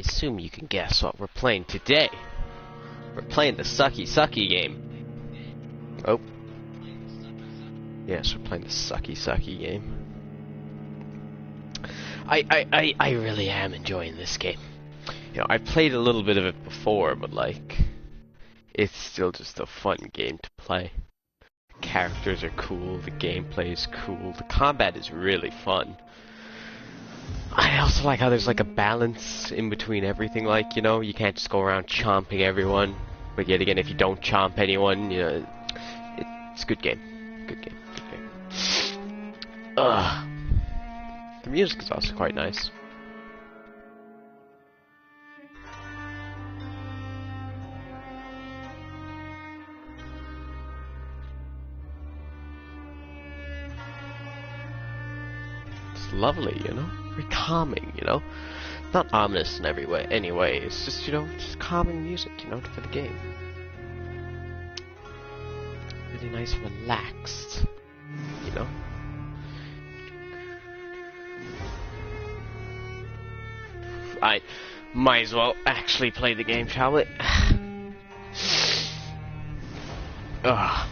assume you can guess what we're playing today. We're playing the sucky game. Oh. Yes, we're playing the sucky game. I really am enjoying this game. You know, I played a little bit of it before, but like, it's still just a fun game to play. The characters are cool, the gameplay is cool, the combat is really fun. I also like how there's like a balance in between everything, like, you know, you can't just go around chomping everyone, but yet again, if you don't chomp anyone, you know, it's a good game. Good game. Ugh. The music is also quite nice. It's lovely, you know? Very calming, you know? Not ominous in any way. It's just, you know, just calming music, you know, for the game. Really nice, relaxed, you know? I might as well actually play the game, shall we? Ugh.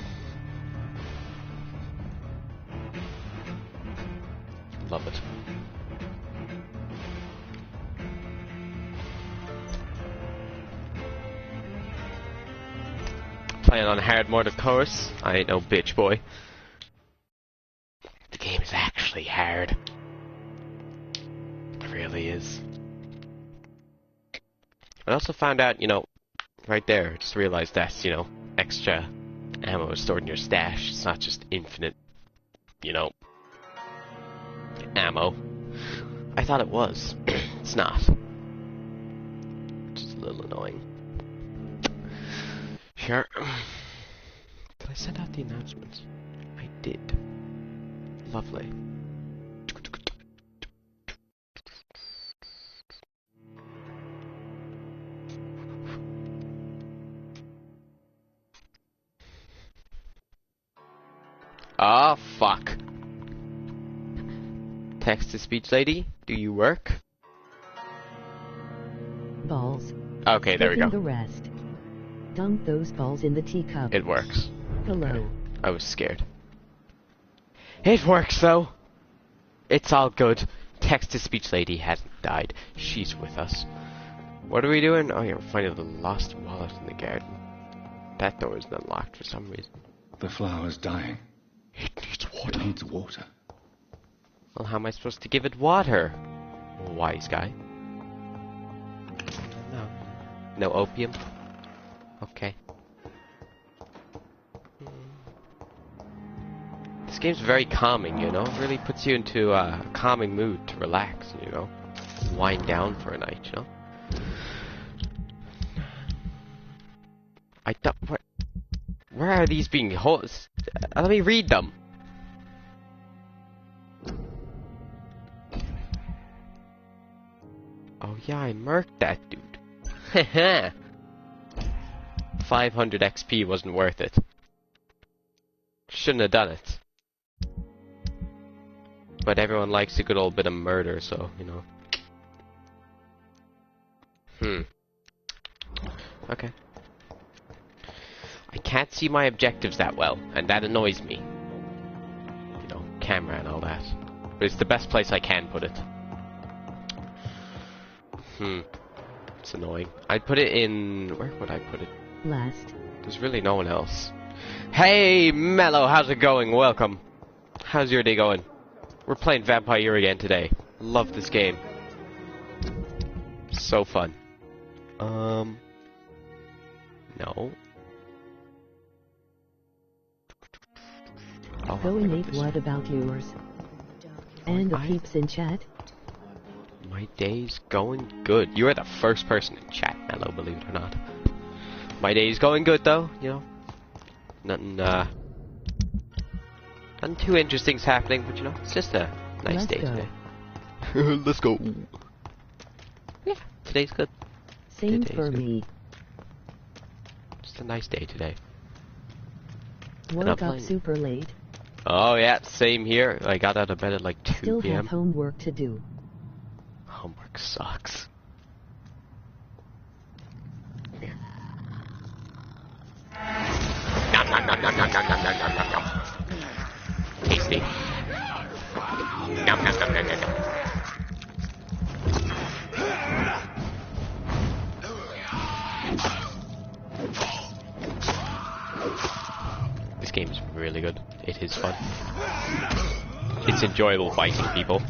Love it. Playing on hard mode, of course. I ain't no bitch boy. The game is actually hard. It really is. I also found out, you know, right there, I just realized that, you know, extra ammo is stored in your stash. It's not just infinite, you know, ammo. I thought it was. It's not. Which is a little annoying. Sure. Did I send out the announcements? I did. Lovely. Ah, fuck. Text-to-speech lady, do you work? Balls. Okay, there we go. The rest. Dunk those balls in the teacup. It works. Hello. Okay. I was scared. It works, though. It's all good. Text-to-speech lady hasn't died. She's with us. What are we doing? Oh, yeah, we're finding the lost wallet in the garden. That door isn't unlocked for some reason. The flower's dying. It needs water. It needs water. Well, how am I supposed to give it water? Wise guy. No. No opium? Okay. This game's very calming, you know? It really puts you into a calming mood to relax, you know? Wind down for a night, you know? I don't... Where are these being held? Let me read them. Oh yeah, I murked that dude. Heh 500 XP wasn't worth it. Shouldn't have done it. But everyone likes a good old bit of murder, so, you know. Okay. I can't see my objectives that well, and that annoys me. You know, camera and all that. But it's the best place I can put it. It's annoying. I'd put it in... Where would I put it? Last. There's really no one else. Hey, Mello, how's it going? Welcome. How's your day going? We're playing Vampyr again today. Love this game. So fun. No. Oh, Going Nate, what about yours? And the peeps in chat? My day's going good. You are the first person in chat, Mello, believe it or not. My day's going good, though, you know. Nothing too interesting's happening, but, you know, it's just a nice day today. Let's go. Yeah, today's good. Same for me. Just a nice day today. Woke up super late. Oh yeah, same here. I got out of bed at like 2 Still p.m. have homework to do. Homework sucks. Tasty. Nom nom nom nom nom nom. This game's really good. It is fun. It's enjoyable fighting people.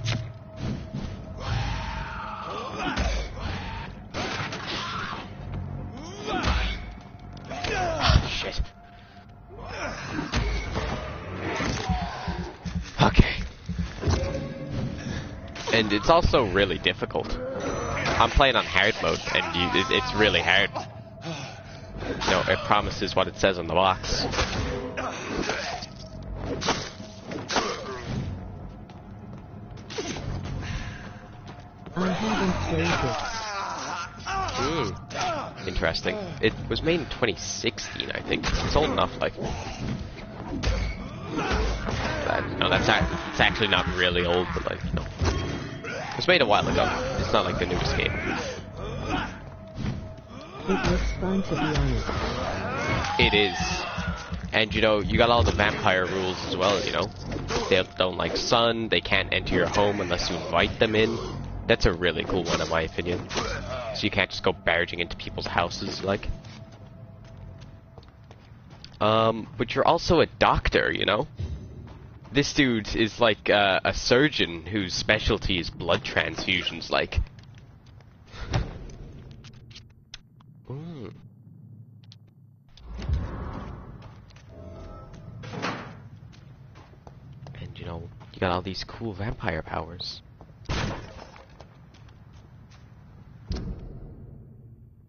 Shit. Okay. And it's also really difficult. I'm playing on hard mode, and it's really hard. You know, it promises what it says on the box. I haven't played this. Interesting. It was made in 2016, I think. It's old enough, like. No, it's actually not really old, but like, you know. It was made a while ago. It's not like the newest game. It looks fun, to be honest. It is. And you know, you got all the vampire rules as well, you know. They don't like sun, they can't enter your home unless you invite them in. That's a really cool one in my opinion. So you can't just go barging into people's houses, like. But you're also a doctor, you know? This dude is like a surgeon whose specialty is blood transfusions, like. Mm. And you know, you got all these cool vampire powers.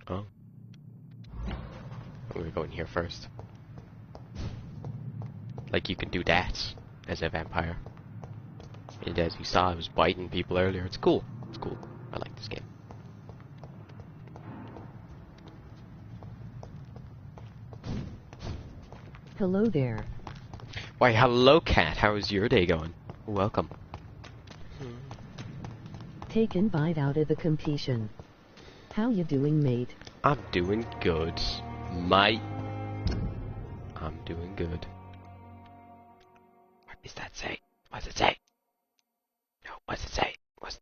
Oh. I'm gonna go in here first. Like you can do that as a vampire. And as you saw, I was biting people earlier. It's cool. It's cool. I like this game. Hello there. Why, hello, cat. How is your day going? Welcome. Take invite out of the competition. How you doing, mate? I'm doing good, mate. I'm doing good. What does that say? What's it say? No, what's it say? What?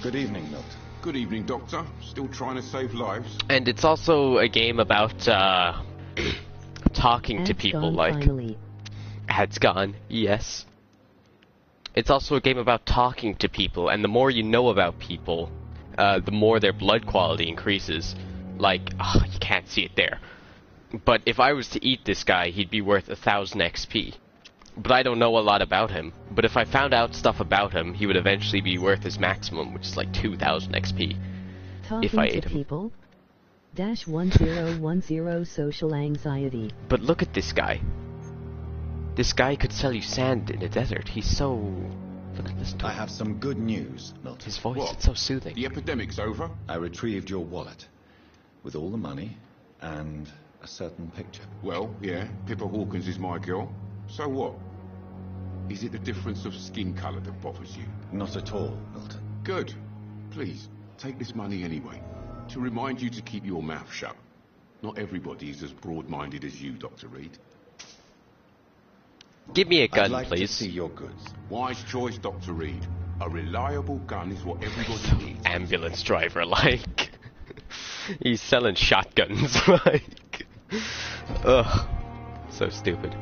Good evening, Milton. Good evening, Doctor. Still trying to save lives? And it's also a game about talking to Ad's people, gone like. finally. Ad's gone, yes. It's also a game about talking to people, and the more you know about people, the more their blood quality increases. Like, you can't see it there. But if I was to eat this guy, he'd be worth 1,000 XP. But I don't know a lot about him. But if I found out stuff about him, he would eventually be worth his maximum, which is like 2,000 XP. Talking if I to ate him. people. -1010 social anxiety. But look at this guy. This guy could sell you sand in a desert. He's so... Look at this. I have some good news, Milton. His voice, What? it's so soothing. The epidemic's over? I retrieved your wallet with all the money and a certain picture. Well, yeah, Pippa Hawkins is my girl. So what? Is it the difference of skin colour that bothers you? Not at all, Milton. Good. Please, take this money anyway. To remind you to keep your mouth shut. Not everybody is as broad-minded as you, Dr. Reed. Give me a I'd gun, like please. to see your goods. Wise choice, Dr. Reed. A reliable gun is what everybody needs. Ambulance driver, like. He's selling shotguns, like. Ugh. So stupid.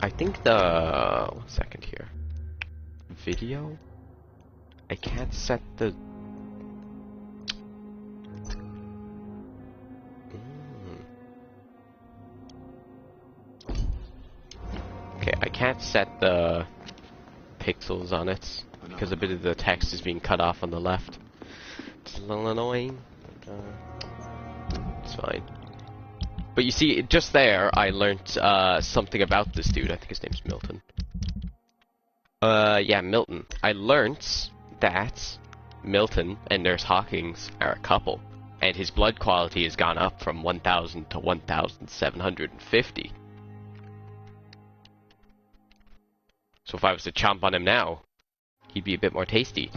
I think the... 1 second here. Video? I can't set the... Okay, I can't set the pixels on it because a bit of the text is being cut off on the left. It's a little annoying. It's fine. But you see, just there, I learnt something about this dude. I think his name's Milton. Yeah, Milton. I learnt that Milton and Nurse Hawkins are a couple, and his blood quality has gone up from 1,000 to 1,750. So if I was to chomp on him now, he'd be a bit more tasty.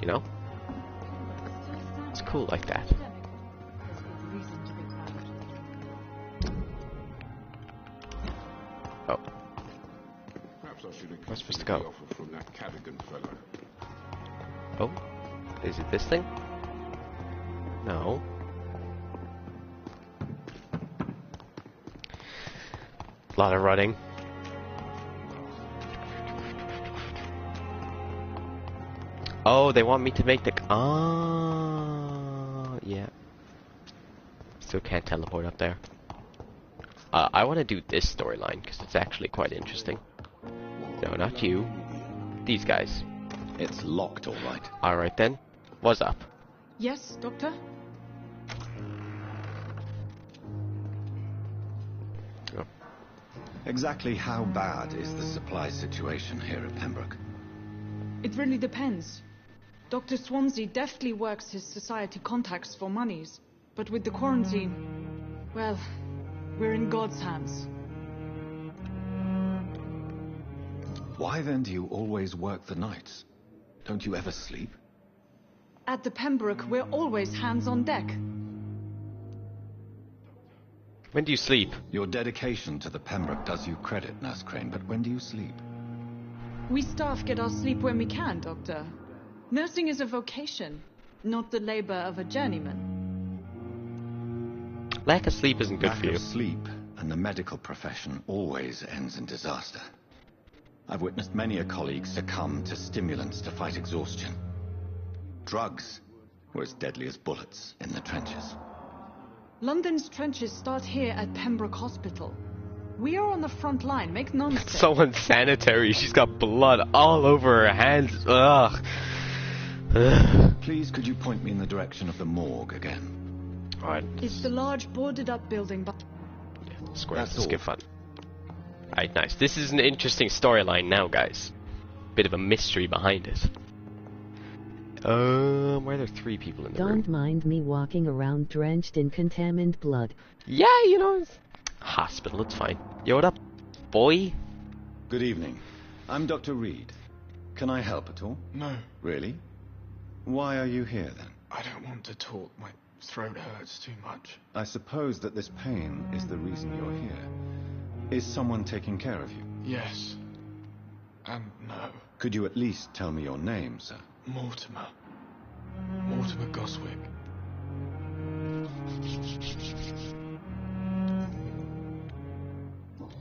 You know? It's cool like that. Oh. Perhaps I should have Where's supposed to considered go? the offer from that Cadigan fellow. Oh. Is it this thing? No. A lot of running. Oh, they want me to make the... Ah, yeah. Still can't teleport up there. I want to do this storyline, because it's actually quite interesting. No, not you. These guys. It's locked, all right. Alright then. What's up? Yes, Doctor? Oh. Exactly how bad is the supply situation here at Pembroke? It really depends. Dr. Swansea deftly works his society contacts for monies. But with the quarantine, well, we're in God's hands. Why then do you always work the nights? Don't you ever sleep? At the Pembroke, we're always hands on deck. When do you sleep? Your dedication to the Pembroke does you credit, Nurse Crane, but when do you sleep? We staff get our sleep when we can, Doctor. Nursing is a vocation, not the labor of a journeyman. Lack of sleep isn't good Lack for you. of sleep and the medical profession always ends in disaster. I've witnessed many a colleague succumb to stimulants to fight exhaustion. Drugs were as deadly as bullets in the trenches. London's trenches start here at Pembroke Hospital. We are on the front line, make no mistake. So unsanitary. She's got blood all over her hands. Ugh. Ugh. Please, could you point me in the direction of the morgue again? Alright. It's the large boarded up building, but Yeah, square. That's Let's all. get fun. Alright, nice. This is an interesting storyline now, guys. Bit of a mystery behind it. Why are there 3 people in the room? Don't mind me walking around drenched in contaminant blood. Yeah, you know, it's hospital, it's fine. Yo, what up, boy? Good evening. I'm Dr. Reed. Can I help at all? No, Really? Why are you here then? I don't want to talk. My throat hurts too much. I suppose that this pain is the reason you're here. Is someone taking care of you? Yes. And no. Could you at least tell me your name, sir? Mortimer. Mortimer Goswick.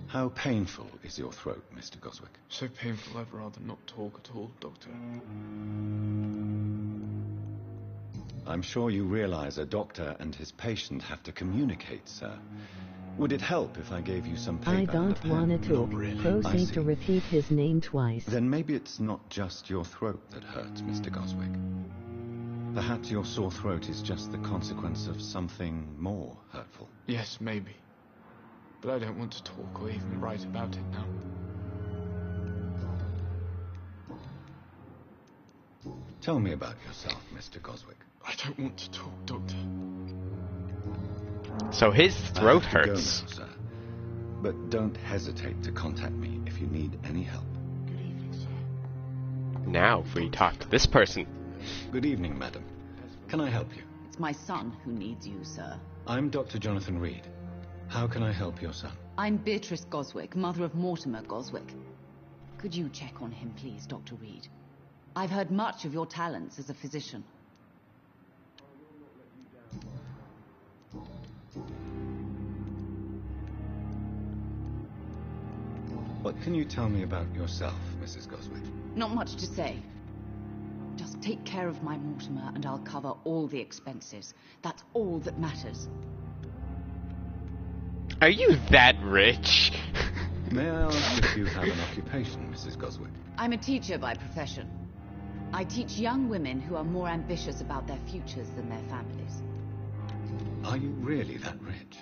How painful is your throat, Mr. Goswick? So painful I'd rather not talk at all, Doctor. I'm sure you realize a doctor and his patient have to communicate, sir. Would it help if I gave you some paper I and a don't pen? wanna talk. I Proceed see. to repeat his name twice. Then maybe it's not just your throat that hurts, Mr. Goswick. Perhaps your sore throat is just the consequence of something more hurtful. Yes, maybe. But I don't want to talk or even write about it now. Tell me about yourself, Mr. Goswick. I don't want to talk, Doctor. So his throat I have to go hurts. now, sir. But don't hesitate to contact me if you need any help. Good evening, sir. Now, if we talk to this person. Good evening, madam. Can I help you? It's my son who needs you, sir. I'm Dr. Jonathan Reed. How can I help your son? I'm Beatrice Goswick, mother of Mortimer Goswick. Could you check on him, please, Dr. Reed? I've heard much of your talents as a physician. What can you tell me about yourself, Mrs. Goswick? Not much to say. Just take care of my Mortimer and I'll cover all the expenses. That's all that matters. Are you that rich? May I ask if you have an occupation, Mrs. Goswick? I'm a teacher by profession. I teach young women who are more ambitious about their futures than their families. Are you really that rich?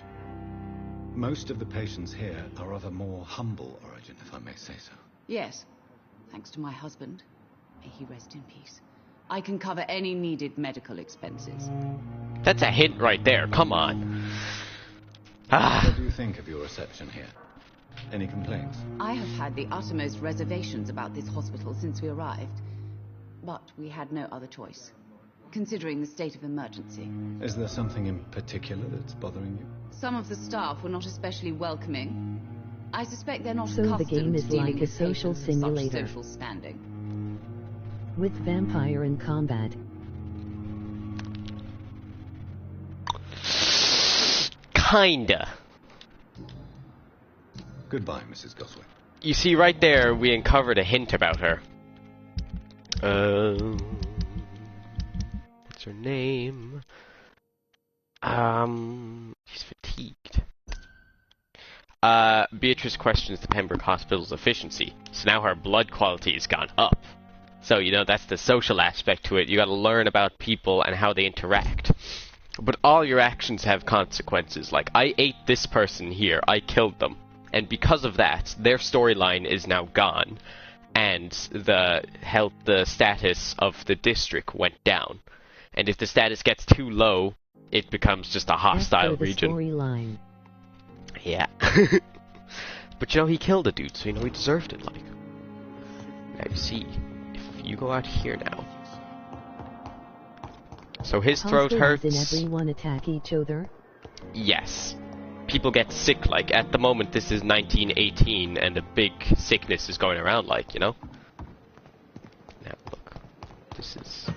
Most of the patients here are of a more humble origin, if I may say so. Yes, thanks to my husband. May he rest in peace. I can cover any needed medical expenses. That's a hint right there. Come on. Ah. What do you think of your reception here? Any complaints? I have had the uttermost reservations about this hospital since we arrived. But we had no other choice, considering the state of emergency. Is there something in particular that's bothering you? Some of the staff were not especially welcoming. I suspect they're not So the accustomed game is to dealing like a with social patients of such simulator. social standing. With vampire in combat. Kinda. Goodbye, Mrs. Goswick. You see, right there, we uncovered a hint about her. What's her name? She's fatigued. Beatrice questions the Pembroke Hospital's efficiency, so now her blood quality has gone up. So, you know, that's the social aspect to it. You gotta learn about people and how they interact. But all your actions have consequences. Like, I ate this person here, I killed them. And because of that, their storyline is now gone. And the status of the district went down. And if the status gets too low, it becomes just a hostile region. Storyline. Yeah. But you know, he killed a dude, so you know he deserved it, like. Now you see, if you go out here now. So his throat hurts. Did everyone attack each other? Yes. People get sick, like, at the moment this is 1918 and a big sickness is going around, like, you know? Now, look. This is...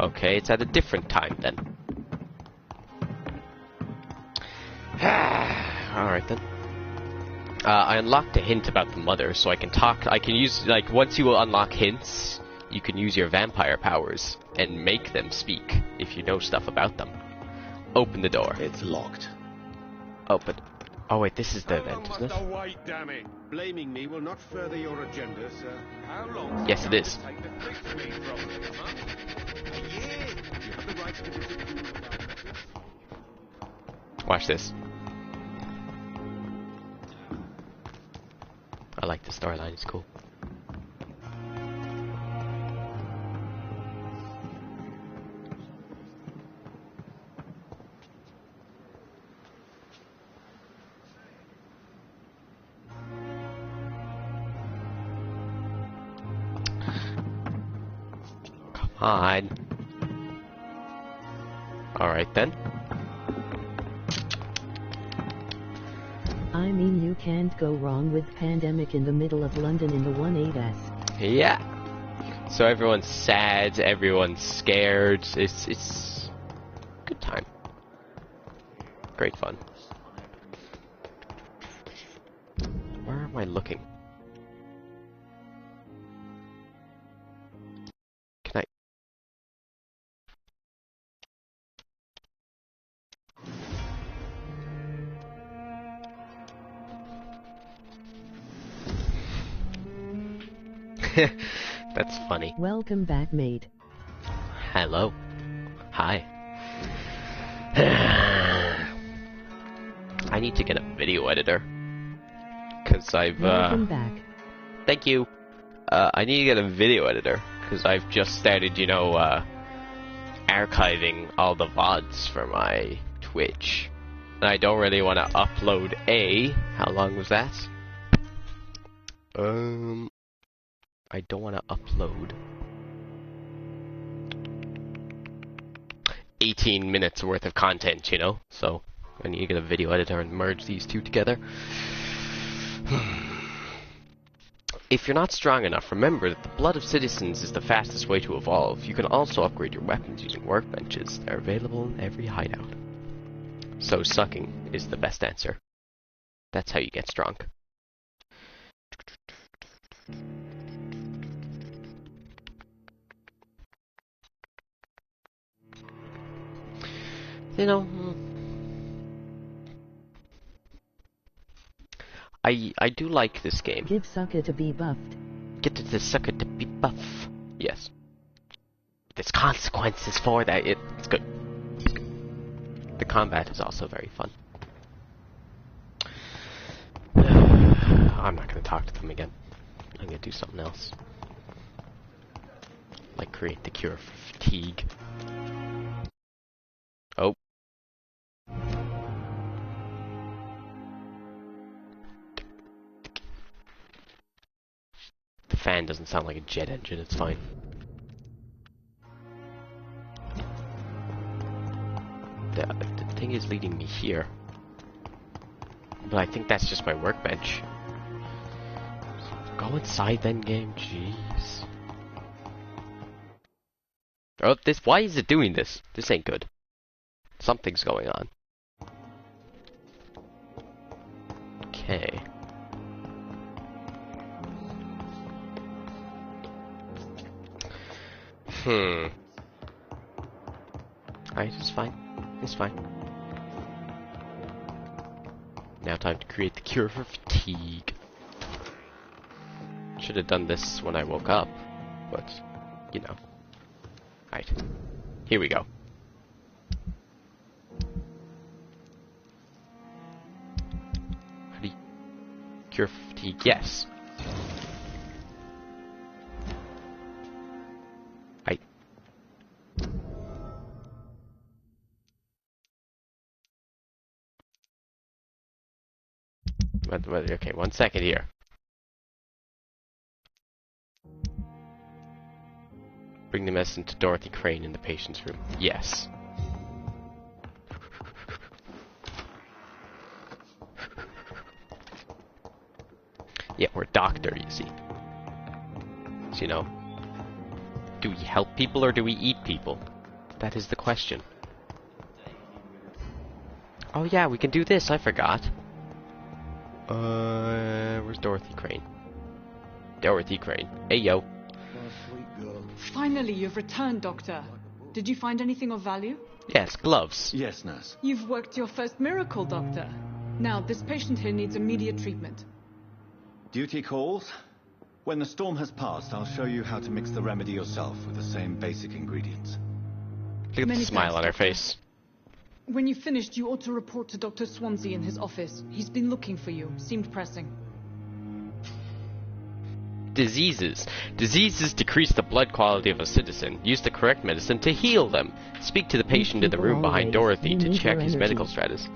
Okay, it's at a different time, then. Alright, then. I unlocked a hint about the mother, so I can use, like, once you unlock hints, you can use your vampire powers and make them speak, if you know stuff about them. Open the door. It's locked. Open. Oh wait, this is the event, isn't it? Wait, damn it! Blaming me will not further your agenda, sir. How long? Yes, it is. Take the fix me from them, huh? A year. You have the right to visit you. Watch this. I like the storyline, it's cool. Come on. Alright then. I mean, you can't go wrong with pandemic in the middle of London in the 18s. Yeah. So everyone's sad, everyone's scared. It's good time. Great fun. Where am I looking? Can I? That's funny. Welcome back, mate. Hello. Hi. I need to get a video editor. Cause I've, Welcome back. Thank you. I need to get a video editor. Cause I've just started, you know, archiving all the VODs for my Twitch. And I don't really want to upload how long was that? I don't want to upload 18 minutes worth of content, you know? So, I need to get a video editor and merge these two together. If you're not strong enough, remember that the blood of citizens is the fastest way to evolve. You can also upgrade your weapons using workbenches. They're available in every hideout. So, sucking is the best answer. That's how you get strong. You know, I do like this game. Give sucker to be buffed. Get to the sucker to be buff. Yes. There's consequences for that. It's good. The combat is also very fun. I'm not going to talk to them again. I'm going to do something else. Like create the cure for fatigue. Oh. fan doesn't sound like a jet engine, it's fine. The thing is leading me here. But I think that's just my workbench. Go inside then, game, jeez. Oh, why is it doing this? This ain't good. Something's going on. Okay. Alright, it's fine. It's fine. Now time to create the cure for fatigue. Should have done this when I woke up, but, you know. Alright. Here we go. How do you cure for fatigue? Yes. Okay, 1 second here. Bring the medicine to Dorothy Crane in the patient's room. Yes. Yeah, we're a doctor, you see. So, you know, do we help people or do we eat people? That is the question. Oh yeah, we can do this, I forgot. Where's Dorothy Crane? Dorothy Crane. Hey, yo. Finally, you've returned, Doctor. Did you find anything of value? Yes, gloves. Yes, nurse. You've worked your first miracle, Doctor. Now, this patient here needs immediate treatment. Duty calls. When the storm has passed, I'll show you how to mix the remedy yourself with the same basic ingredients. Look at the Many smile thanks, on her Doctor. face. When you've finished, you ought to report to Dr. Swansea in his office. He's been looking for you. Seemed pressing. Diseases. Diseases decrease the blood quality of a citizen. Use the correct medicine to heal them. Speak to the patient in the room behind Dorothy to check his medical status.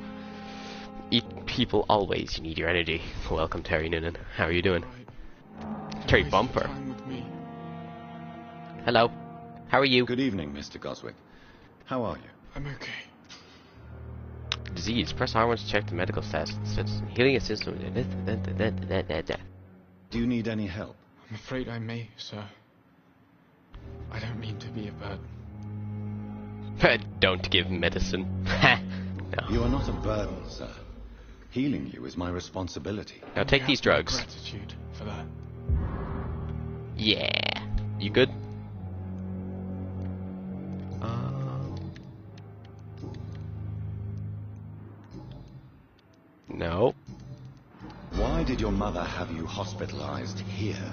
Eat people always. You need your energy. Welcome, Terry Noonan. How are you doing? Terry Bumper. Hello. How are you? Good evening, Mr. Goswick. How are you? I'm okay. Disease. Press R1 to check the medical status. Healing assistant. Do you need any help? I'm afraid I may, sir. I don't mean to be a burden. Don't give medicine. No. You are not a burden, sir. Healing you is my responsibility. Now take these drugs. Gratitude for that. Yeah. You good? No. Why did your mother have you hospitalized here?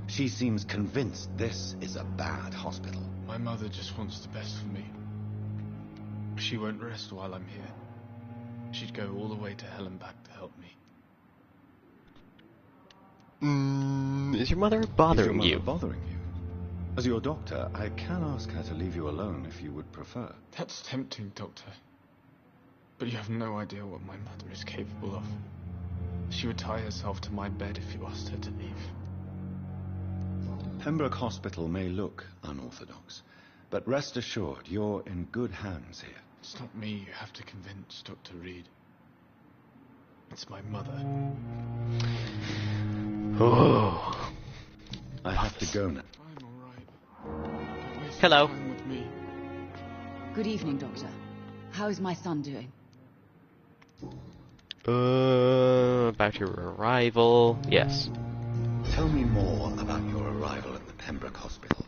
She seems convinced this is a bad hospital. My mother just wants the best for me. She won't rest while I'm here. She'd go all the way to hell and back to help me. Is your mother bothering Is your you? mother bothering you? As your doctor, I can ask her to leave you alone if you would prefer. That's tempting, Doctor. But you have no idea what my mother is capable of. She would tie herself to my bed if you asked her to leave. Pembroke Hospital may look unorthodox, but rest assured you're in good hands here. It's not me you have to convince, Dr. Reed. It's my mother. Oh. I have to go now. I'm all right. Don't waste Hello. your time with me. Good evening, Doctor. How is my son doing? About your arrival. Yes. Tell me more about your arrival at the Pembroke Hospital.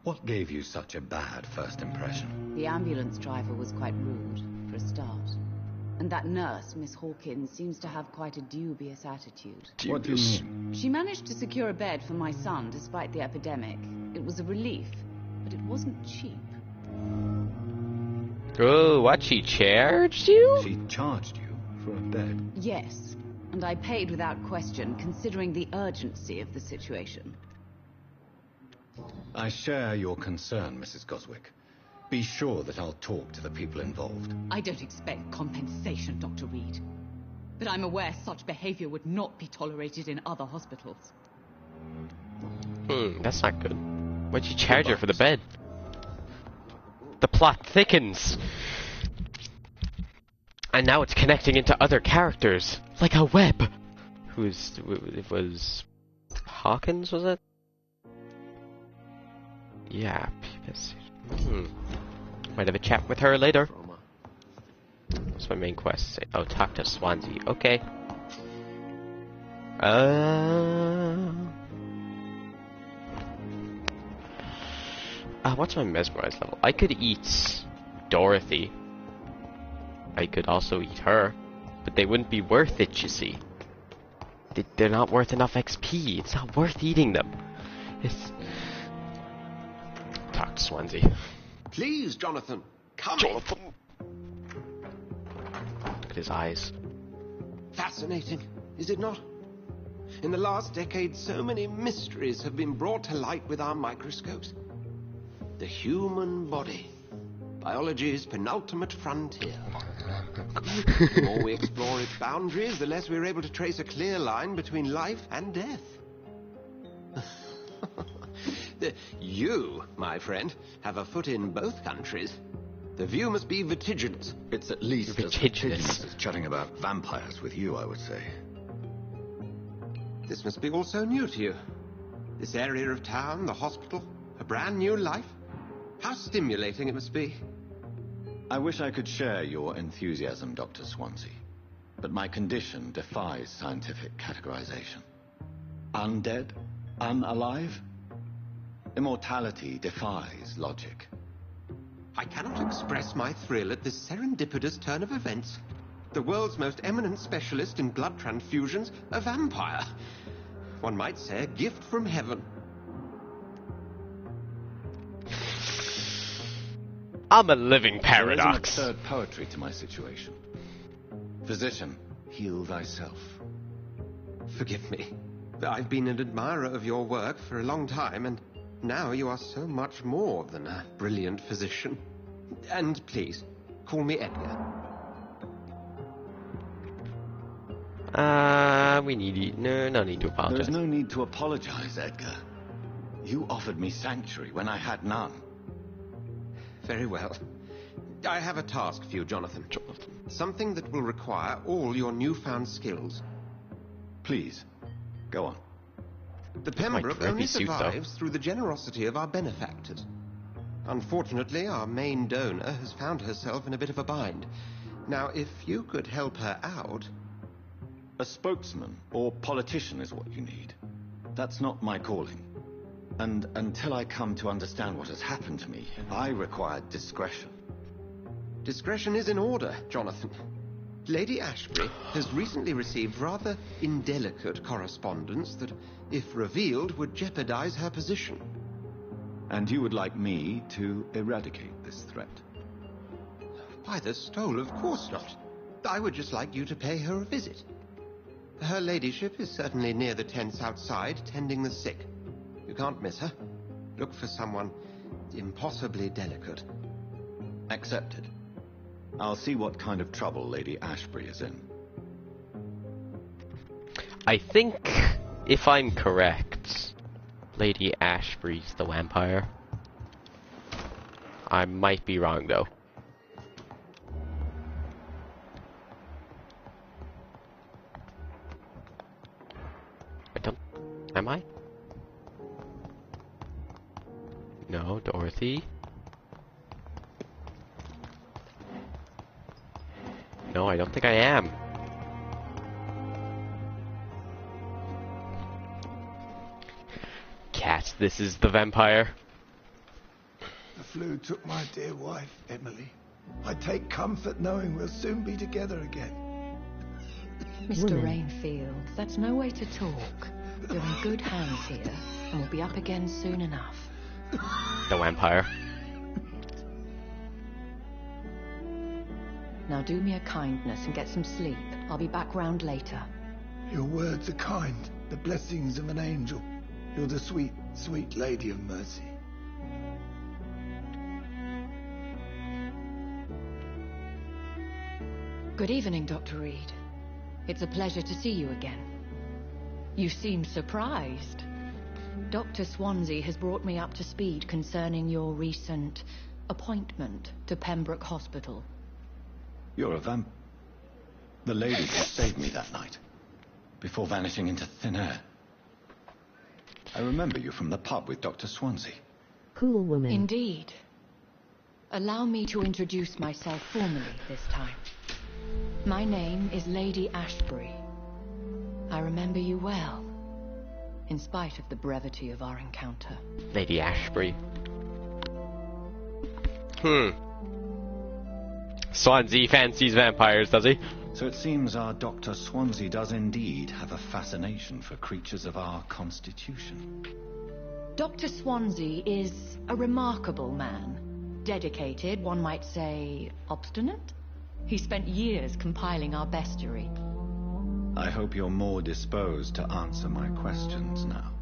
What gave you such a bad first impression? The ambulance driver was quite rude, for a start. And that nurse, Miss Hawkins, seems to have quite a dubious attitude. What do you mean? She managed to secure a bed for my son despite the epidemic. It was a relief, but it wasn't cheap. Oh, what? She charged you? She charged you for a bed. Yes, and I paid without question, considering the urgency of the situation. I share your concern, Mrs. Goswick. Be sure that I'll talk to the people involved. I don't expect compensation, Dr. Reed. But I'm aware such behavior would not be tolerated in other hospitals. That's not good. Why'd you charge her for the bed? The plot thickens! And now it's connecting into other characters, like a web! It was... Hawkins, was it? Yeah, might have a chat with her later. What's my main quest say? Oh, talk to Swansea. Okay. What's my mesmerize level? I could eat Dorothy. I could also eat her. But they wouldn't be worth it, you see. They're not worth enough XP. It's not worth eating them. Talk to Swansea. Please, Jonathan. Come Jonathan! Look at his eyes. Fascinating, is it not? In the last decade, so many mysteries have been brought to light with our microscopes. The human body. Biology's penultimate frontier. The more we explore its boundaries, the less we're able to trace a clear line between life and death. You, my friend, have a foot in both countries. The view must be vertiginous. It's at least as vertiginous as chatting about vampires with you, I would say. This must be all so new to you. This area of town, the hospital, a brand new life. How stimulating it must be. I wish I could share your enthusiasm, Dr. Swansea. But my condition defies scientific categorization. Undead? Unalive? Immortality defies logic. I cannot express my thrill at this serendipitous turn of events. The world's most eminent specialist in blood transfusions, a vampire. One might say a gift from heaven. I'm a living paradox. There is an absurd poetry to my situation. Physician, heal thyself. Forgive me. I've been an admirer of your work for a long time, and now you are so much more than a brilliant physician. And please, call me Edgar. No need to apologize. There is no need to apologize, Edgar. You offered me sanctuary when I had none. Very well. I have a task for you, Jonathan. Something that will require all your newfound skills. Please, go on. The Pembroke only survives through the generosity of our benefactors. Unfortunately, our main donor has found herself in a bit of a bind. Now, if you could help her out... A spokesman or politician is what you need. That's not my calling. And until I come to understand what has happened to me, I require discretion. Discretion is in order, Jonathan. Lady Ashbury has recently received rather indelicate correspondence that, if revealed, would jeopardize her position. And you would like me to eradicate this threat? By the stole, of course not. I would just like you to pay her a visit. Her ladyship is certainly near the tents outside, tending the sick. You can't miss her. Look for someone impossibly delicate. Accepted. I'll see what kind of trouble Lady Ashbury is in. I think, if I'm correct, Lady Ashbury's the vampire. I might be wrong, though. Am I? No, Dorothy. No, I don't think I am. Cat, this is the vampire. The flu took my dear wife, Emily. I take comfort knowing we'll soon be together again. Mr. Rainfield, that's no way to talk. You're in good hands here, and we'll be up again soon enough. The vampire. Now do me a kindness and get some sleep. I'll be back round later. Your words are kind, the blessings of an angel. You're the sweet, sweet Lady of Mercy. Good evening, Dr. Reed. It's a pleasure to see you again. You seem surprised. Dr. Swansea has brought me up to speed concerning your recent appointment to Pembroke Hospital. You're a vamp... The lady who saved me that night, before vanishing into thin air. I remember you from the pub with Dr. Swansea. Cool woman. Indeed. Allow me to introduce myself formally this time. My name is Lady Ashbury. I remember you well, in spite of the brevity of our encounter. Lady Ashbury. Swansea fancies vampires, does he? So it seems our Dr. Swansea does indeed have a fascination for creatures of our constitution. Dr. Swansea is a remarkable man. Dedicated, one might say, obstinate. He spent years compiling our bestiary. I hope you're more disposed to answer my questions now.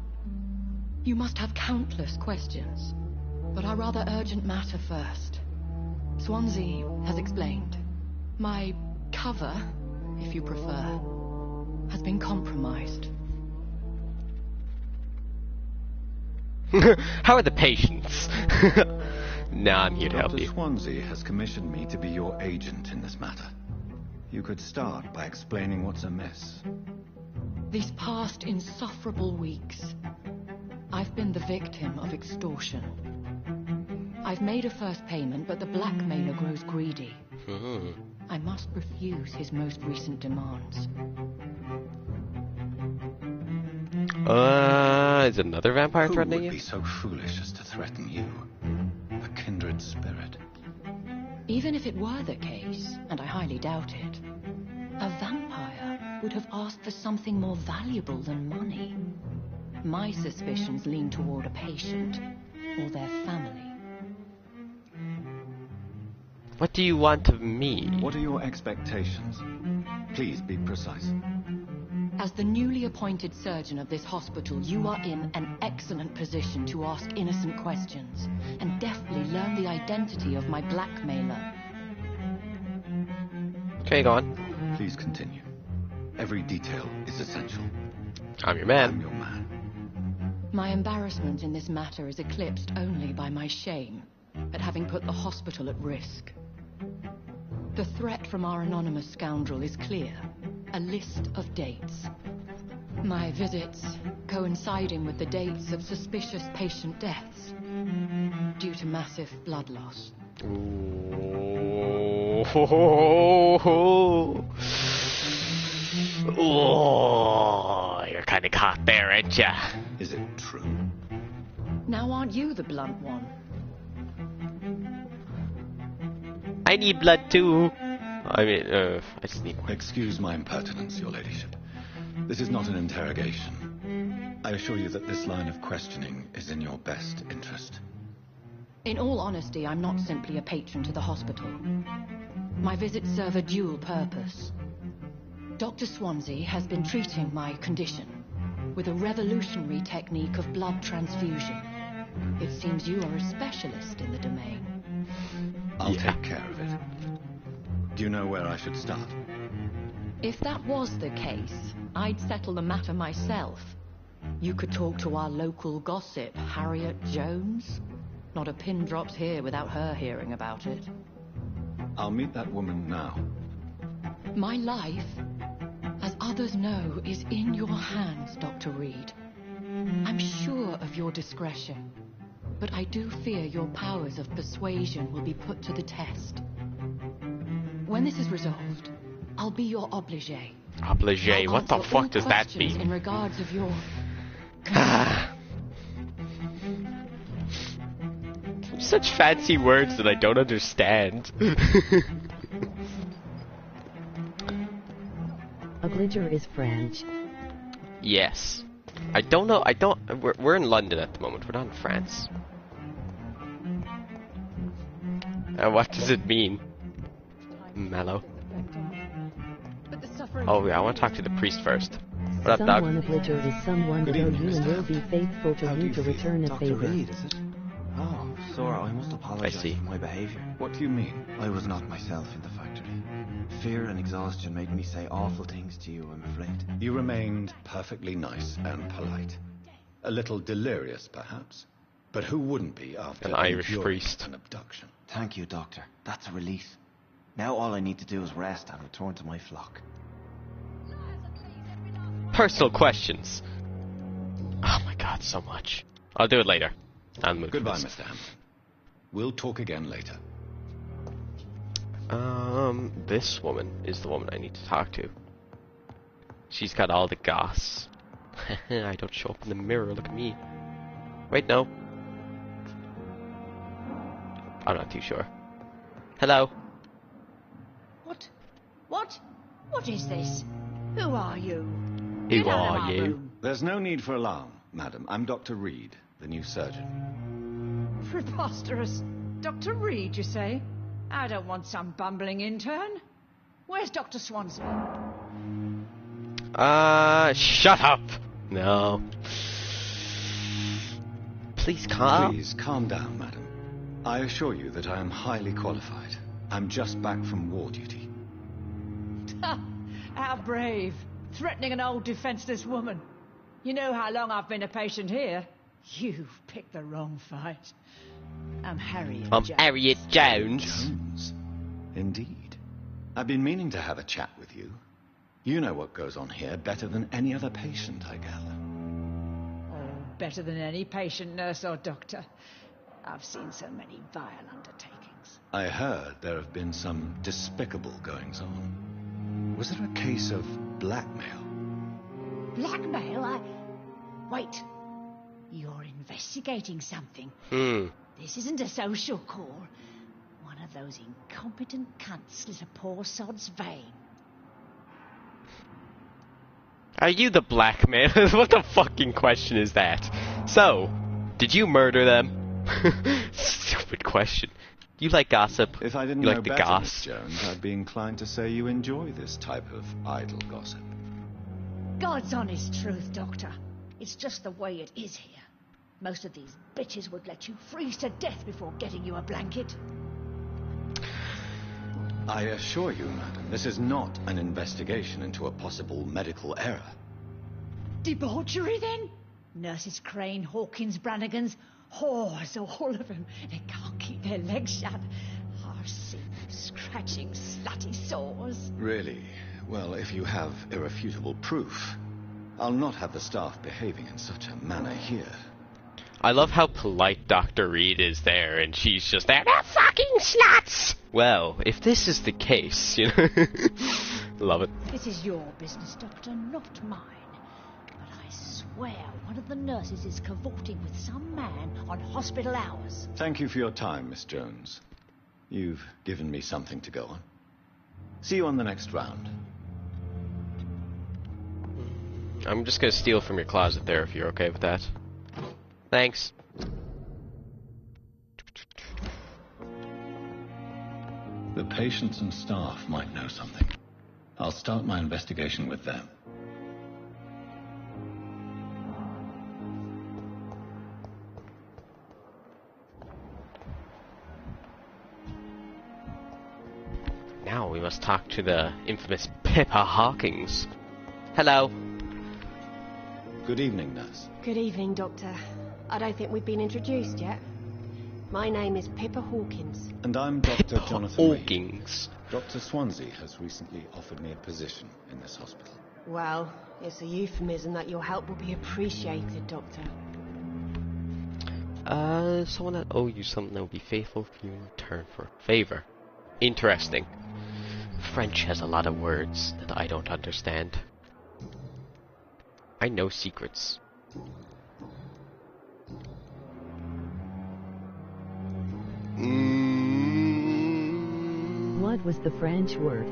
You must have countless questions, but our rather urgent matter first. Swansea has explained. My cover, if you prefer, has been compromised. How are the patients? Nah, I'm here to help Dr. you. Swansea has commissioned me to be your agent in this matter. You could start by explaining what's amiss. These past insufferable weeks, I've been the victim of extortion. I've made a first payment, but the blackmailer grows greedy. I must refuse his most recent demands. Is another vampire Who threatening would you? be so foolish as to threaten you? A kindred spirit. Even if it were the case, and I highly doubt it, a vampire would have asked for something more valuable than money. My suspicions lean toward a patient or their family. What do you want of me? What are your expectations? Please be precise. As the newly appointed surgeon of this hospital, you are in an excellent position to ask innocent questions and deftly learn the identity of my blackmailer. Okay, go on. Please continue. Every detail is essential. I'm your man. I'm your man. My embarrassment in this matter is eclipsed only by my shame at having put the hospital at risk. The threat from our anonymous scoundrel is clear. A list of dates. My visits coinciding with the dates of suspicious patient deaths due to massive blood loss. Oh, you're kind of caught there, ain't ya? Is it true? Now aren't you the blunt one? I need blood too. I mean, I just need more. Excuse my impertinence, your ladyship. This is not an interrogation. I assure you that this line of questioning is in your best interest. In all honesty, I'm not simply a patron to the hospital. My visits serve a dual purpose. Dr. Swansea has been treating my condition with a revolutionary technique of blood transfusion. It seems you are a specialist in the domain. I'll take care of it. Do you know where I should start? If that was the case, I'd settle the matter myself. You could talk to our local gossip, Harriet Jones. Not a pin drops here without her hearing about it. I'll meet that woman now. My life, as others know, is in your hands, Dr. Reed. I'm sure of your discretion, but I do fear your powers of persuasion will be put to the test. When this is resolved, I'll be your obligé. Obligé? I'll What the answer all fuck does that questions mean? in regards of your... Such fancy words that I don't understand. Obliger is French. Yes. I don't know. We're in London at the moment. We're not in France. What does it mean? Mellow. Oh yeah, I want to talk to the priest first. What up, dog? Someone obliger is someone Good who evening, you and Mr. will be faithful to How do you you to feel? return a Dr. favor. Reed, is it? Oh, Sora, I must apologize I see. for my behavior. What do you mean? I was not myself in the factory. Fear and exhaustion made me say awful things to you, I'm afraid. You remained perfectly nice and polite. A little delirious, perhaps. But who wouldn't be after An Irish enduring priest. an abduction? Thank you, Doctor. That's a relief. Now all I need to do is rest and return to my flock. Personal questions. Oh my god, so much. I'll do it later. I'll move Goodbye, this. Mr. Hampton. We'll talk again later. This woman is the woman I need to talk to. She's got all the goss. I don't show up in the mirror, look at me. Wait, no. I'm not too sure. Hello? What? What is this? Who are you? Who Get out of are my you? room. There's no need for alarm, madam. I'm Dr. Reed, the new surgeon. Preposterous. Dr. Reed, you say? I don't want some bumbling intern. Where's Dr. Swansea? Shut up! No. Please calm. Please, calm down, madam. I assure you that I am highly qualified. I'm just back from war duty. How brave. Threatening an old defenseless woman. You know how long I've been a patient here? You've picked the wrong fight. I'm Harriet Jones. Harriet Jones. Jones? Indeed. I've been meaning to have a chat with you. You know what goes on here better than any other patient, I gather. Oh, better than any patient, nurse or doctor. I've seen so many vile undertakings. I heard there have been some despicable goings-on. Was there a case of blackmail? Blackmail? Wait. You're investigating something. This isn't a social call. One of those incompetent cunts slit a poor sod's vein. Are you the blackmailer? What the fucking question is that? So, did you murder them? Stupid question. You like gossip? If I didn't you know like the better, goss? Miss Jones, I'd be inclined to say you enjoy this type of idle gossip. God's honest truth, Doctor. It's just the way it is here. Most of these bitches would let you freeze to death before getting you a blanket. I assure you, madam, this is not an investigation into a possible medical error. Debauchery, then? Nurses Crane, Hawkins, Brannigans, whores, all of them. They can't keep their legs shut. Harsh seams, scratching, slutty sores. Really? Well, if you have irrefutable proof, I'll not have the staff behaving in such a manner here. I love how polite Dr. Reed is there, and she's just there, "The fucking sluts!" Well, if this is the case, you know, love it. This is your business, Doctor, not mine. But I swear one of the nurses is cavorting with some man on hospital hours. Thank you for your time, Miss Jones. You've given me something to go on. See you on the next round. I'm just gonna steal from your closet there, if you're okay with that. Thanks. The patients and staff might know something. I'll start my investigation with them. Now we must talk to the infamous Pippa Hawkins. Hello. Good evening, nurse. Good evening, Doctor. I don't think we've been introduced yet. My name is Pippa Hawkins. And I'm Dr. Pippa Jonathan Hawkins. Reed. Dr. Swansea has recently offered me a position in this hospital. Well, it's a euphemism that your help will be appreciated, Doctor. Someone that owe you something that will be faithful for you in return for a favor. Interesting. French has a lot of words that I don't understand. I know secrets. What was the French word?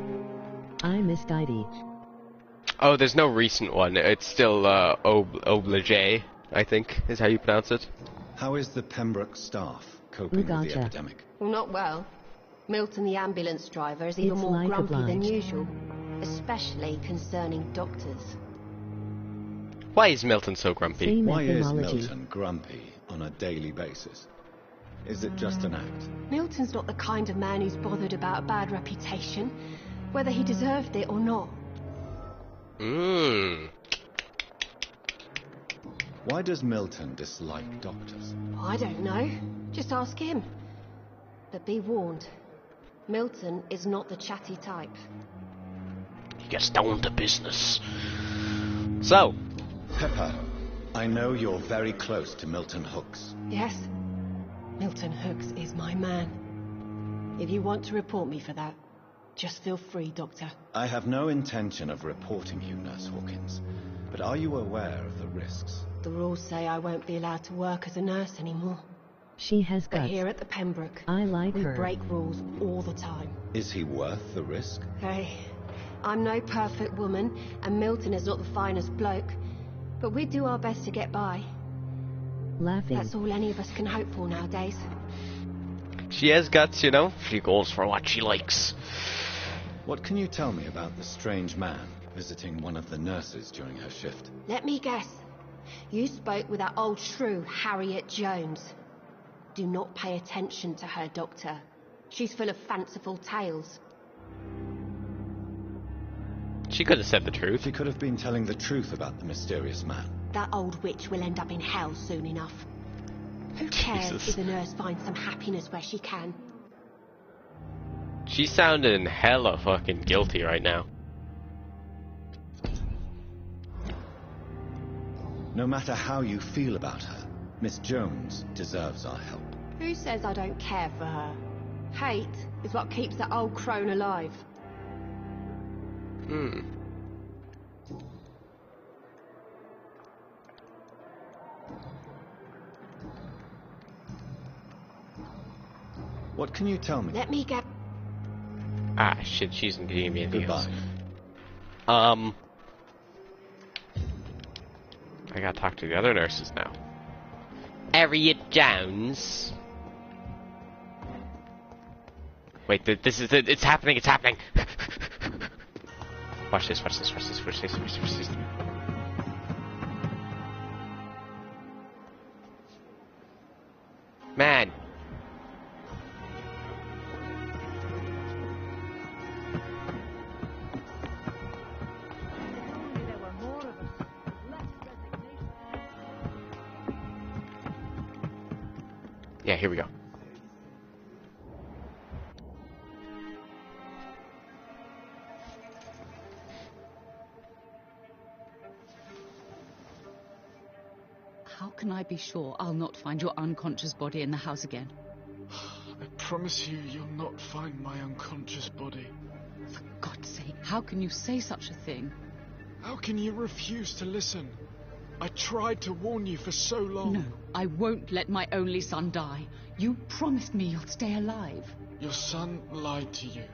I misdied. Oh, there's no recent one. It's still obligé, I think, is how you pronounce it. How is the Pembroke staff coping with the epidemic? Well, not well. Milton, the ambulance driver, is even It's more like grumpy than obliged. usual, especially concerning doctors. Why is Milton so grumpy? Same Why is etymology. Milton grumpy on a daily basis? Is it just an act? Milton's not the kind of man who's bothered about a bad reputation, whether he deserved it or not. Why does Milton dislike doctors? I don't know. Just ask him. But be warned, Milton is not the chatty type. He gets down to business. So, Pepper, I know you're very close to Milton Hooks. Yes, Milton Hooks is my man. If you want to report me for that, just feel free, Doctor. I have no intention of reporting you, Nurse Hawkins. But are you aware of the risks? The rules say I won't be allowed to work as a nurse anymore. She has But guts. here at the Pembroke, I like we her. break rules all the time. Is he worth the risk? Hey, I'm no perfect woman, and Milton is not the finest bloke. But we do our best to get by. Laughing. That's all any of us can hope for nowadays. she has guts, you know? She goes for what she likes. What can you tell me about the strange man visiting one of the nurses during her shift? Let me guess. You spoke with that old shrew, Harriet Jones. Do not pay attention to her, Doctor. She's full of fanciful tales. She could have said the truth. She could have been telling the truth about the mysterious man. That old witch will end up in hell soon enough. Who cares Jesus. if the nurse finds some happiness where she can? She's sounding hella fucking guilty right now. No matter how you feel about her, Miss Jones deserves our help. Who says I don't care for her? Hate is what keeps that old crone alive. What can you tell me? Let me get... Ah, shit, she's in giving me anything else. Goodbye. I gotta talk to the other nurses now. Harriet Jones. Wait, this is it. It's happening. It's happening. Watch this. Watch this. Watch this. Watch this. Watch this. Watch this. Man. Yeah, here we go. How can I be sure I'll not find your unconscious body in the house again? I promise you, you'll not find my unconscious body. For God's sake, how can you say such a thing? How can you refuse to listen? I tried to warn you for so long. No, I won't let my only son die. You promised me you'll stay alive. Your son lied to you,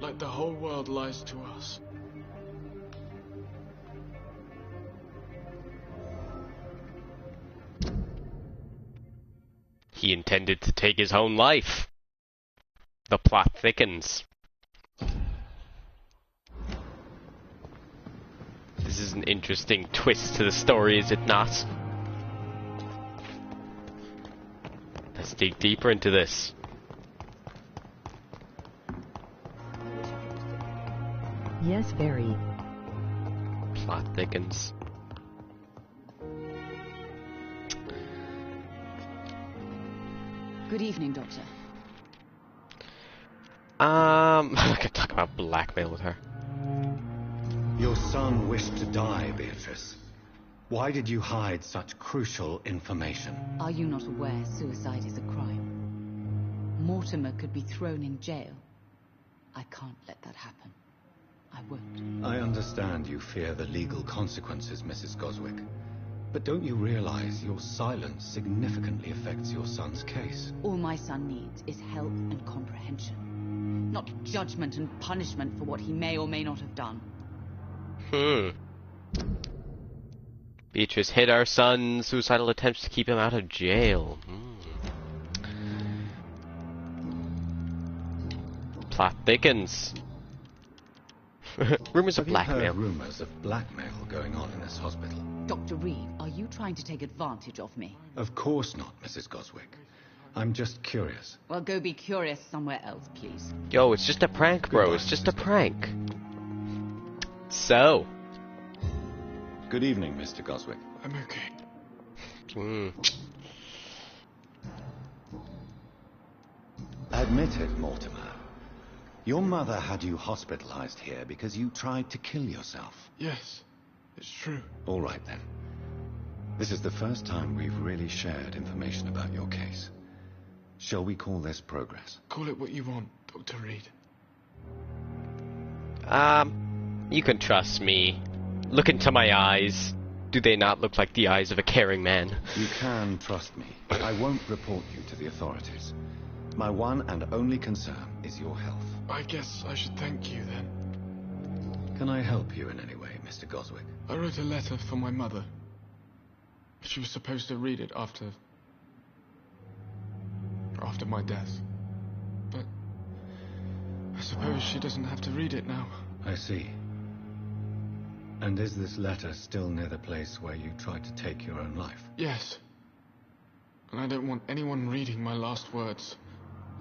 like the whole world lies to us. He intended to take his own life. The plot thickens. This is an interesting twist to the story, is it not? Let's dig deeper into this. Yes, very. Plot thickens. Good evening, Doctor. I could talk about blackmail with her. Your son wished to die, Beatrice. Why did you hide such crucial information? Are you not aware suicide is a crime? Mortimer could be thrown in jail. I can't let that happen. I won't. I understand you fear the legal consequences, Mrs. Goswick. But don't you realize your silence significantly affects your son's case? All my son needs is help and comprehension. Not judgment and punishment for what he may or may not have done. Beatrice hid our son's suicidal attempts to keep him out of jail. Plot thickens. Rumors of blackmail. Have you heard rumors of blackmail going on in this hospital? Dr. Reed, are you trying to take advantage of me? Of course not, Mrs. Goswick. I'm just curious. Well, go be curious somewhere else, please. Yo, it's just a prank, bro. It's just a prank. So. Good evening, Mr. Goswick. I'm okay. Admit it, Mortimer. Your mother had you hospitalized here because you tried to kill yourself. Yes, it's true. All right, then. This is the first time we've really shared information about your case. Shall we call this progress? Call it what you want, Dr. Reed. You can trust me. Look into my eyes. Do they not look like the eyes of a caring man? You can trust me. I won't report you to the authorities. My one and only concern is your health. I guess I should thank you, then. Can I help you in any way, Mr. Goswick? I wrote a letter for my mother. She was supposed to read it after my death. But I suppose she doesn't have to read it now. I see. And is this letter still near the place where you tried to take your own life? Yes. And I don't want anyone reading my last words.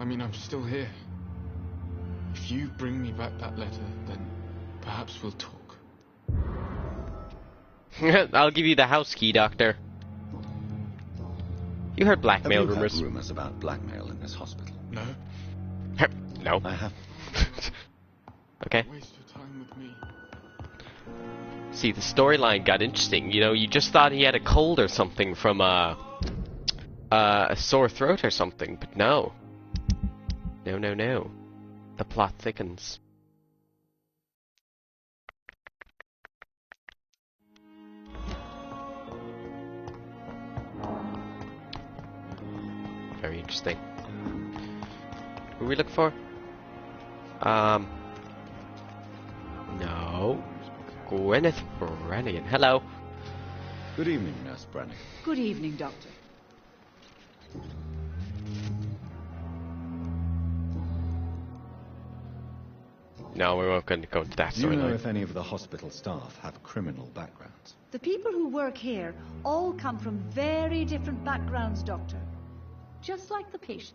I mean, I'm still here. If you bring me back that letter, then perhaps we'll talk. I'll give you the house key, Doctor. You heard blackmail Have you rumors. heard rumors about blackmail in this hospital? No. No. I have. Okay. Waste your time with me. See, the storyline got interesting. You know, you just thought he had a cold or something from a sore throat or something, but no. No. The plot thickens. Very interesting. Who are we looking for? No. Gwyneth Brannigan. Hello. Good evening, Nurse Brannigan. Good evening, Doctor. No, we won't go into that Do you know storyline. if any of the hospital staff have criminal backgrounds? The people who work here all come from very different backgrounds, Doctor. Just like the patients.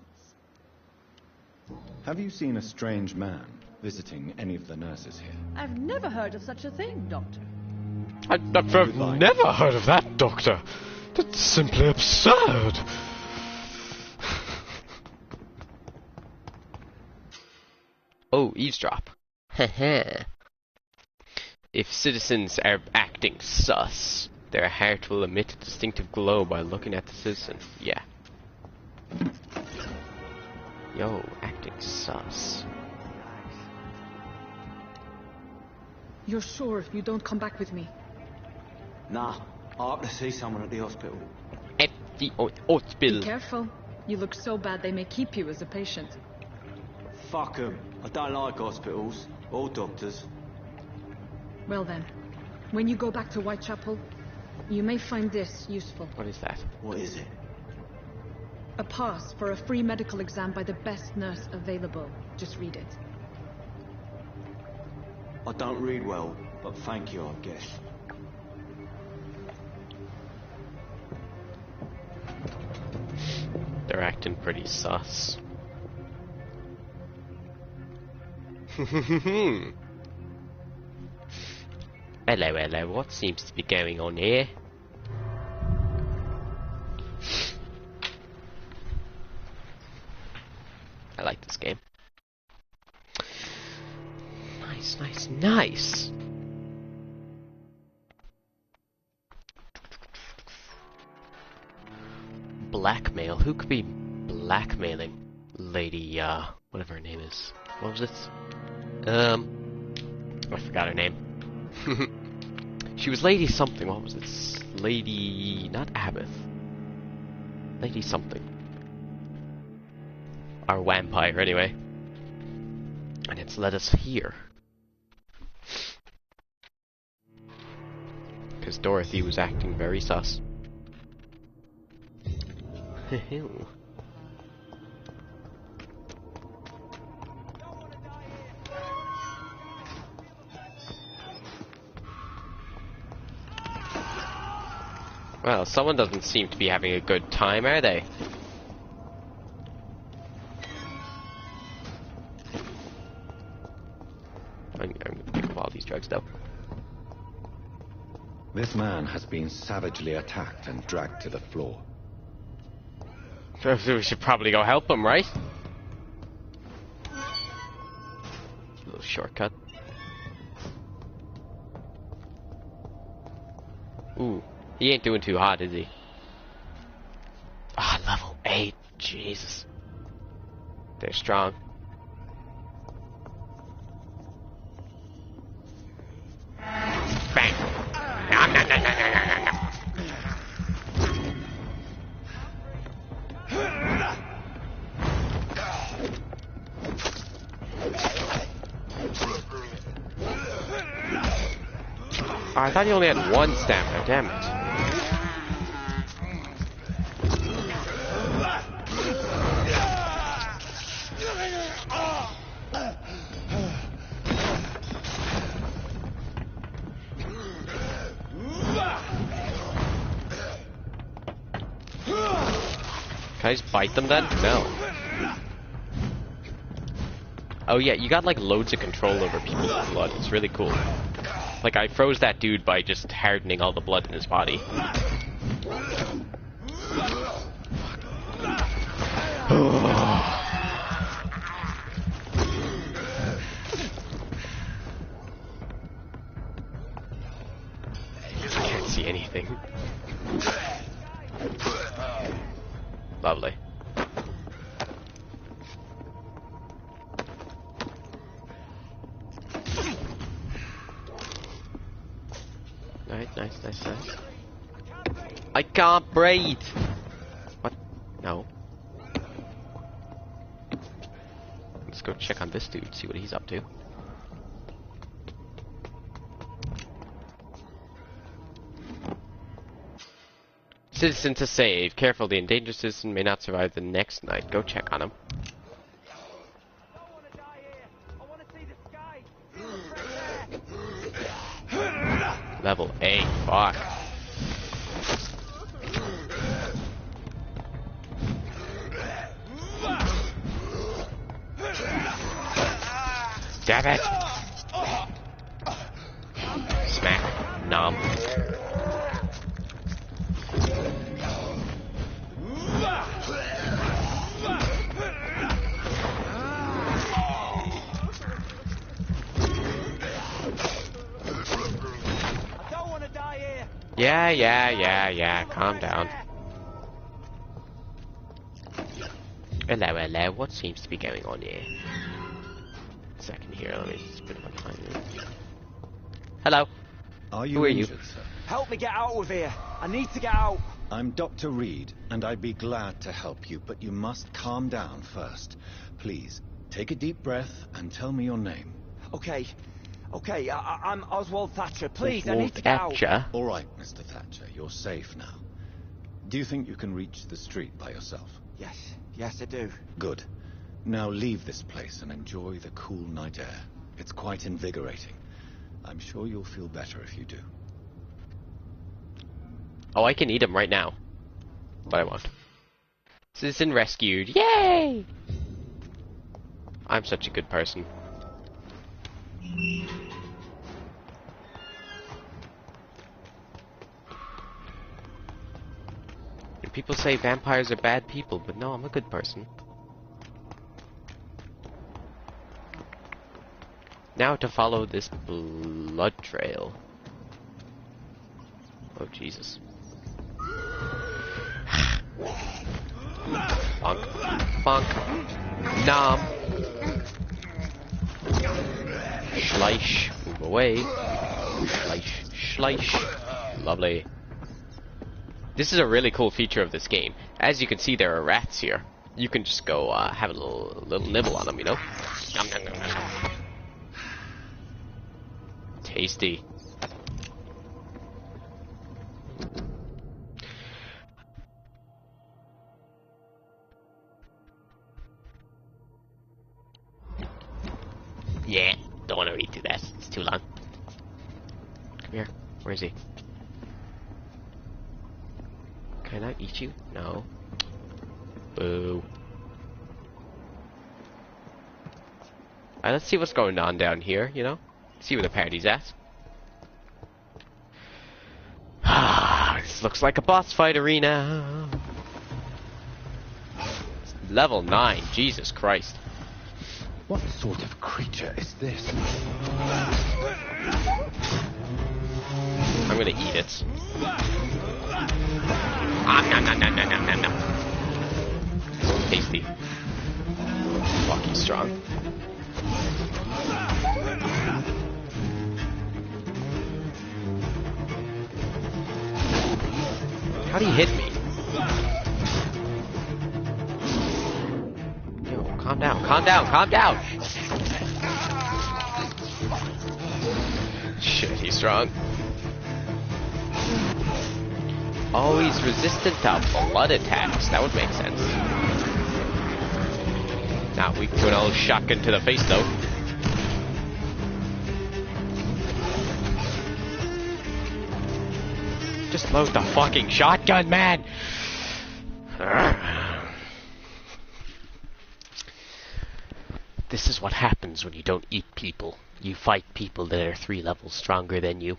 Have you seen a strange man visiting any of the nurses here? I've never heard of such a thing, Doctor. I've never heard of that, Doctor. That's simply absurd. Oh, eavesdrop. If citizens are acting sus, their heart will emit a distinctive glow by looking at the citizen. Yeah. Yo, acting sus. You're sure you don't come back with me? Nah, I have to see someone at the hospital. At the Be hospital. careful. You look so bad they may keep you as a patient. Fuck 'em. I don't like hospitals or doctors. Well then, when you go back to Whitechapel, you may find this useful. What is that? What is it? A pass for a free medical exam by the best nurse available. Just read it. I don't read well, but thank you, I guess. They're acting pretty sus. Hello, what seems to be going on here? I like this game. Nice. Blackmail? Who could be blackmailing Lady, whatever her name is. What was it? I forgot her name. She was Lady something. What was it? Lady... not Abbott. Lady something. Our vampire, anyway. And it's led us here. Because Dorothy was acting very sus. Well, someone doesn't seem to be having a good time, are they? I'm gonna pick up all these drugs, though. This man has been savagely attacked and dragged to the floor. So we should probably go help him, right? Little shortcut. Ooh, he ain't doing too hot, is he? Ah, level 8. Jesus. They're strong. Bang. Nom, nom, nom, nom, nom, nom, nom. Oh, I thought he only had one stamina, damn it. Can I just bite them then? No. Oh yeah, you got like loads of control over people's blood. It's really cool. Like I froze that dude by just hardening all the blood in his body. I can't see anything. Lovely. Nice. I can't breathe! What? No. Let's go check on this dude, see what he's up to. Citizen to save. Careful, the endangered citizen may not survive the next night. Go check on him. Level 8, fuck. Damn it! Smack. Nom. Yeah, calm down. Hello, what seems to be going on here? Second here, let me just put my time in. Hello. Who are you? Injured, sir? Help me get out of here. I need to get out. I'm Dr. Reed, and I'd be glad to help you, but you must calm down first. Please, take a deep breath and tell me your name. Okay, I'm Oswald Thatcher. Please, I need to get out. All right, Mr. Thatcher, you're safe now. Do you think you can reach the street by yourself? Yes, I do. Good. Now leave this place and enjoy the cool night air. It's quite invigorating. I'm sure you'll feel better if you do. Oh, I can eat him right now. But I won't. Citizen rescued. Yay! I'm such a good person. People say vampires are bad people, but no, I'm a good person. Now to follow this blood trail. Oh, Jesus. Bonk. Bonk. Nom. Schleish. Move away. Schleish. Schleish. Lovely. This is a really cool feature of this game. As you can see, there are rats here. You can just go have a little nibble on them, you know? Nom, nom, nom, nom. Tasty. Yeah, don't want to read through that. It's too long. Come here. Where is he? Can I eat you? No. Boo. Alright, let's see what's going on down here, you know? See where the party's at. This looks like a boss fight arena. Level 9, Jesus Christ. What sort of creature is this? I'm gonna eat it. Nom, nom, nom, nom, nom, nom, nom. So tasty. Fucking strong. How'd he hit me? Yo, calm down, calm down, calm down! Shit, he's strong. Oh, he's resistant to blood attacks. That would make sense. Now, we can do an old shotgun to the face, though. Just load the fucking shotgun, man! This is what happens when you don't eat people. You fight people that are 3 levels stronger than you.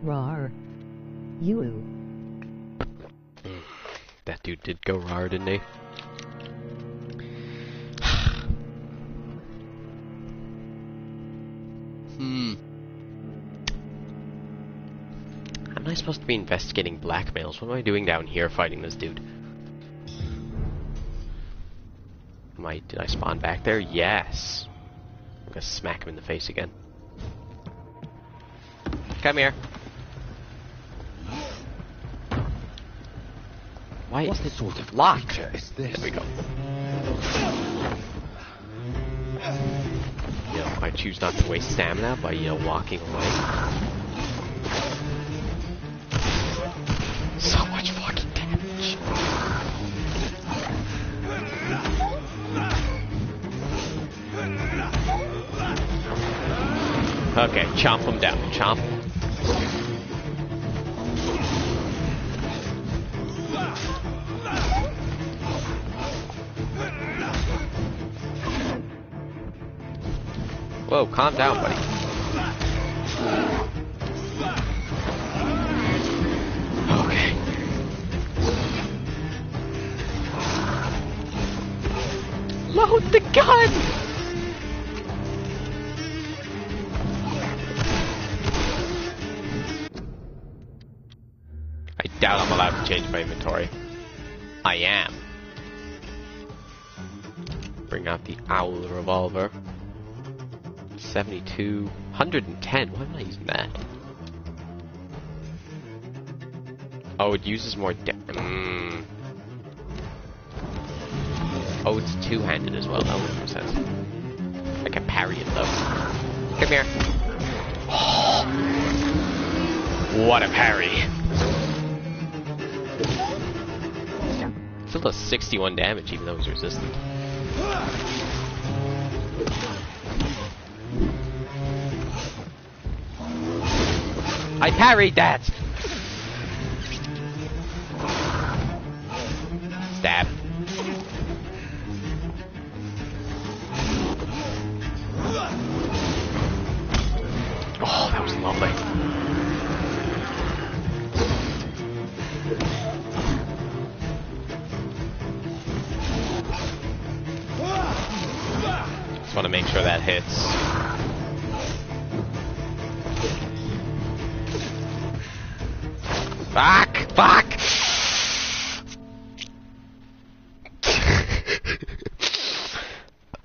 Rar. You. That dude did go rar, didn't he? Am I supposed to be investigating blackmails? What am I doing down here fighting this dude? Did I spawn back there? Yes. I'm gonna smack him in the face again. Come here. Why is this sort of locked? Is this? There we go. You know, I choose not to waste stamina by, you know, walking away. So much fucking damage. Okay, chomp him down. Chomp. Whoa, calm down, buddy. Okay. Load the gun! I doubt I'm allowed to change my inventory. I am. Bring out the owl revolver. 72, 110. Why am I using that? Oh, it uses more Oh, it's two-handed as well. That would make sense. I can parry it though. Come here. Oh, what a parry! Still does 61 damage even though he's resistant. I parried that! Stab. Oh, that was lovely. Just want to make sure that hits. Fuck! Fuck!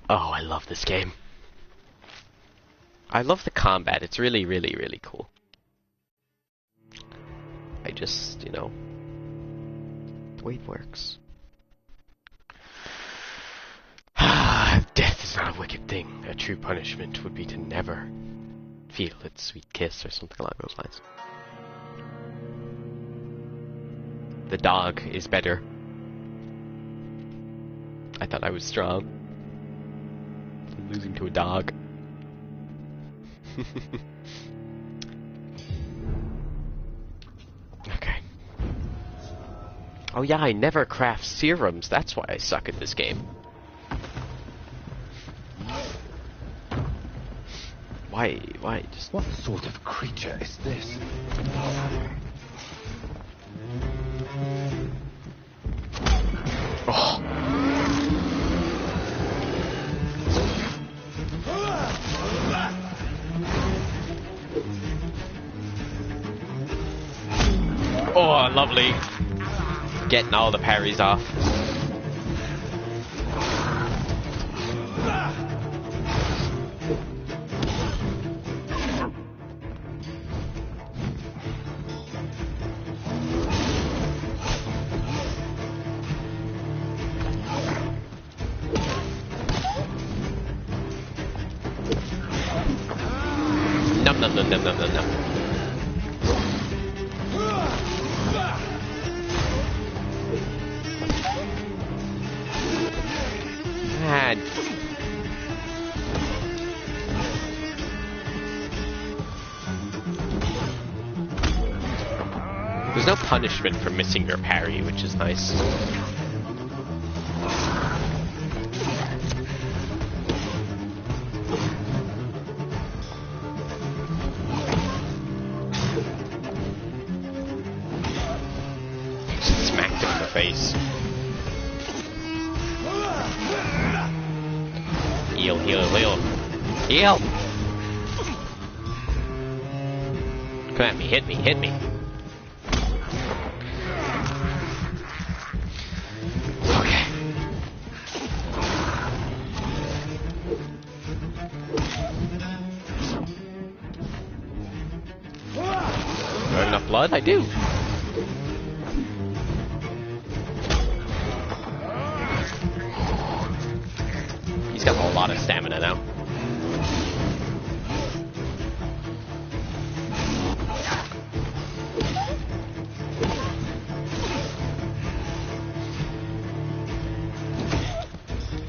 Oh, I love this game. I love the combat. It's really, really, really cool. I just, you know, the way it works. Death is not a wicked thing. A true punishment would be to never feel its sweet kiss or something along those lines. The dog is better. I thought I was strong. I'm losing to a dog. Okay. Oh yeah, I never craft serums. That's why I suck at this game. Why? Just... What sort of creature is this? Oh. Oh, lovely. Getting all the parries off. Num num num num num num num. Man. There's no punishment for missing your parry, which is nice. Just smacked him in the face. Heal, heal, heal. Heal! Come at me, hit me, hit me. Okay. Got enough blood? I do. He's got a lot of stamina now.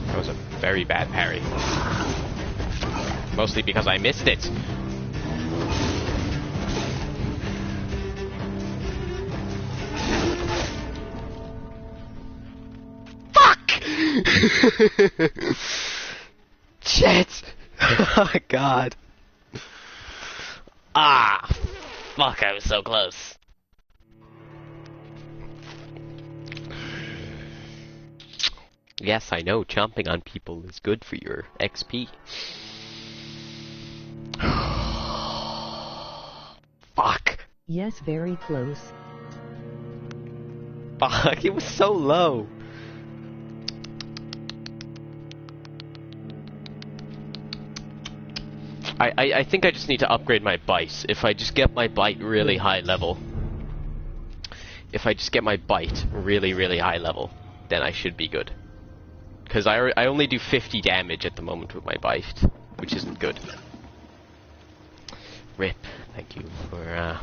That was a very bad parry. Mostly because I missed it. Shit! Oh my god. Ah! Fuck, I was so close. Yes, I know, chomping on people is good for your XP. Fuck. Yes, very close. Fuck, it was so low. I think I just need to upgrade my bite. If I just get my bite really high level. If I just get my bite really, really high level, then I should be good. Because I only do 50 damage at the moment with my bite, which isn't good. Rip, thank you for,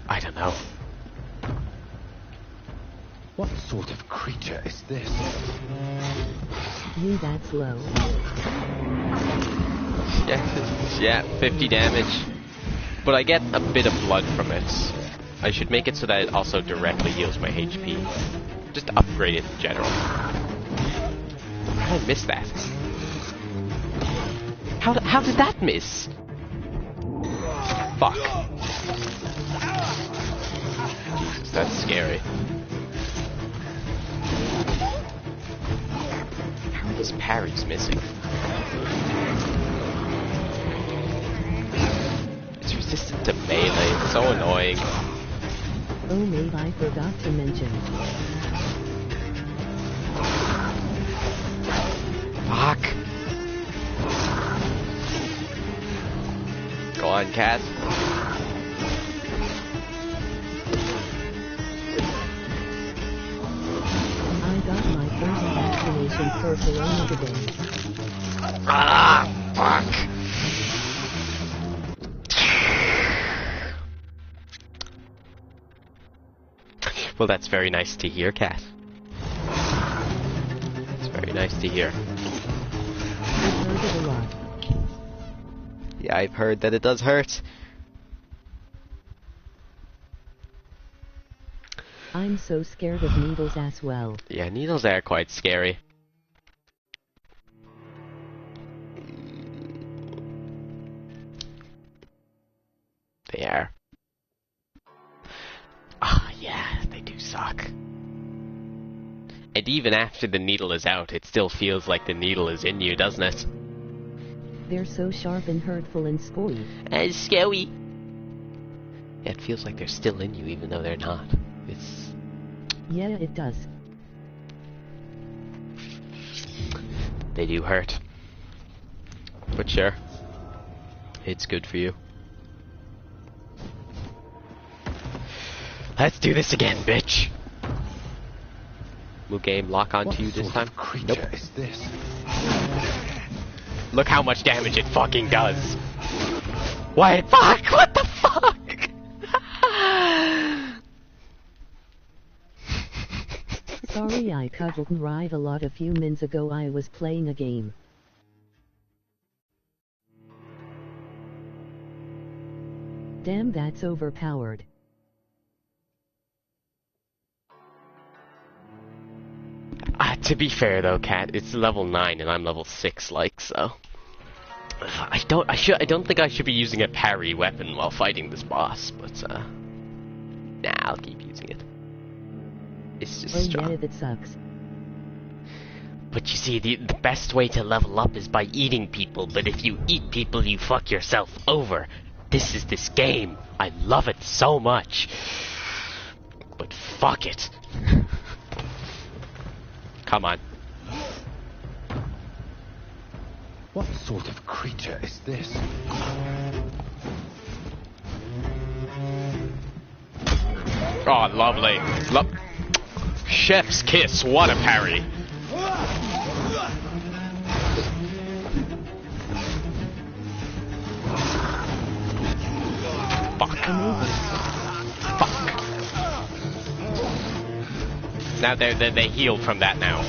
I don't know. What sort of creature is this? You, that's low. Yeah, 50 damage. But I get a bit of blood from it. I should make it so that it also directly heals my HP. Just upgrade it in general. How did I miss that? How did that miss? Fuck. Jesus, that's scary. How are these parries missing? It's resistant to melee, it's so annoying. Oh, maybe I forgot to mention. Fuck. Go on, cat. I got my first vaccination for corona today. Ah, fuck. Well, that's very nice to hear, cat. It's very nice to hear. I've heard it a lot. Yeah, I've heard that it does hurt. I'm so scared of needles as well. Yeah, needles are quite scary. they are. Ah, yeah, they do suck. And even after the needle is out, it still feels like the needle is in you, doesn't it? They're so sharp and hurtful and scary. And scary. Yeah, it feels like they're still in you, even though they're not. It's... Yeah, it does. They do hurt. But sure. It's good for you. Let's do this again, bitch! Will game lock onto you this time? Creature is this? Look how much damage it fucking does! Wait, fuck! What the fuck?! Sorry I couldn't ride a lot a few minutes ago. I was playing a game. Damn, that's overpowered. To be fair though, Kat, it's level 9 and I'm level 6, like, so... I don't think I should be using a parry weapon while fighting this boss, but, nah, I'll keep using it. It's just strong. Yeah, that sucks. But you see, the best way to level up is by eating people, but if you eat people, you fuck yourself over. This is this game. I love it so much. But fuck it. Come on. What sort of creature is this? Oh, lovely. Chef's kiss, what a parry. Fuck. Fuck. Now they heal from that now.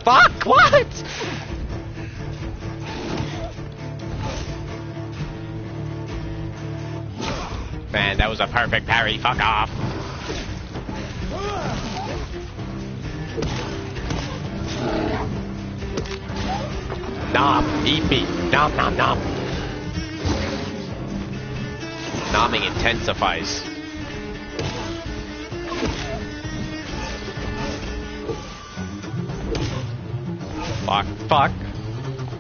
Fuck, what? Man, that was a perfect parry, fuck off. Nom, eat me. Nom, nom, nom. Nomming intensifies. Fuck, fuck.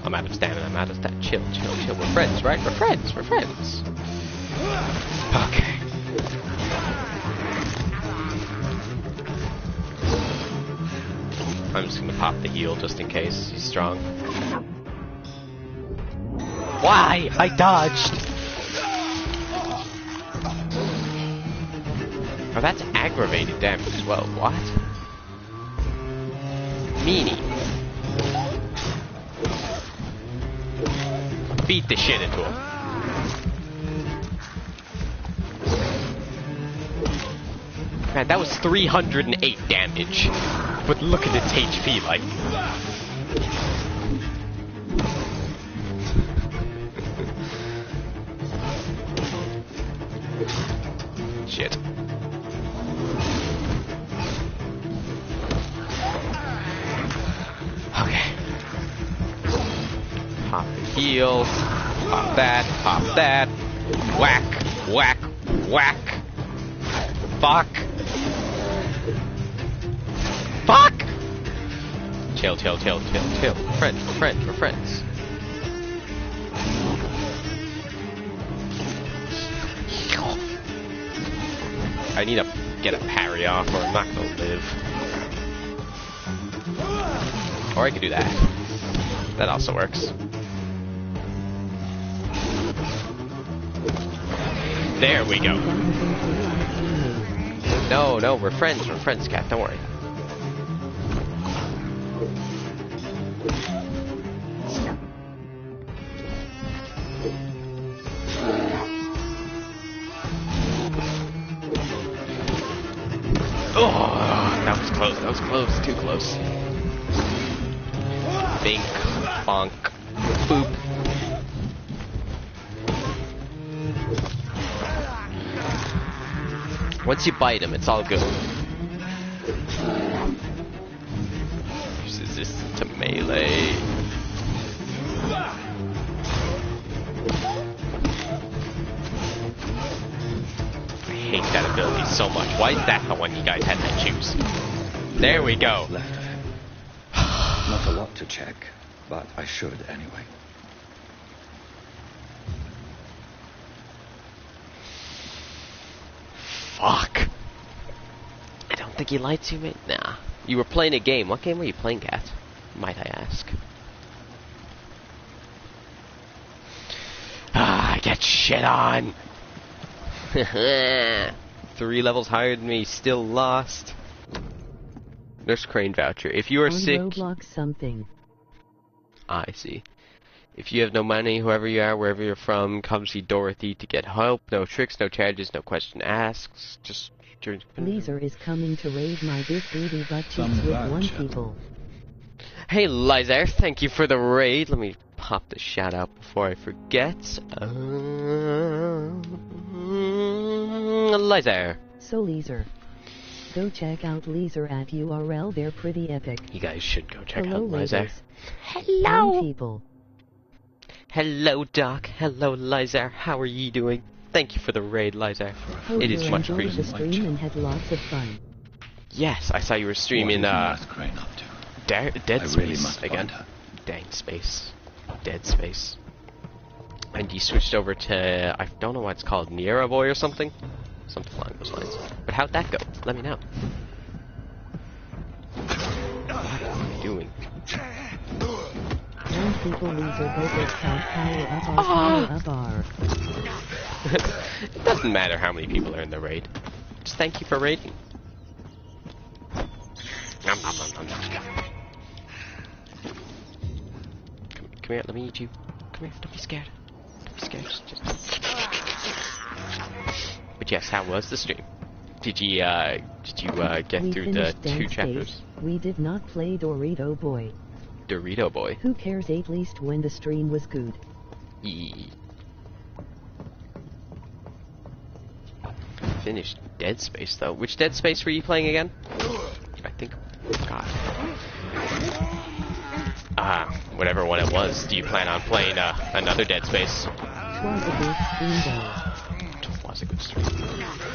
I'm out of stamina, Chill. We're friends, right? We're friends. Okay. I'm just gonna pop the heal just in case he's strong. Why? I dodged! Oh, that's aggravated damage as well. What? Meanie. Beat the shit into him. Man, that was 308 damage. But look at its HP, like. Shit. Okay. Pop the heal. Pop that. Whack. Fuck. Chill. We're friends. I need to get a parry off or I'm not gonna live. Or I could do that. That also works. There we go. No, we're friends, Cat, don't worry. Oh, that was close, too close. Bink, bonk, boop. Once you bite him, it's all good. He's resistant to melee. I hate that ability so much. Why is that the one you guys had to choose? There we go. Left ahead. Not a lot to check, but I should anyway. Fuck. I don't think he lied to me. Nah. You were playing a game. What game were you playing, Cat? Might I ask? Ah, I get shit on. 3 levels higher than me, still lost. Nurse Crane voucher. If you are sick... Roblox something. I see. If you have no money, whoever you are, wherever you're from, come see Dorothy to get help. No tricks, no charges, no question asked. Just... Laser is coming to raid my big booty butt cheeks with 1 people. Hey, Lizer, thank you for the raid. Let me pop the shout out before I forget. Lizer. So Laser. Go check out Laser at URL, they're pretty epic. You guys should go check Hello, out Lizer. Hello! 1 people. Hello, Doc. Hello, Lizer. How are you doing? Thank you for the raid, Lizer. Hope it is much appreciated. The appreciated. stream and had lots of fun. Yes, I saw you were streaming Dead Space really must again. Dang Space. Dead Space. And you switched over to, I don't know what it's called, Niera Boy or something? Something along those lines. But how'd that go? Let me know. What are you doing? 1 people Laser vocals count power up R. It doesn't matter how many people are in the raid. Just thank you for raiding. Nom, nom, nom, nom, nom. Come here, let me eat you. Come here, don't be scared. Don't be scared. Just... But yes, how was the stream? Did you get through the 2 chapters? We did not play Dorito Boy. Dorito Boy. Who cares, at least when the stream was good. Yee. Finished Dead Space though. Which Dead Space were you playing again? I think. God. Whatever one it was. Do you plan on playing another Dead Space? Was a good stream though. Was a good stream.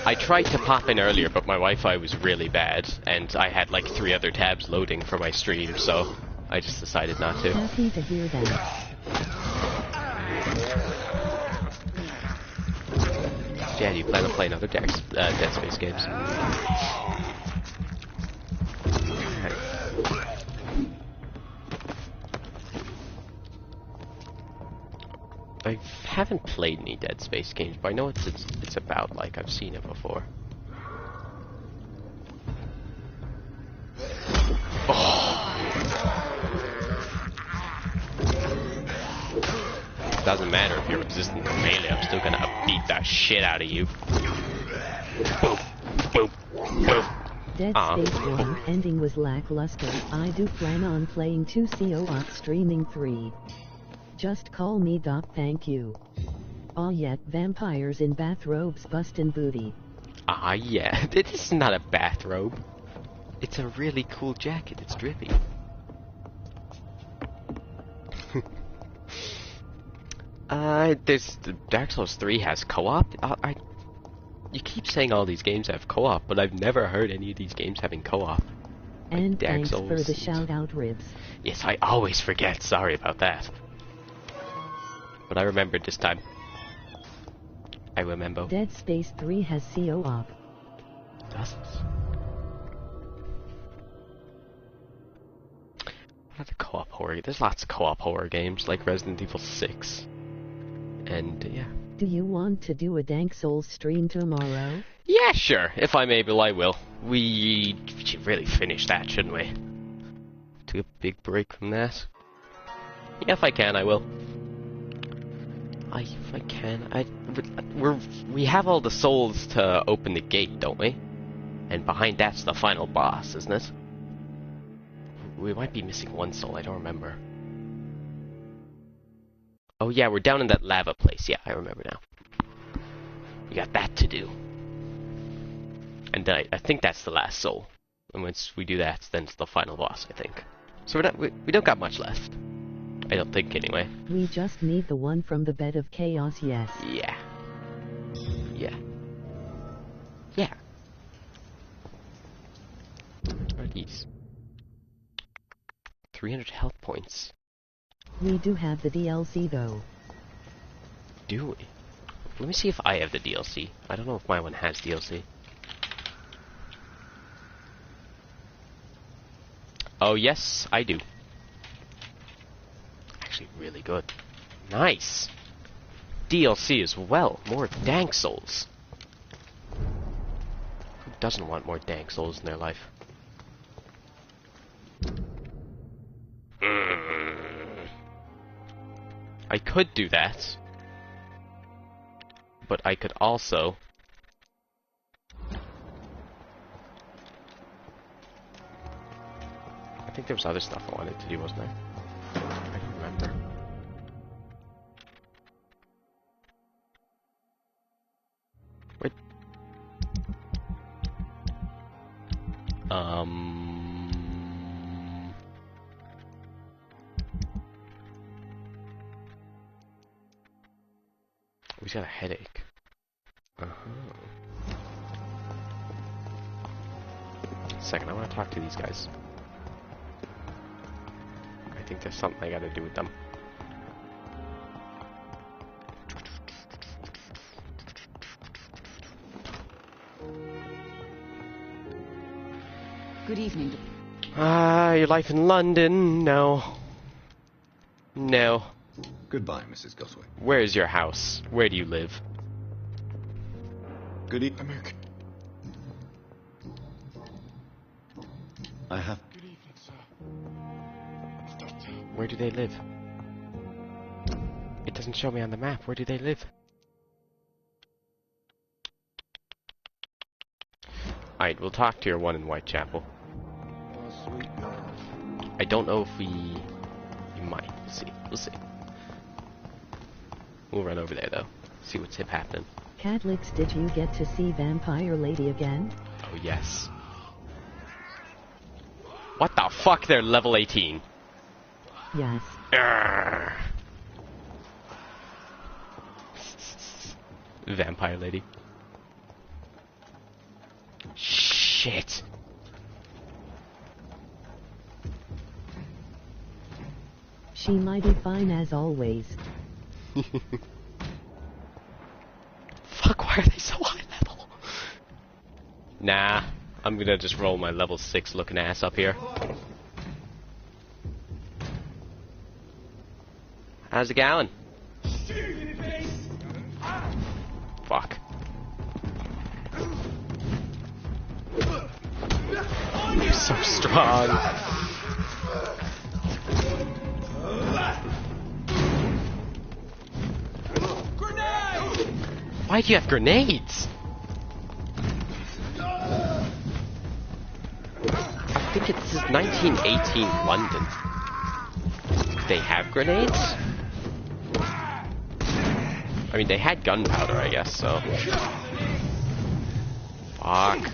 I tried to pop in earlier, but my Wi-Fi was really bad, and I had like 3 other tabs loading for my stream, so I just decided not to. Happy to hear that. Yeah, do you plan on playing other Dead Space games? I haven't played any Dead Space games, but I know what it's about. Like, I've seen it before. Doesn't matter if you're resistant to melee, I'm still gonna beat the shit out of you. Boop, boop, boop. Dead Space 1 ending was lackluster. I do plan on playing 2 co-op streaming 3. Just call me Doc, thank you. Aw yeah, vampires in bathrobes bustin' booty. Ah yeah, this is not a bathrobe. It's a really cool jacket, it's drippy. There's Dark Souls 3 has co-op. You keep saying all these games have co-op, but I've never heard any of these games having co-op. And Dark thanks Souls. for the shout-out, Ribs. Yes, I always forget. Sorry about that. But I remembered this time. I remember. Dead Space 3 has co-op. Does it? What other co-op horror? There's lots of co-op horror games, like Resident Evil 6. And, yeah. Do you want to do a Dank Souls stream tomorrow? Yeah, sure. If I'm able, I will. We should really finish that, shouldn't we? Take a big break from that. Yeah, if I can, I will. If I can, we have all the souls to open the gate, don't we? And behind that's the final boss, isn't it? We might be missing 1 soul, I don't remember. Oh yeah, we're down in that lava place. Yeah, I remember now. We got that to do. And I think that's the last soul. And once we do that, then it's the final boss, I think. So we don't got much left. I don't think, anyway. We just need the one from the Bed of Chaos, yes. Yeah. Yeah. Yeah. What are these? 300 health points. We do have the DLC, though. Do we? Let me see if I have the DLC. I don't know if my one has DLC. Oh, yes, I do. Actually, really good. Nice! DLC as well. More Dank Souls. Who doesn't want more Dank Souls in their life? I could do that. But I could also... I think there was other stuff I wanted to do, wasn't there? I don't remember. Wait. He's got a headache. Second, I want to talk to these guys. I think there's something I gotta do with them. Good evening. Your life in London? No. No. Goodbye, Mrs. Goswick. Where is your house? Where do you live? Good evening. American. I have... Good evening, sir. Doctor. Where do they live? It doesn't show me on the map. Where do they live? Alright, we'll talk to your one in Whitechapel. Oh, sweet girl. I don't know if we might. We'll see. We'll see. We'll run over there, though. See what's happening. Cadlix, did you get to see Vampire Lady again? Oh, yes. What the fuck? They're level 18. Yes. Urgh. Vampire Lady. Shit. She mighty fine as always. Fuck, why are they so high level? Nah, I'm gonna just roll my level 6 looking ass up here. How's it going? Fuck. You're so strong. Why do you have grenades? I think it's 1918 London. They have grenades? I mean, they had gunpowder, I guess, so... Fuck.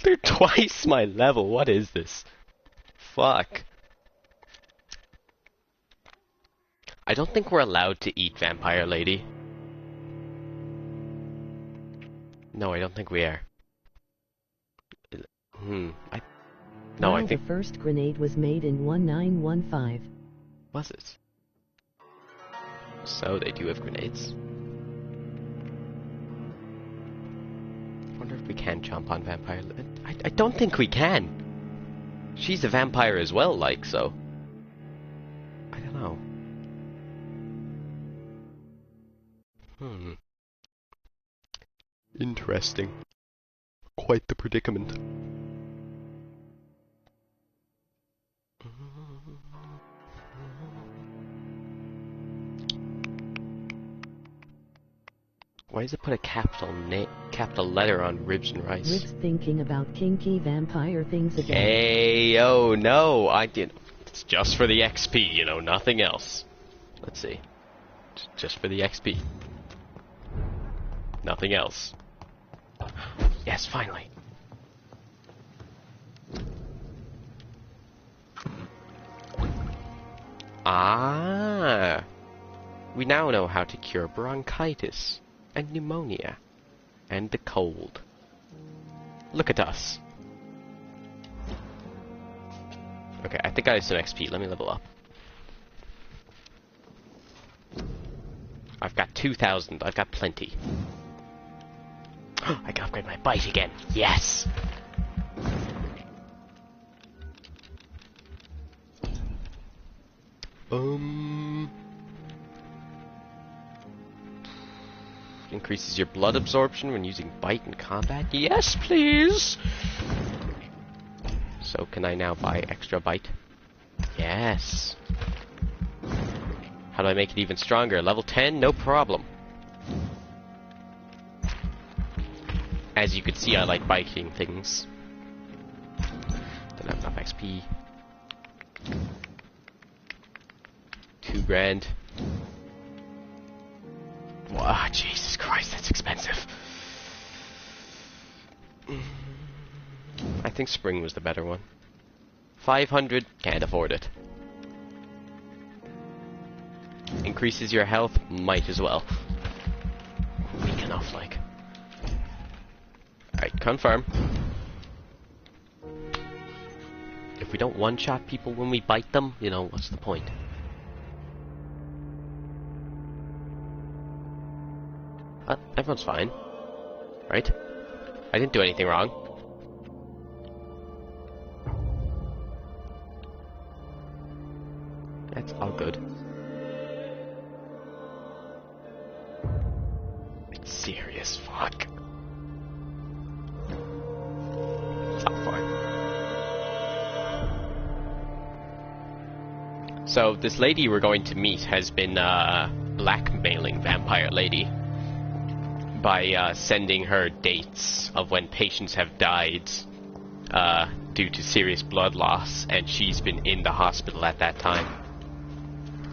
They're twice my level. What is this? Fuck. I don't think we're allowed to eat Vampire Lady. No, I don't think we are. No, well, I think... the first grenade was made in 1915. Was it? So, they do have grenades. I wonder if we can jump on Vampire Lady. I don't think we can. She's a vampire as well, like, so... I don't know. Interesting. Quite the predicament. Why does it put a capital letter on Ribsandrice? Ribs thinking about kinky vampire things again. Hey, oh no, I did. It's just for the XP, you know, nothing else. Let's see. Just for the XP. Nothing else. Yes, finally. Ah! We now know how to cure bronchitis, and pneumonia, and the cold. Look at us. Okay, I think I have some XP. Let me level up. I've got 2,000. I've got plenty. I can upgrade my bite again. Yes! Increases your blood absorption when using bite in combat. Yes, please! So can I now buy extra bite? Yes. How do I make it even stronger? Level 10? No problem. As you can see, I like biting things. Don't have enough XP. 2 grand. Wow, Jesus Christ, that's expensive. I think spring was the better one. 500, can't afford it. Increases your health, might as well. Weak enough, like. Alright, confirm. If we don't one-shot people when we bite them, you know, what's the point? Everyone's fine. Right? I didn't do anything wrong. That's all good. It's serious, fuck. It's not fine. So, this lady we're going to meet has been, blackmailing Vampire Lady by, sending her dates of when patients have died, due to serious blood loss, and she's been in the hospital at that time.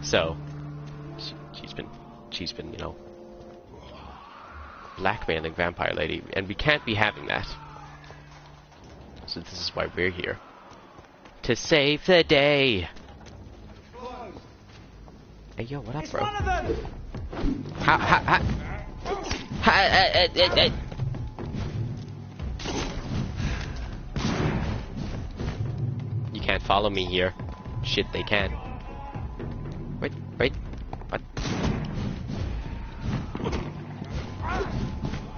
So, she's been, you know, blackmailing Vampire Lady, and we can't be having that. So this is why we're here. To save the day! Hey, yo, what up, bro? You can't follow me here. Shit, they can. Wait, what?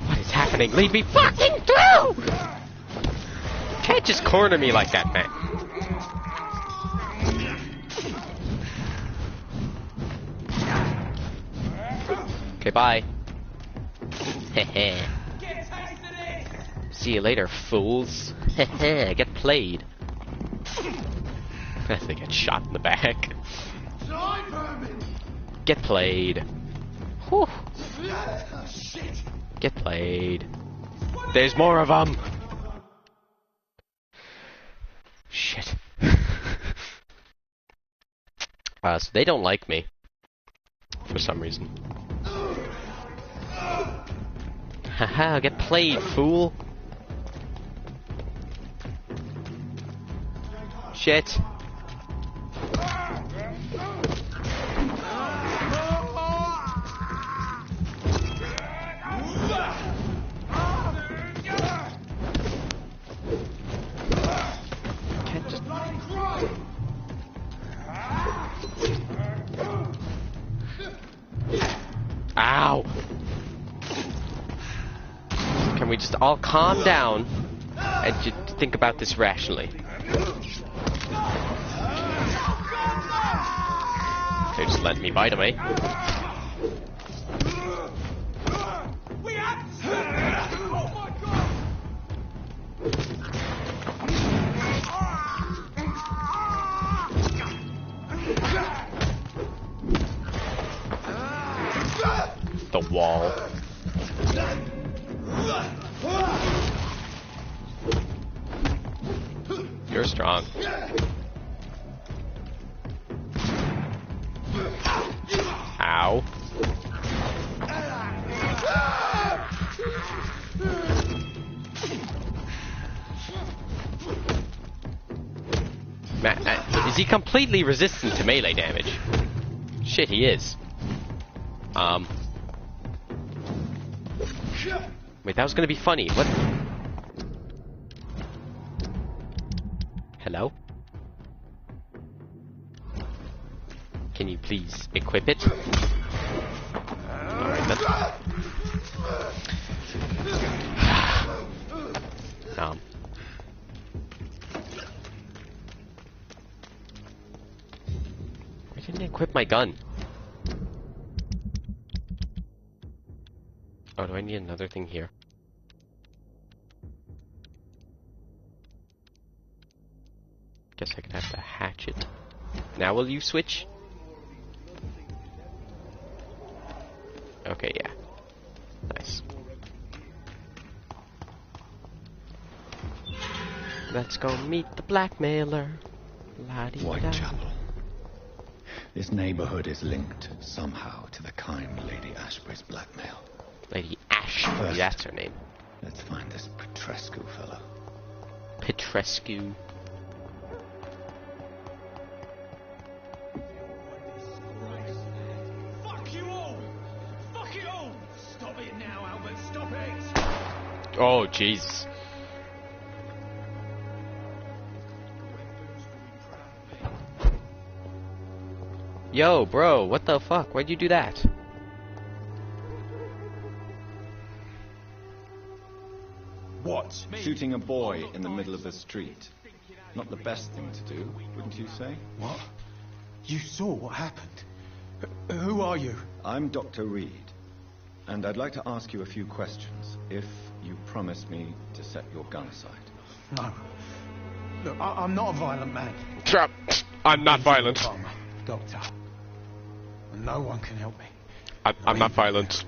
What is happening? Leave me fucking through! You can't just corner me like that, man. Okay, bye. Heh. See you later, fools. Heh, get played. They get shot in the back. Get played. Whew. Get played. There's more of them. Shit. So they don't like me. For some reason. Haha, get played, fool. Shit. Can't just... Ow! Can we just all calm down and just think about this rationally? They're just letting me bite me. The wall. You're strong. Ow. Man, is Is he completely resistant to melee damage? Shit, he is. Wait, that was gonna be funny. What? Hello? Can you please equip it? Alright, that's... Why didn't I equip my gun? Oh, do I need another thing here? Guess I could have the hatchet. Now will you switch? Okay, yeah. Nice. Let's go meet the blackmailer. Whitechapel. This neighborhood is linked somehow to the kind Lady Ashbury's blackmail. Lady Ashbury, that's her name. Let's find this Petrescu fellow. Petrescu. Fuck you all! Fuck it all! Stop it now, Albert, stop it! Oh, Jesus. Yo, bro, what the fuck? Why'd you do that? What? Shooting a boy in the middle of the street. Not the best thing to do, wouldn't you say? What? You saw what happened? Who are you? I'm Dr. Reed, and I'd like to ask you a few questions, if you promise me to set your gun aside. No. Look, I'm not a violent man. Trap. I'm not violent. Doctor. And no one can help me. I'm not violent.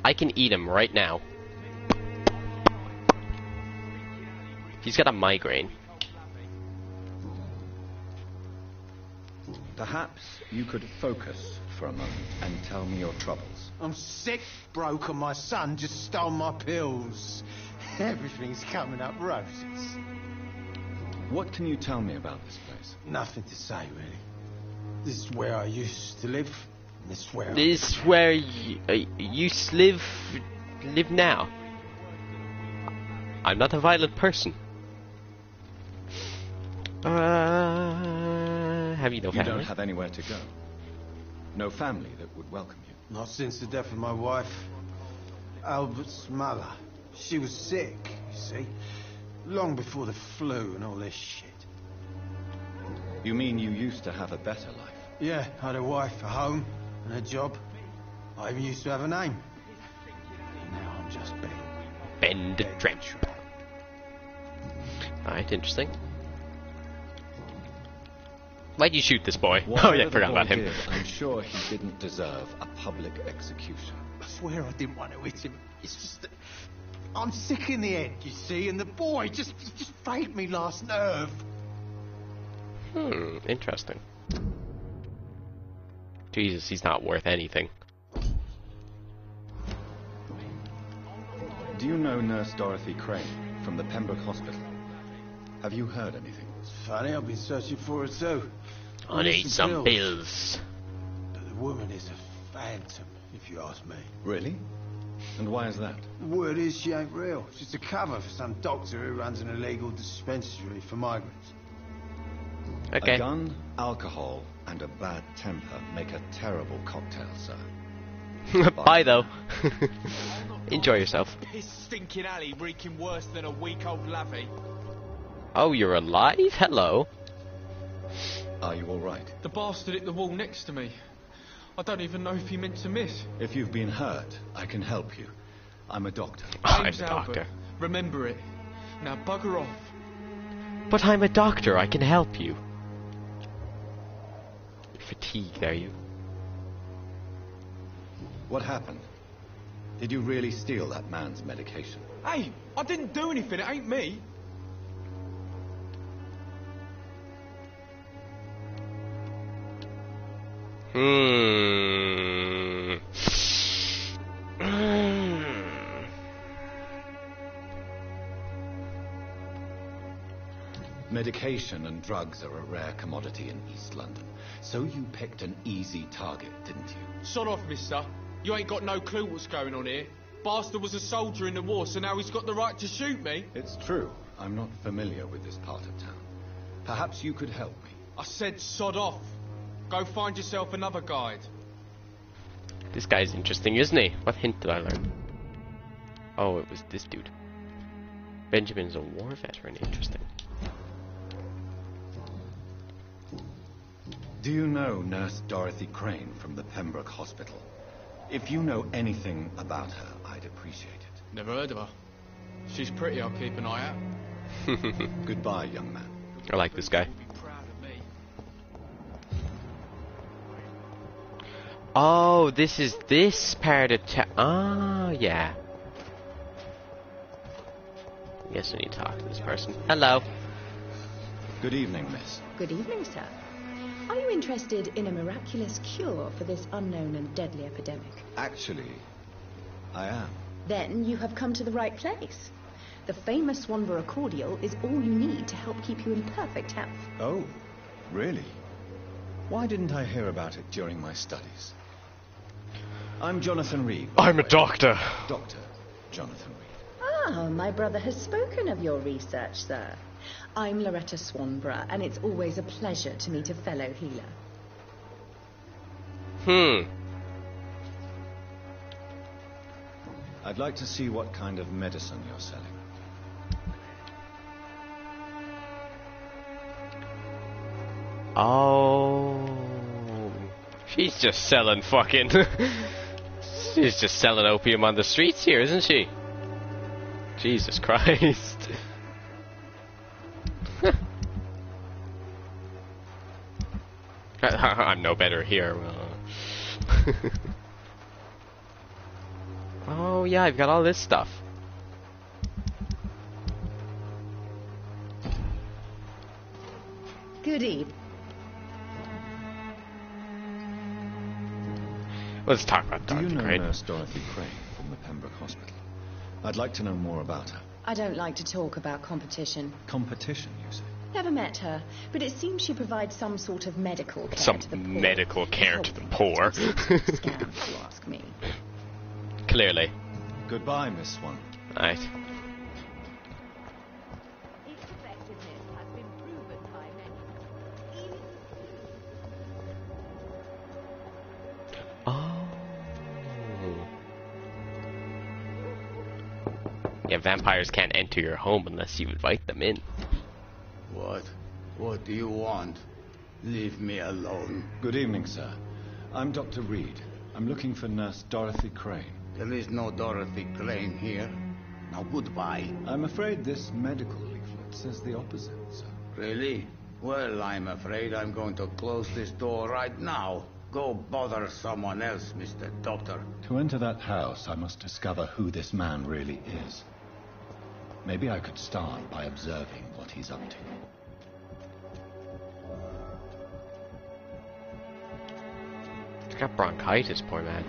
I can eat him right now. He's got a migraine. Perhaps you could focus for a moment and tell me your troubles. I'm sick, broke, and my son just stole my pills. Everything's coming up roses. What can you tell me about this place? Nothing to say, really. This is where I used to live. And this is where... This is where you live now. I'm not a violent person. Have you no family? You don't have anywhere to go. No family that would welcome you. Not since the death of my wife, Albert's mother. She was sick, you see. Long before the flu and all this shit. You mean you used to have a better life? Yeah, I had a wife, a home, and a job. I even used to have a name. Now I'm just Ben the Tramp. Alright, interesting. Why'd you shoot this boy? Oh yeah, forgot about him. I'm sure he didn't deserve a public execution. I swear I didn't want to hit him. It's just that I'm sick in the head, you see, and the boy just frayed me last nerve. Interesting. Jesus, he's not worth anything. Do you know Nurse Dorothy Crane from the Pembroke Hospital? Have you heard anything? It's funny, I've been searching for her too. I need some pills. The woman is a phantom, if you ask me. Really? And why is that? The word is she ain't real. She's a cover for some doctor who runs an illegal dispensary for migrants. Okay. A gun, alcohol, and a bad temper make a terrible cocktail, sir. Bye, though. Enjoy yourself. This stinking alley reeking worse than a week-old lavvy. Oh, you're alive? Hello. Are you all right? The bastard hit the wall next to me. I don't even know if he meant to miss. If you've been hurt, I can help you. I'm a doctor. I'm a Name's Albert. doctor. Remember it. Now bugger off. But I'm a doctor. I can help you. You're fatigued, are you? What happened? Did you really steal that man's medication? Hey, I didn't do anything. It ain't me. Medication and drugs are a rare commodity in East London. So you picked an easy target, didn't you? Sod off, mister. You ain't got no clue what's going on here. Bastard was a soldier in the war, so now he's got the right to shoot me. It's true. I'm not familiar with this part of town. Perhaps you could help me. I said sod off. Go find yourself another guide. This guy's interesting, isn't he? What hint did I learn? Oh, it was this dude. Benjamin's a war veteran. Interesting. Do you know Nurse Dorothy Crane from the Pembroke Hospital? If you know anything about her, I'd appreciate it. Never heard of her. She's pretty, I'll keep an eye out. Goodbye, young man. I like this guy. Oh, this is this part of oh, yeah. Guess I need to talk to this person. Hello. Good evening, miss. Good evening, sir. Are you interested in a miraculous cure for this unknown and deadly epidemic? Actually, I am. Then you have come to the right place. The famous Swanborough cordial is all you need to help keep you in perfect health. Oh, really? Why didn't I hear about it during my studies? I'm Jonathan Reed. I'm a doctor. Dr. Jonathan Reed. Ah, my brother has spoken of your research, sir. I'm Loretta Swanborough, and it's always a pleasure to meet a fellow healer. I'd like to see what kind of medicine you're selling. Oh. She's just selling fucking... She's just selling opium on the streets here, isn't she? Jesus Christ. I'm no better here. Oh yeah, I've got all this stuff. Good evening. Let's talk about Do Dr. you know Crane. Nurse Dorothy Crane from the Pembroke Hospital? I'd like to know more about her. I don't like to talk about competition. Competition, you say? Never met her, but it seems she provides some sort of medical care Some to the poor. medical care to the poor. Scam, if you ask me. Clearly. Goodbye, Miss Swan. Right. Oh. Yeah, vampires can't enter your home unless you invite them in. What? What do you want? Leave me alone. Good evening, sir. I'm Dr. Reed. I'm looking for Nurse Dorothy Crane. There is no Dorothy Crane here. Now goodbye. I'm afraid this medical leaflet says the opposite, sir. Really? Well, I'm afraid I'm going to close this door right now. Go bother someone else, Mr. Doctor. To enter that house, I must discover who this man really is. Maybe I could start by observing what he's up to. He's got bronchitis, poor man.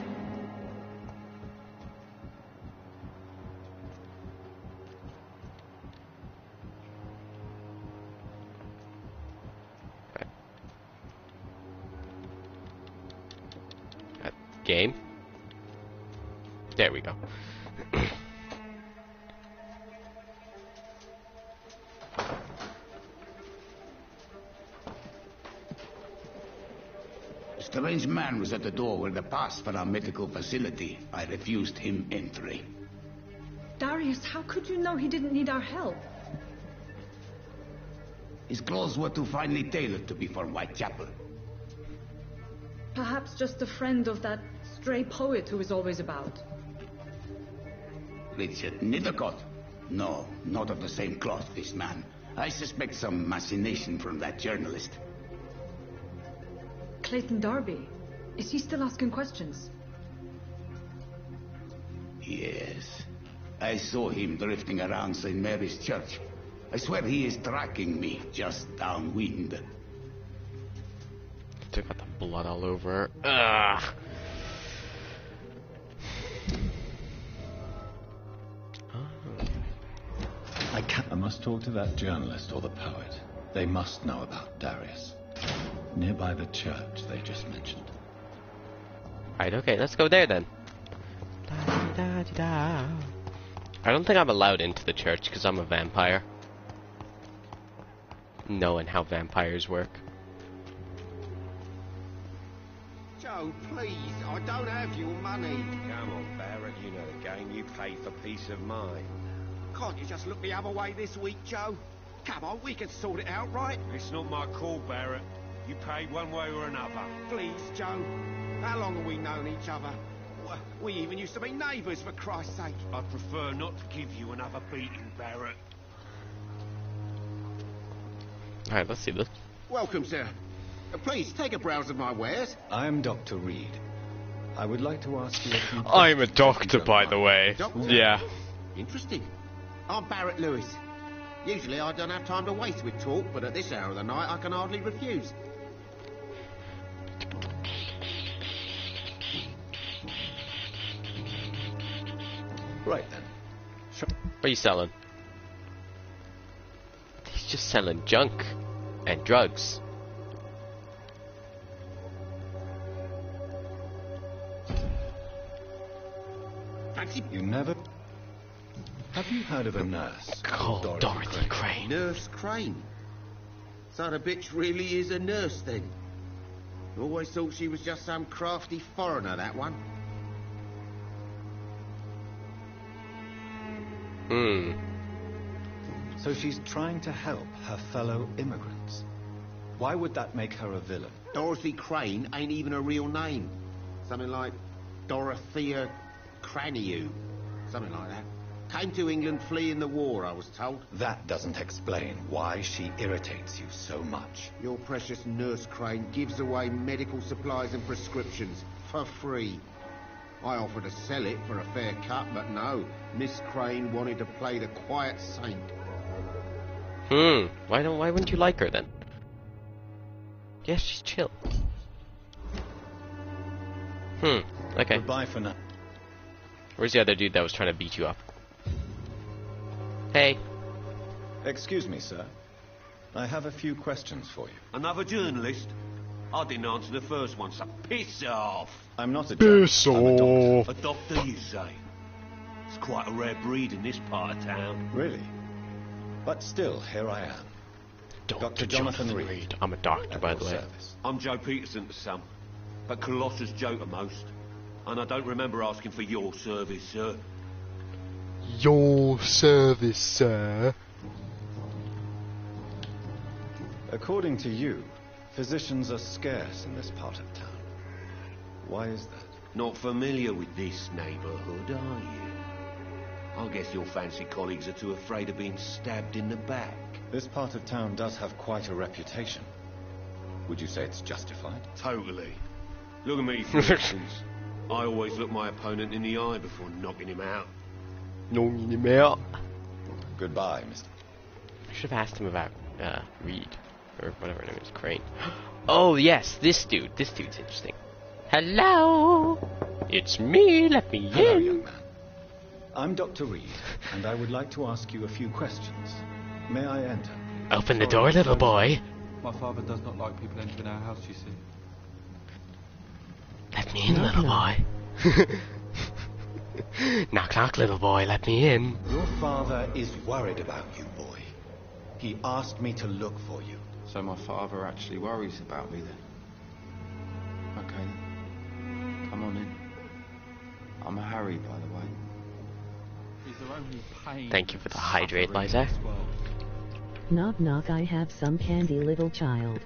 Game. There we go. A strange man was at the door with a pass for our medical facility. I refused him entry. Darius, how could you know he didn't need our help? His clothes were too finely tailored to be for Whitechapel. Perhaps just a friend of that stray poet who is always about. Richard Nethercott? No, not of the same cloth, this man. I suspect some machination from that journalist. Clayton Darby. Is he still asking questions? Yes. I saw him drifting around St. Mary's Church. I swear he is tracking me just downwind. Took out the blood all over. Ugh. I must talk to that journalist or the poet. They must know about Darius. Nearby the church they just mentioned. Right, okay, let's go there then. Da-di-da-di-da. I don't think I'm allowed into the church because I'm a vampire. Knowing how vampires work. Joe, please, I don't have your money. Come on, Barrett, you know the game. You pay for peace of mind. Can't you just look the other way this week, Joe? Come on, we can sort it out, right? It's not my call, Barrett. You pay one way or another. Please, Joe. How long have we known each other? We even used to be neighbours, for Christ's sake. I'd prefer not to give you another beating, Barrett. Alright, let's see this. Welcome, sir. Please, take a browse of my wares. I'm Dr. Reed. I would like to ask you a few I'm a questions, doctor, if you by don't the mind. way. Doctor? Yeah. Interesting. I'm Barrett Lewis. Usually I don't have time to waste with talk, but at this hour of the night I can hardly refuse. Right then. Sure. What are you selling? He's just selling junk and drugs. You never... Have you heard of a nurse called Dorothy Crane? Nurse Crane? So the bitch really is a nurse, then? Always thought she was just some crafty foreigner, that one. So she's trying to help her fellow immigrants. Why would that make her a villain? Dorothy Crane ain't even a real name. Something like Dorothea Craniu. Something like that. Came to England fleeing the war, I was told. That doesn't explain why she irritates you so much. Your precious Nurse Crane gives away medical supplies and prescriptions for free. I offered to sell it for a fair cut, but no. Miss Crane wanted to play the quiet saint. Why wouldn't you like her then? Yes, she's chill. Okay. Goodbye for now. Where's the other dude that was trying to beat you up? Hey. Excuse me, sir. I have a few questions for you. Another journalist? I didn't answer the first one, so piss off. I'm not a journalist. I'm a doctor. A doctor, you say? It's quite a rare breed in this part of town. Really? But still, here I am. Dr. Jonathan Reed. I'm a doctor, by the way. I'm Joe Peterson to some, but Colossus Joe to most. And I don't remember asking for your service, sir. Your service, sir. According to you, physicians are scarce in this part of town. Why is that? Not familiar with this neighborhood, are you? I guess your fancy colleagues are too afraid of being stabbed in the back. This part of town does have quite a reputation. Would you say it's justified? Totally. Look at me, for instance. I always look my opponent in the eye before knocking him out. Knocking him out? Goodbye, Mr. I should have asked him about, Reed. Or whatever her name is, Crane. Oh, yes, this dude. This dude's interesting. Hello! It's me, let me in. Hello, young man. I'm Dr. Reed, and I would like to ask you a few questions. May I enter? Open the door, little boy. My father does not like people entering our house, you see. Let me in, little boy. Knock, knock, little boy, let me in. Your father is worried about you, boy. He asked me to look for you. So my father actually worries about me then? Okay then. Come on in. I'm Harry, by the way. Is there only pain? Thank you for the hydrate, Liza. Knock knock, I have some candy, little child.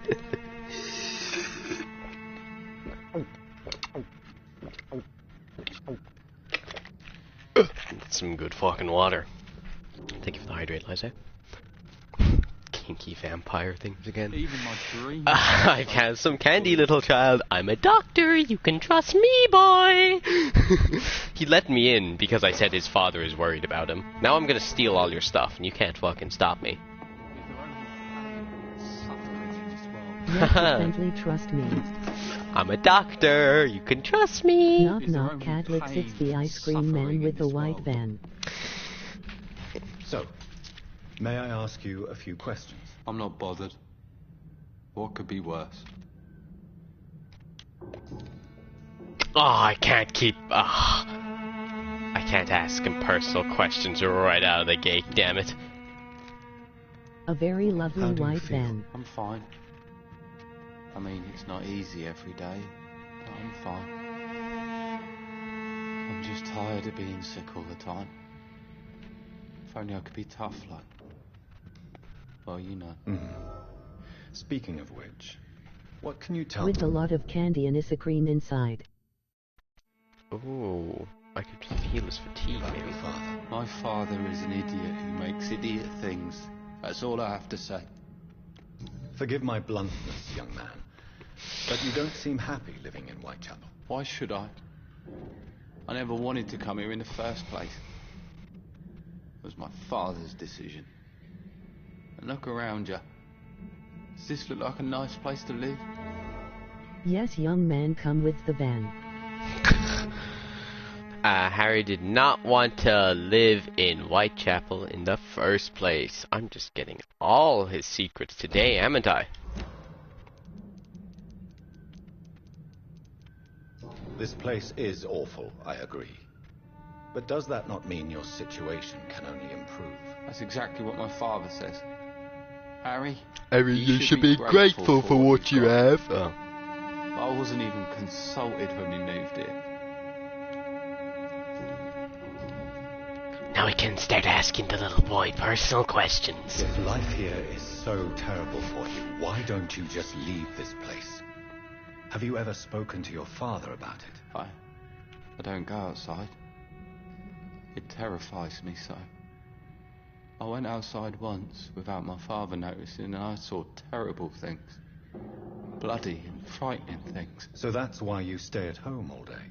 Some good fucking water. Thank you for the hydrate, Liza. Kinky vampire things again. Even my dreams. I've had some candy, little child. I'm a doctor. You can trust me, boy. He let me in because I said his father is worried about him. Now I'm gonna steal all your stuff, and you can't fucking stop me. Definitely trust me. I'm a doctor. You can trust me. Knock knock, cat licks. It's the ice cream man with the white van. So, may I ask you a few questions? I'm not bothered. What could be worse? Oh, I can't keep... I can't ask him personal questions right out of the gate, damn it. A very lovely How do you white feel? van. I'm fine. I mean, it's not easy every day, but I'm fine. I'm just tired of being sick all the time. If only I could be tough like... Well, you know. Speaking of which, what can you tell With a lot of candy and ice cream inside. Ooh, I could feel his fatigue, maybe. My father is an idiot who makes idiot things. That's all I have to say. Forgive my bluntness, young man, but you don't seem happy living in Whitechapel. Why should I? I never wanted to come here in the first place. It was my father's decision. And look around you. Does this look like a nice place to live? Yes, young man, come with the van. Harry did not want to live in Whitechapel in the first place. I'm just getting all his secrets today, haven't I? This place is awful, I agree. But does that not mean your situation can only improve? That's exactly what my father says. Harry, you should be grateful for what you have. Oh. I wasn't even consulted when we moved here. Now we can start asking the little boy personal questions. If life here is so terrible for you, why don't you just leave this place? Have you ever spoken to your father about it? I don't go outside. It terrifies me so. I went outside once without my father noticing and I saw terrible things. Bloody and frightening things. So that's why you stay at home all day?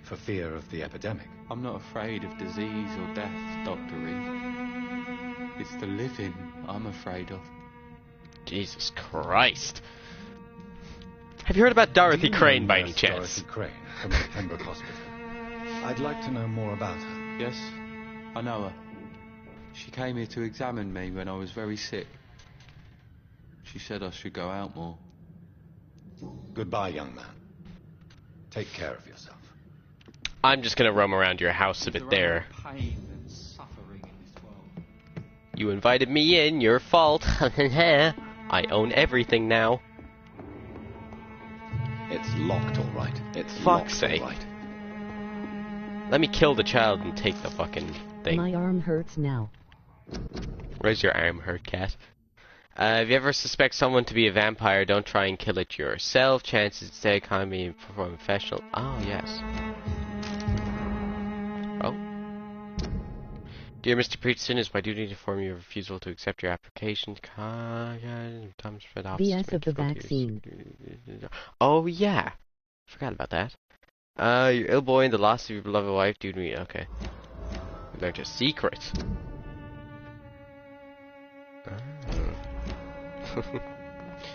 For fear of the epidemic? I'm not afraid of disease or death, Dr. Reed. It's the living I'm afraid of. Jesus Christ. Have you heard about Dorothy Crane by any chance? Dorothy Crane from the Pembroke Hospital. I'd like to know more about her. Yes, I know her. She came here to examine me when I was very sick. She said I should go out more. Goodbye, young man. Take care of yourself. I'm just gonna roam around your house a bit there. You invited me in, your fault. I own everything now. It's locked, all right. It's Fuck's sake. All right. Let me kill the child and take the fucking thing. My arm hurts now. Where's your arm hurt, cat? If you ever suspect someone to be a vampire, don't try and kill it yourself. Chances instead can be perform professional. Oh, yes. Oh. Dear Mr. Peterson, it's my duty to inform you of refusal to accept your application. BS of the vaccine. Oh, yeah. Forgot about that. Your ill boy and the loss of your beloved wife due to me. Okay. We learned a secret.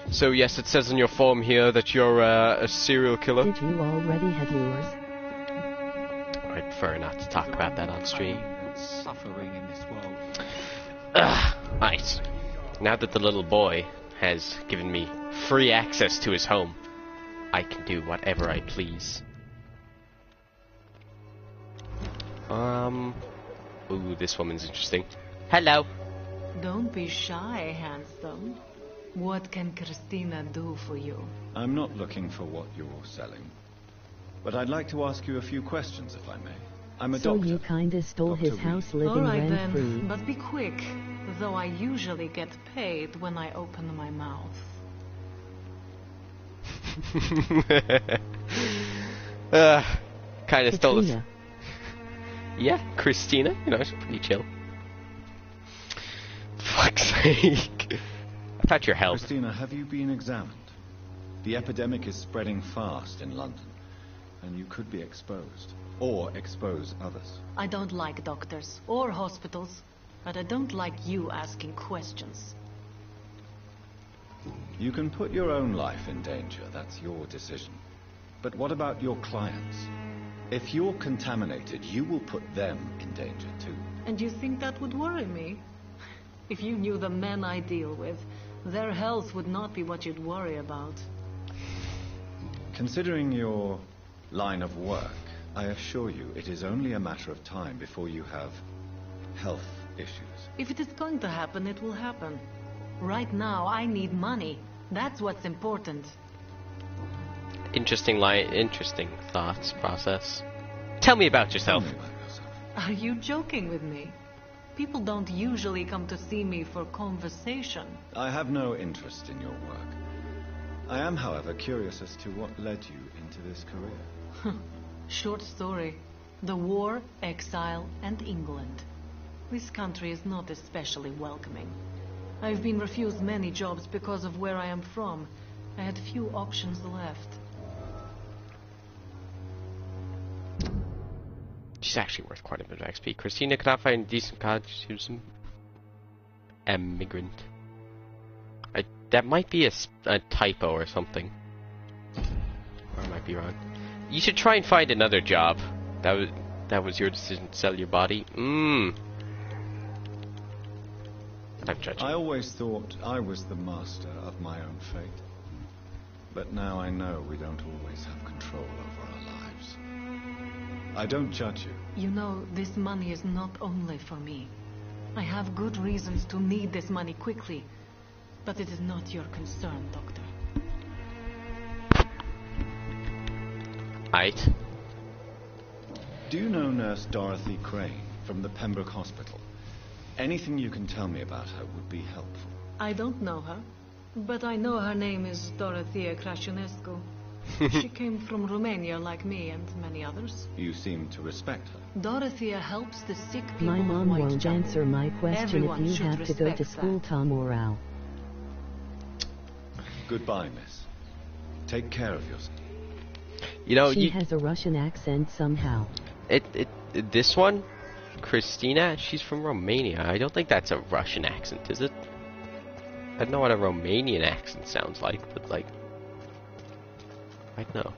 So yes, it says on your form here that you're a serial killer. Did you already have yours? I'd prefer not to talk about that on stream. Suffering in this world. Right. Now that the little boy has given me free access to his home, I can do whatever I please. Ooh, this woman's interesting. Hello. Don't be shy, handsome. What can Christina do for you? I'm not looking for what you're selling. But I'd like to ask you a few questions, if I may. I'm a doctor. So you kinda stole Dr. his house living All right rent-free. then, but be quick, though I usually get paid when I open my mouth. Kinda stole it. Yeah, Christina, you know, she's pretty chill. Fuck's sake. I thought your help. Christina, have you been examined? The epidemic is spreading fast in London, and you could be exposed, or expose others. I don't like doctors or hospitals, but I don't like you asking questions. You can put your own life in danger, that's your decision. But what about your clients? If you're contaminated, you will put them in danger too. And you think that would worry me? If you knew the men I deal with, their health would not be what you'd worry about. Considering your line of work, I assure you it is only a matter of time before you have health issues. If it is going to happen, it will happen. Right now, I need money. That's what's important. Interesting thoughts process. Tell me about yourself. Are you joking with me? People don't usually come to see me for conversation. I have no interest in your work. I am, however, curious as to what led you into this career. Short story. The war, exile, and England. This country is not especially welcoming. I've been refused many jobs because of where I am from. I had few options left. She's actually worth quite a bit of XP. Christina could not find a decent college. She was an immigrant. That might be a typo or something. Or I might be wrong. You should try and find another job. That was your decision to sell your body. I'm judging. I always thought I was the master of my own fate. But now I know we don't always have control over our lives. I don't judge you. You know, this money is not only for me. I have good reasons to need this money quickly. But it is not your concern, Doctor. Aight. Do you know Nurse Dorothy Crane from the Pembroke Hospital? Anything you can tell me about her would be helpful. I don't know her, but I know her name is Dorothea Crăciunescu. She came from Romania like me and many others. You seem to respect her. Dorothea helps the sick people. My mom of won't answer my question. Everyone if you should have to go to respect school tomorrow. Goodbye, miss. Take care of yourself. You know, she has a Russian accent somehow. This one, Christina, she's from Romania. I don't think that's a Russian accent, is it? I don't know what a Romanian accent sounds like, but like, I don't know.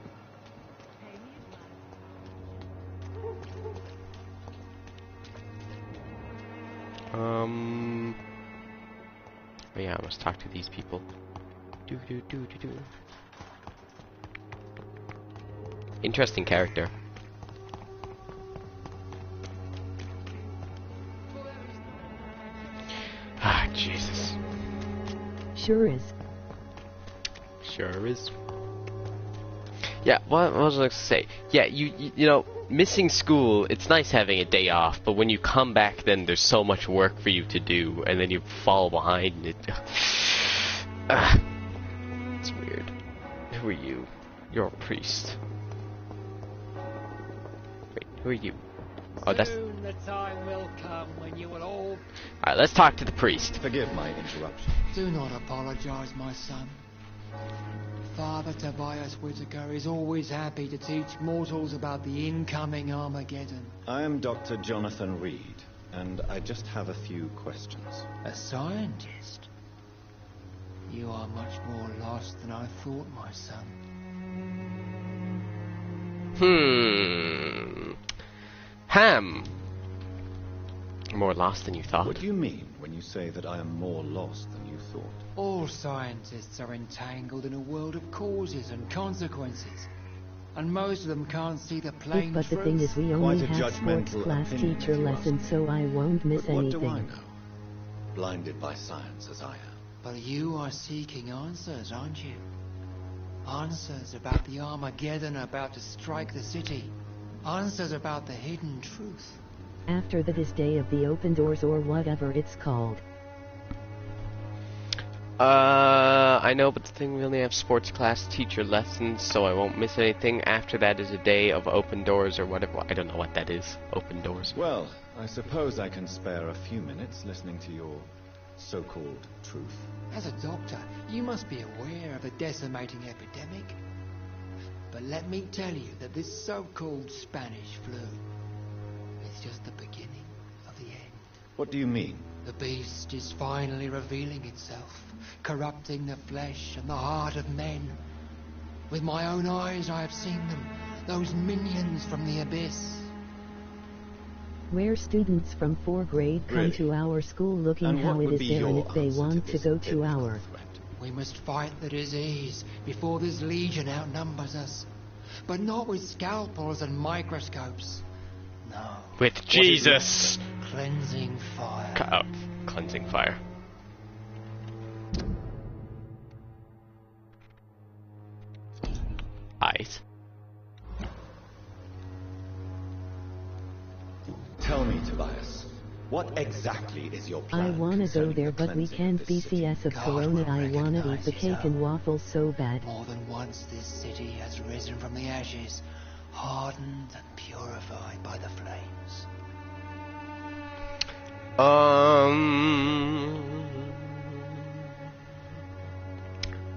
Oh yeah, I must talk to these people. Interesting character. Ah, Jesus. Sure is. Sure is. Yeah, what was I going to say? Yeah, you know, missing school, it's nice having a day off, but when you come back, then there's so much work for you to do, and then you fall behind. It's weird. Who are you? You're a priest. Wait, who are you? Oh, that's... Soon the time will come when you will all... Alright, let's talk to the priest. Forgive my interruption. Do not apologize, my son. Father Tobias Whitaker is always happy to teach mortals about the incoming Armageddon. I am Dr. Jonathan Reed, and I just have a few questions. A scientist? You are much more lost than I thought, my son. Ham. More lost than you thought. What do you mean when you say that I am more lost than you thought? All scientists are entangled in a world of causes and consequences. And most of them can't see the plain But truth. the thing is, we only have sports class teacher lessons, so I won't miss But what anything. do I know? Blinded by science as I am. But you are seeking answers, aren't you? Answers about the Armageddon about to strike the city. Answers about the hidden truth. After this day of the open doors, or whatever it's called. I know, but the thing, we only have sports class teacher lessons, so I won't miss anything. After that is a day of open doors or whatever. I don't know what that is. Open doors. Well, I suppose I can spare a few minutes listening to your so-called truth. As a doctor, you must be aware of a decimating epidemic. But let me tell you that this so-called Spanish flu is just the beginning of the end. What do you mean? The beast is finally revealing itself, corrupting the flesh and the heart of men. With my own eyes I have seen them, those minions from the abyss. Where students from 4th grade come Really? to our school looking And how what it would is be there and your if they answer want to to this go to biblical our... threat? We must fight the disease before this legion outnumbers us. But not with scalpels and microscopes. No. With Jesus! Cleansing fire. Cleansing fire. Eyes. Tell me, Tobias, what exactly is your plan? I wanna go concerning there, the but we cleansing can't of be this city? CS of God Corona. will I wanna eat recognize the his cake and own. waffles so bad. More than once this city has risen from the ashes, hardened and purified by the flames.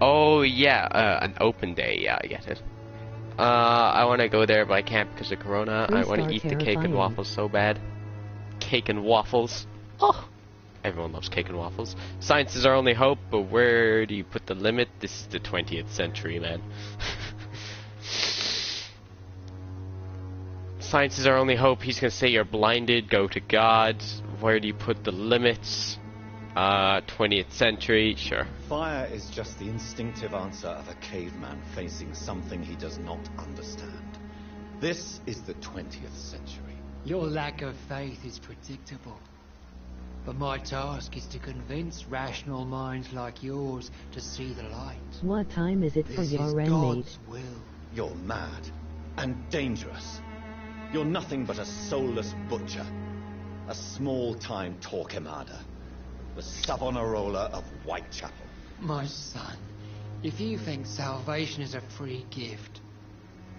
Oh yeah, an open day. Yeah, I get it. I want to go there, but I can't because of Corona. I want to eat the cake and waffles so bad. Cake and waffles. Oh, everyone loves cake and waffles. Science is our only hope, but where do you put the limit? This is the 20th century, man. Science is our only hope. He's gonna say you're blinded. Go to God. Where do you put the limits? 20th century, sure. Fire is just the instinctive answer of a caveman facing something he does not understand. This is the 20th century. Your lack of faith is predictable. But my task is to convince rational minds like yours to see the light. What time is it for This your is roommate? God's will. You're mad and dangerous. You're nothing but a soulless butcher. A small-time Torquemada. The Savonarola of Whitechapel. My son, if you think salvation is a free gift,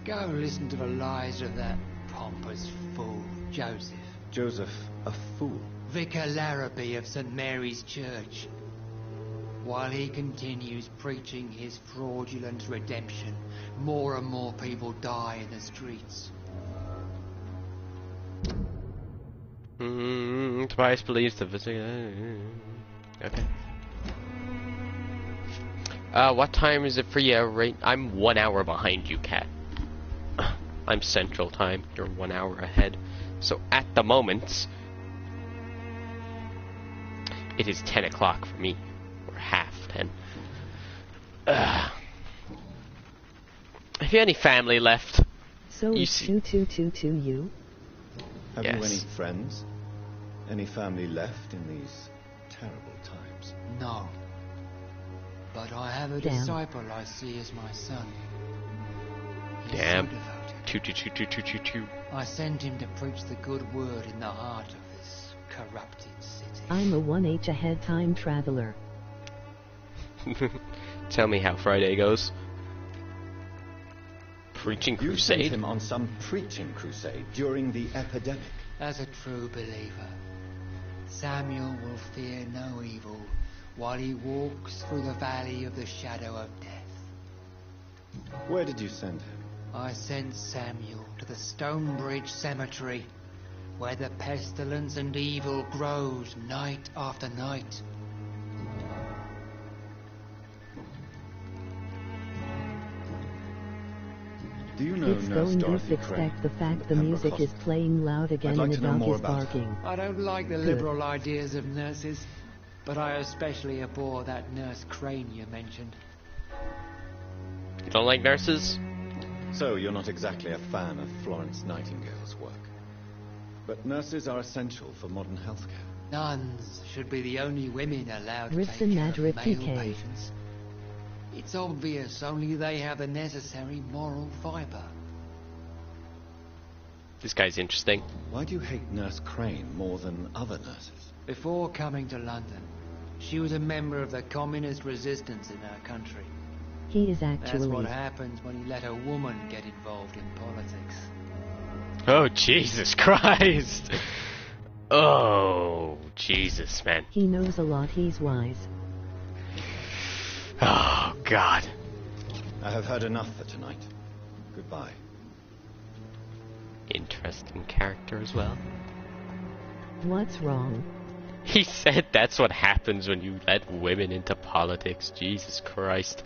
go listen to the lies of that pompous fool, Joseph. Joseph, a fool? Vicar Larrabee of St. Mary's Church. While he continues preaching his fraudulent redemption, more and more people die in the streets. Tobias believes the visit. Okay. What time is it for you? Right, I'm 1 hour behind you, Cat. I'm Central Time. You're 1 hour ahead. So at the moment, it is 10 o'clock for me, or half 10. Have you any family left? So You it's see- 2222 you? Have Yes. you any friends? Any family left in these terrible times? No. But I have a Damn. disciple I see as my son. He's Damn. so devoted. 2222222. I sent him to preach the good word in the heart of this corrupted city. I'm a 1H ahead time traveler. Tell me how Friday goes. Preaching You sent crusade? him on some preaching crusade during the epidemic. As a true believer, Samuel will fear no evil while he walks through the valley of the shadow of death. Where did you send him? I sent Samuel to the Stonebridge Cemetery, where the pestilence and evil grows night after night. Do you know It's Nurse going Dorothy to Crane expect the fact the from music Pembroke is playing loud again like and to the know dog more is about her. barking. I don't like the Good. liberal ideas of nurses, but I especially abhor that Nurse Crane you mentioned. You don't like nurses? So you're not exactly a fan of Florence Nightingale's work. But nurses are essential for modern healthcare. Nuns should be the only women allowed to take care Ribsandrice of male PK. patients. It's obvious only they have the necessary moral fibre. This guy's interesting. Why do you hate Nurse Crane more than other nurses? Before coming to London, she was a member of the communist resistance in our country. He is That's what actually... happens when you let a woman get involved in politics. Oh, Jesus Christ! Oh, Jesus, man. He knows a lot, he's wise. Oh, God. I have heard enough for tonight. Goodbye. Interesting character as well. What's wrong? He said that's what happens when you let women into politics. Jesus Christ.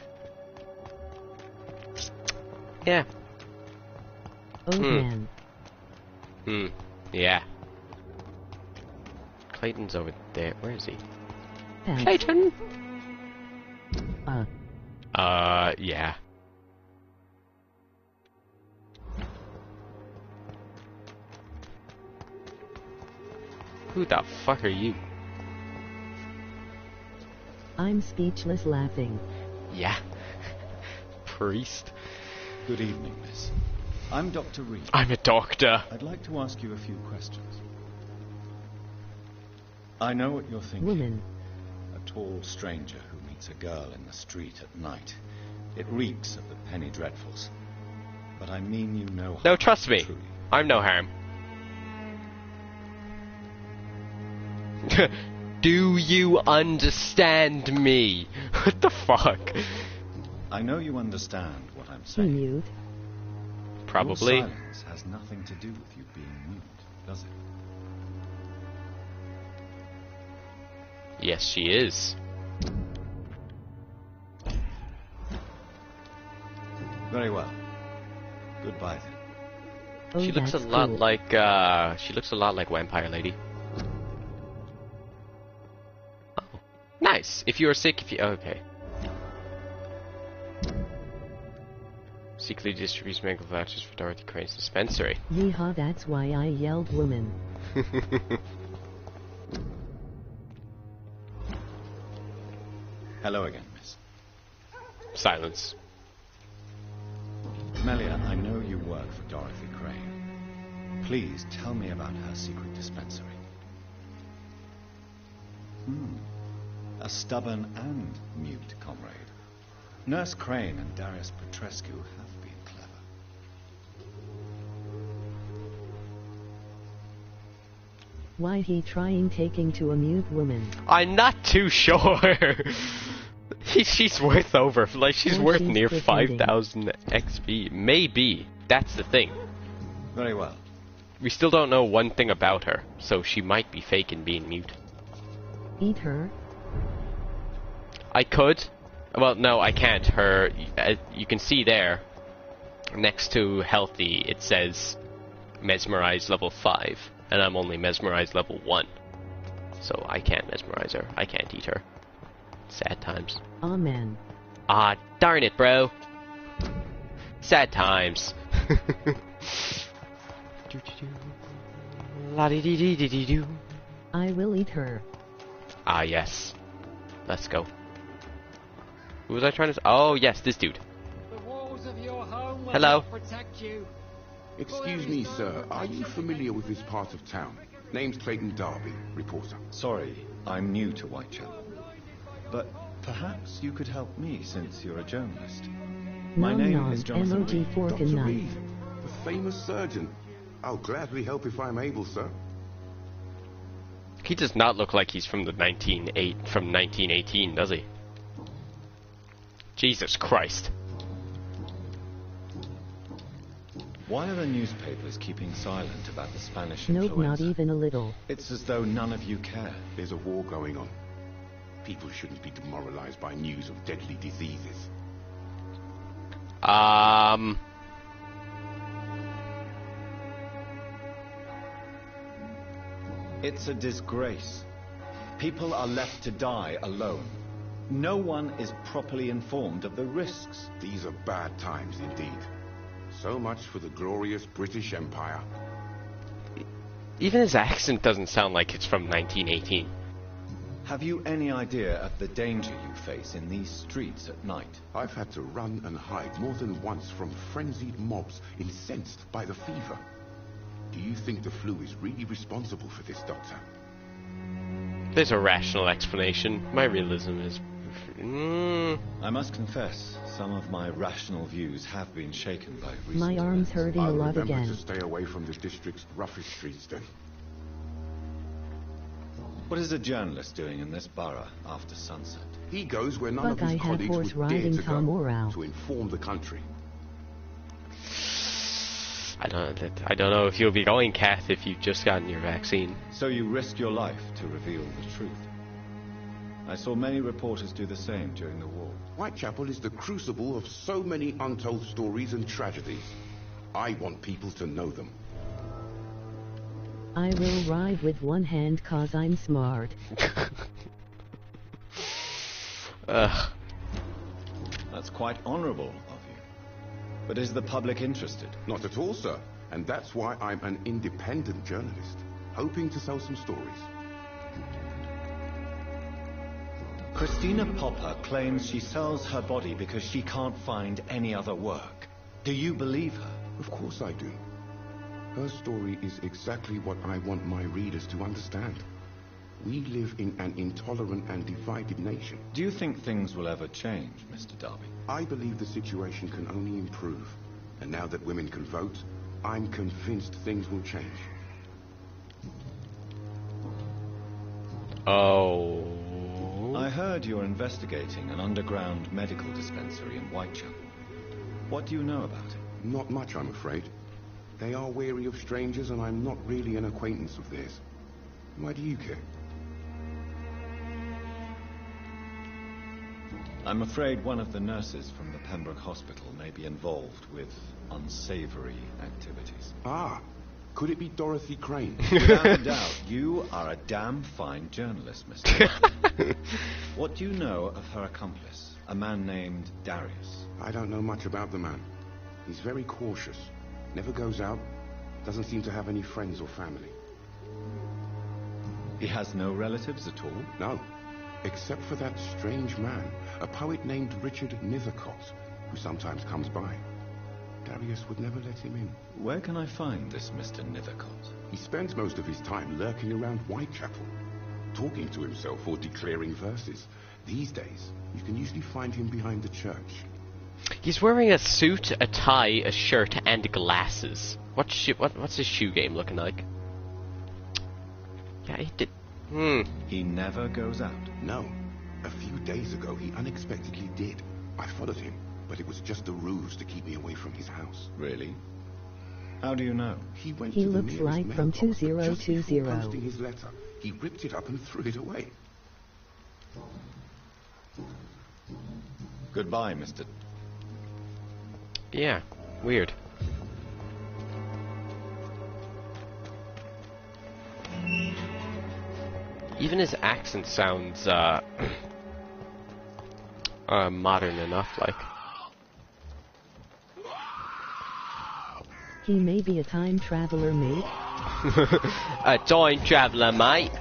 Yeah. Oh man. Yeah. Clayton's over there. Where is he? Thanks. Clayton! Yeah. Who the fuck are you? I'm speechless laughing. Yeah. Priest. Good evening, miss. I'm Dr. Reed. I'm a doctor. I'd like to ask you a few questions. I know what you're thinking. Woman. A tall stranger who meets a girl in the street at night. It reeks of the penny dreadfuls. But I mean you no harm. No, trust me. Truly. I'm no harm. Do you understand me? What the fuck? I know you understand what I'm saying. Mute. Probably. Your silence has nothing to do with you being mute, does it? Yes, she is. Very well. Goodbye then. Oh, She looks a that's lot cool. like she looks a lot like Vampyr Lady. Oh, nice. If you are sick, okay. Secretly distributes medical vouchers for Dorothy Crane's dispensary. Yeehaw, that's why I yelled woman. Hello again, miss. Silence. Melia, I know you work for Dorothy Crane. Please tell me about her secret dispensary. A stubborn and mute comrade. Nurse Crane and Darius Petrescu have been clever. Why he trying taking to a mute woman? I'm not too sure. She's worth over, like, she's Or worth she's near pretending. 5,000 XP. Maybe. That's the thing. Very well. We still don't know one thing about her, so she might be fake and being mute. Eat her? I could. Well, no, I can't. Her, you can see there, next to healthy, it says mesmerize level 5, and I'm only mesmerized level 1. So I can't mesmerize her. I can't eat her. Sad times. Amen. Ah, darn it, bro. Sad times. La-dee-dee-dee-dee-dee-doo. I will eat her. Ah, yes. Let's go. Who was I trying to... Oh, yes, this dude. The walls of your home will Hello. not protect you. Excuse me, sir. Are you familiar with this part of town? Name's Clayton Darby, reporter. Sorry, I'm new to Whitechapel. But perhaps you could help me since you're a journalist. My Nom name nom, is Jonathan emoji Reed. fork Dr. and knife. Reed, the famous surgeon. I'll gladly help if I'm able, sir. He does not look like he's from the 1918, does he? Jesus Christ. Why are the newspapers keeping silent about the Spanish Nope, influenza? not even a little. It's as though none of you care. There's a war going on. People shouldn't be demoralized by news of deadly diseases. It's a disgrace. People are left to die alone. No one is properly informed of the risks. These are bad times indeed. So much for the glorious British Empire. Even his accent doesn't sound like it's from 1918. Have you any idea of the danger you face in these streets at night? I've had to run and hide more than once from frenzied mobs incensed by the fever. Do you think the flu is really responsible for this, Doctor? There's a rational explanation. My realism is... I must confess, some of my rational views have been shaken by recent My arm's hurting a I'll lot remember again. to stay away from the district's roughest streets then. What is a journalist doing in this borough after sunset? He goes where none Fuck, of his I have colleagues horse would dare riding to Tom go, Morrow. to inform the country. I don't know if you'll be going, Kath, if you've just gotten your vaccine. So you risk your life to reveal the truth. I saw many reporters do the same during the war. Whitechapel is the crucible of so many untold stories and tragedies. I want people to know them. I will ride with one hand 'cause I'm smart. Ugh. That's quite honorable of you. But is the public interested? Not at all, sir. And that's why I'm an independent journalist, hoping to sell some stories. Christina Popper claims she sells her body because she can't find any other work. Do you believe her? Of course I do. Her story is exactly what I want my readers to understand. We live in an intolerant and divided nation. Do you think things will ever change, Mr. Darby? I believe the situation can only improve. And now that women can vote, I'm convinced things will change. Oh. I heard you're investigating an underground medical dispensary in Whitechapel. What do you know about it? Not much, I'm afraid. They are wary of strangers, and I'm not really an acquaintance of theirs. Why do you care? I'm afraid one of the nurses from the Pembroke Hospital may be involved with unsavory activities. Ah, could it be Dorothy Crane? Without a doubt, you are a damn fine journalist, Mr. Darby. What do you know of her accomplice, a man named Darius? I don't know much about the man. He's very cautious, never goes out, doesn't seem to have any friends or family. He has no relatives at all? No, except for that strange man, a poet named Richard Nethercott, who sometimes comes by. Darius would never let him in. Where can I find this Mr. Nethercott? He spends most of his time lurking around Whitechapel, talking to himself or declaring verses. These days, you can usually find him behind the church. He's wearing a suit, a tie, a shirt, and glasses. What's his shoe game looking like? Yeah, he did. He never goes out? No. A few days ago, he unexpectedly did. I followed him, but it was just a ruse to keep me away from his house. Really? How do you know? He went He to the looks nearest like from mailbox, but just before 2020. posting his letter, he ripped it up and threw it away. Goodbye, Mr. Yeah, weird. Even his accent sounds modern enough, like. He may be a time traveler, mate. A time traveler, mate.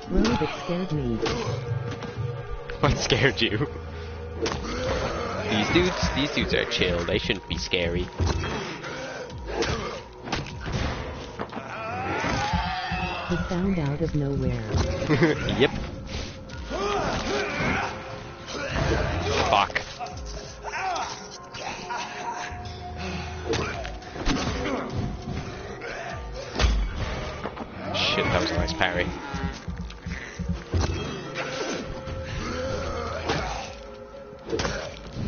Bro, that scared me. What scared you? These dudes are chill. They shouldn't be scary. He found out of nowhere. Yep. Fuck. Shit, that was a nice parry.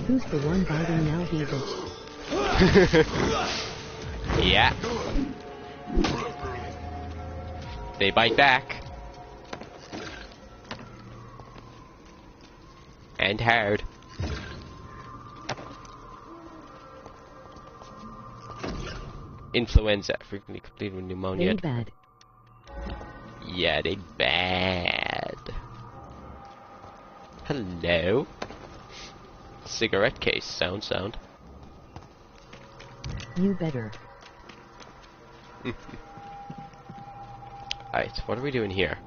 Who's the one biting now, Heathen? Yeah. They bite back. And hard. Influenza, frequently complete with pneumonia. They bad. Yeah, they bad. Hello. Cigarette case, sound. You better. Alright, what are we doing here?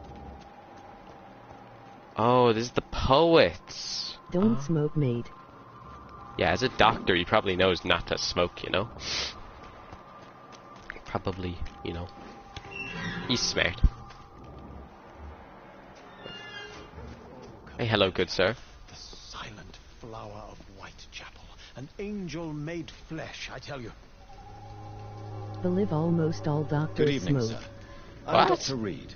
Oh, this is the poets. Don't smoke, mate. Yeah, as a doctor, he probably knows not to smoke, you know? Probably, you know. He's smart. Hey, hello, good sir. The silent flower of Whitechapel. An angel made flesh, I tell you. Believe almost all doctors Good evening, smoke. sir. I'm Dr. Reed.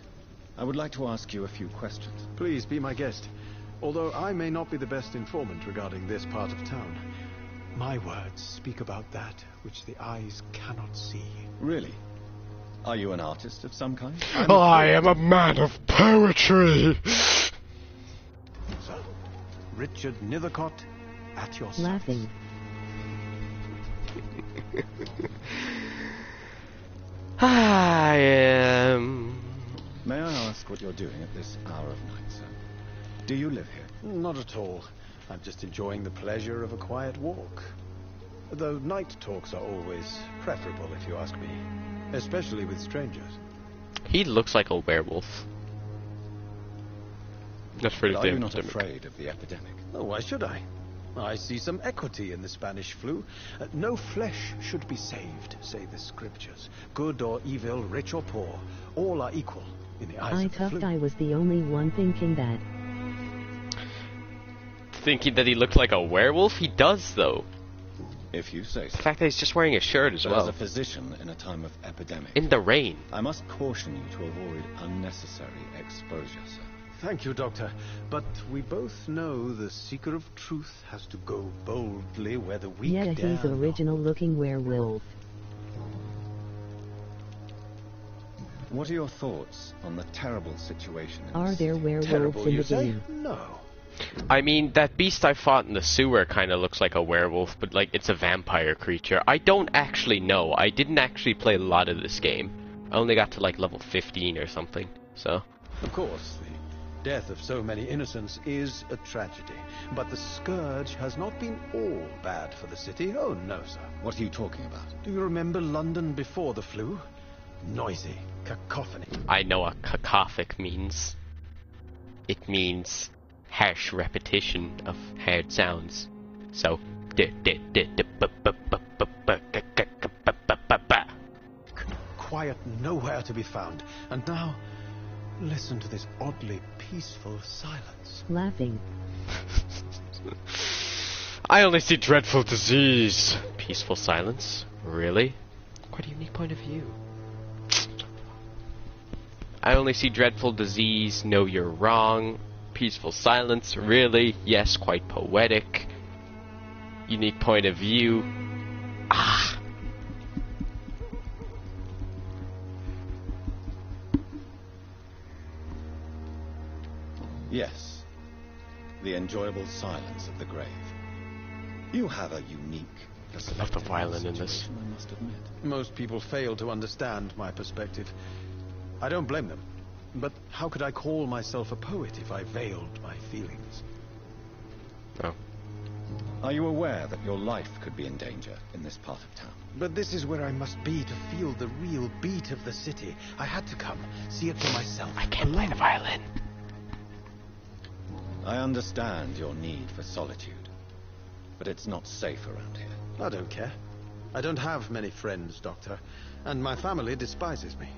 I would like to ask you a few questions. Please be my guest. Although I may not be the best informant regarding this part of town, my words speak about that which the eyes cannot see. Really? Are you an artist of some kind? I am a man of poetry! So, Richard Nethercott, at your service. Laughing. I am... May I ask what you're doing at this hour of night, sir? Do you live here? Not at all. I'm just enjoying the pleasure of a quiet walk. Though night talks are always preferable, if you ask me. Especially with strangers. He looks like a werewolf. That's pretty Are you damn not afraid of the epidemic? Oh, why should I? I see some equity in the Spanish flu. No flesh should be saved, say the scriptures. Good or evil, rich or poor, all are equal in the eyes of the thought flu. I was the only one thinking that. Thinking that he looked like a werewolf? He does, though. If you say so. The fact that he's just wearing a shirt as But well. as a physician in a time of epidemic, In the rain. I must caution you to avoid unnecessary exposure, sir. Thank you, Doctor. But we both know the seeker of truth has to go boldly where the weak Yeah, dare he's original-looking werewolf. What are your thoughts on the terrible situation in Are this there city? werewolves Terrible, in you the say? game? No. I mean, that beast I fought in the sewer kind of looks like a werewolf, but like it's a vampire creature. I don't actually know. I didn't actually play a lot of this game. I only got to like level 15 or something, so... Of course, the death of so many innocents is a tragedy. But the scourge has not been all bad for the city. Oh, no, sir. What are you talking about? Do you remember London before the flu? Noisy, cacophony. I know what cacophonic means. It means harsh repetition of hard sounds. So, quiet nowhere to be found. And now, listen to this oddly peaceful silence. Laughing. I only see dreadful disease. Peaceful silence? Really? Quite a unique point of view. I only see dreadful disease. No, you're wrong. Peaceful silence? Really? Yes, quite poetic. Unique point of view. Ah. Yes. The enjoyable silence of the grave. You have a unique... I love the violin in this. I must admit. Most people fail to understand my perspective. I don't blame them. But how could I call myself a poet if I veiled my feelings? Oh. Are you aware that your life could be in danger in this part of town? But this is where I must be to feel the real beat of the city. I had to come, see it for myself. I can't play the violin. I understand your need for solitude, but it's not safe around here. I don't care. I don't have many friends, Doctor, and my family despises me.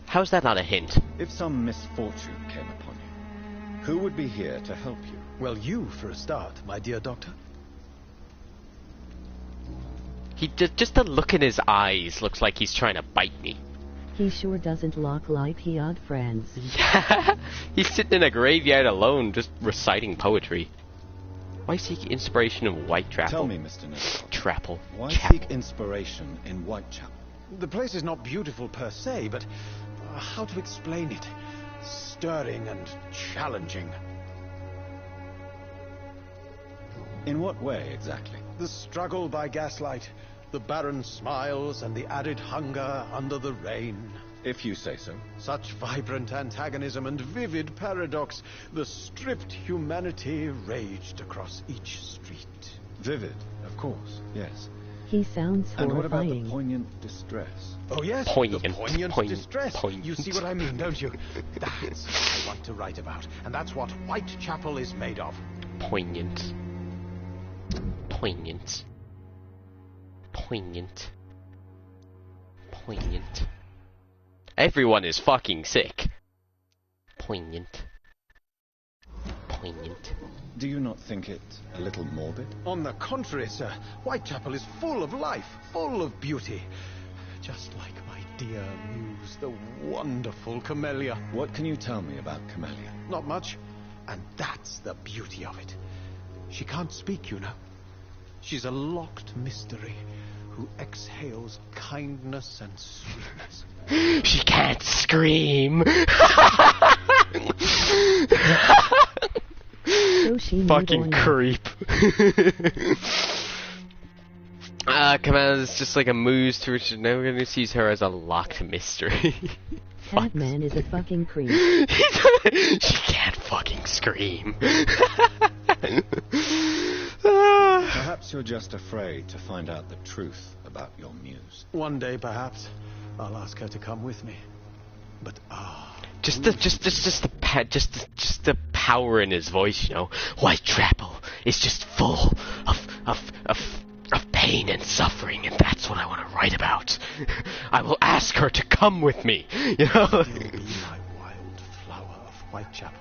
How's that not a hint? If some misfortune came upon you, who would be here to help you? Well, you, for a start, my dear Doctor. He just the look in his eyes looks like he's trying to bite me. He sure doesn't look like he had friends. Yeah, he's sitting in a graveyard alone, just reciting poetry. Why seek inspiration in Whitechapel? Tell me, Mr. Nethercott. Chapel. Why Chapel. seek inspiration in Whitechapel? The place is not beautiful per se, but how to explain it? Stirring and challenging. In what way, exactly? The struggle by gaslight, the barren smiles, and the added hunger under the rain. If you say so. Such vibrant antagonism and vivid paradox. The stripped humanity raged across each street. Vivid, of course, yes. He sounds horrifying. And what about the poignant distress? Oh yes, Poignant, the poignant distress. poignant. You see what I mean, don't you? That's what I want to write about. And that's what Whitechapel is made of. Poignant. Poignant. Poignant. Poignant. Everyone is fucking sick. Poignant. Poignant. Do you not think it a little morbid? On the contrary, sir. Whitechapel is full of life, full of beauty. Just like my dear muse, the wonderful Camellia. What can you tell me about Camellia? Not much. And that's the beauty of it. She can't speak, you know. She's a locked mystery who exhales kindness and sweetness. She can't scream. So fucking creep. Commander, it's just like a muse to which now we're gonna see her as a locked mystery. Catman is a fucking creep. She can't fucking scream. Perhaps you're just afraid to find out the truth about your muse. One day, perhaps, I'll ask her to come with me. But just the power in his voice, you know. Whitechapel is just full of pain and suffering, and that's what I want to write about. I will ask her to come with me, you know. My wild flower of Whitechapel.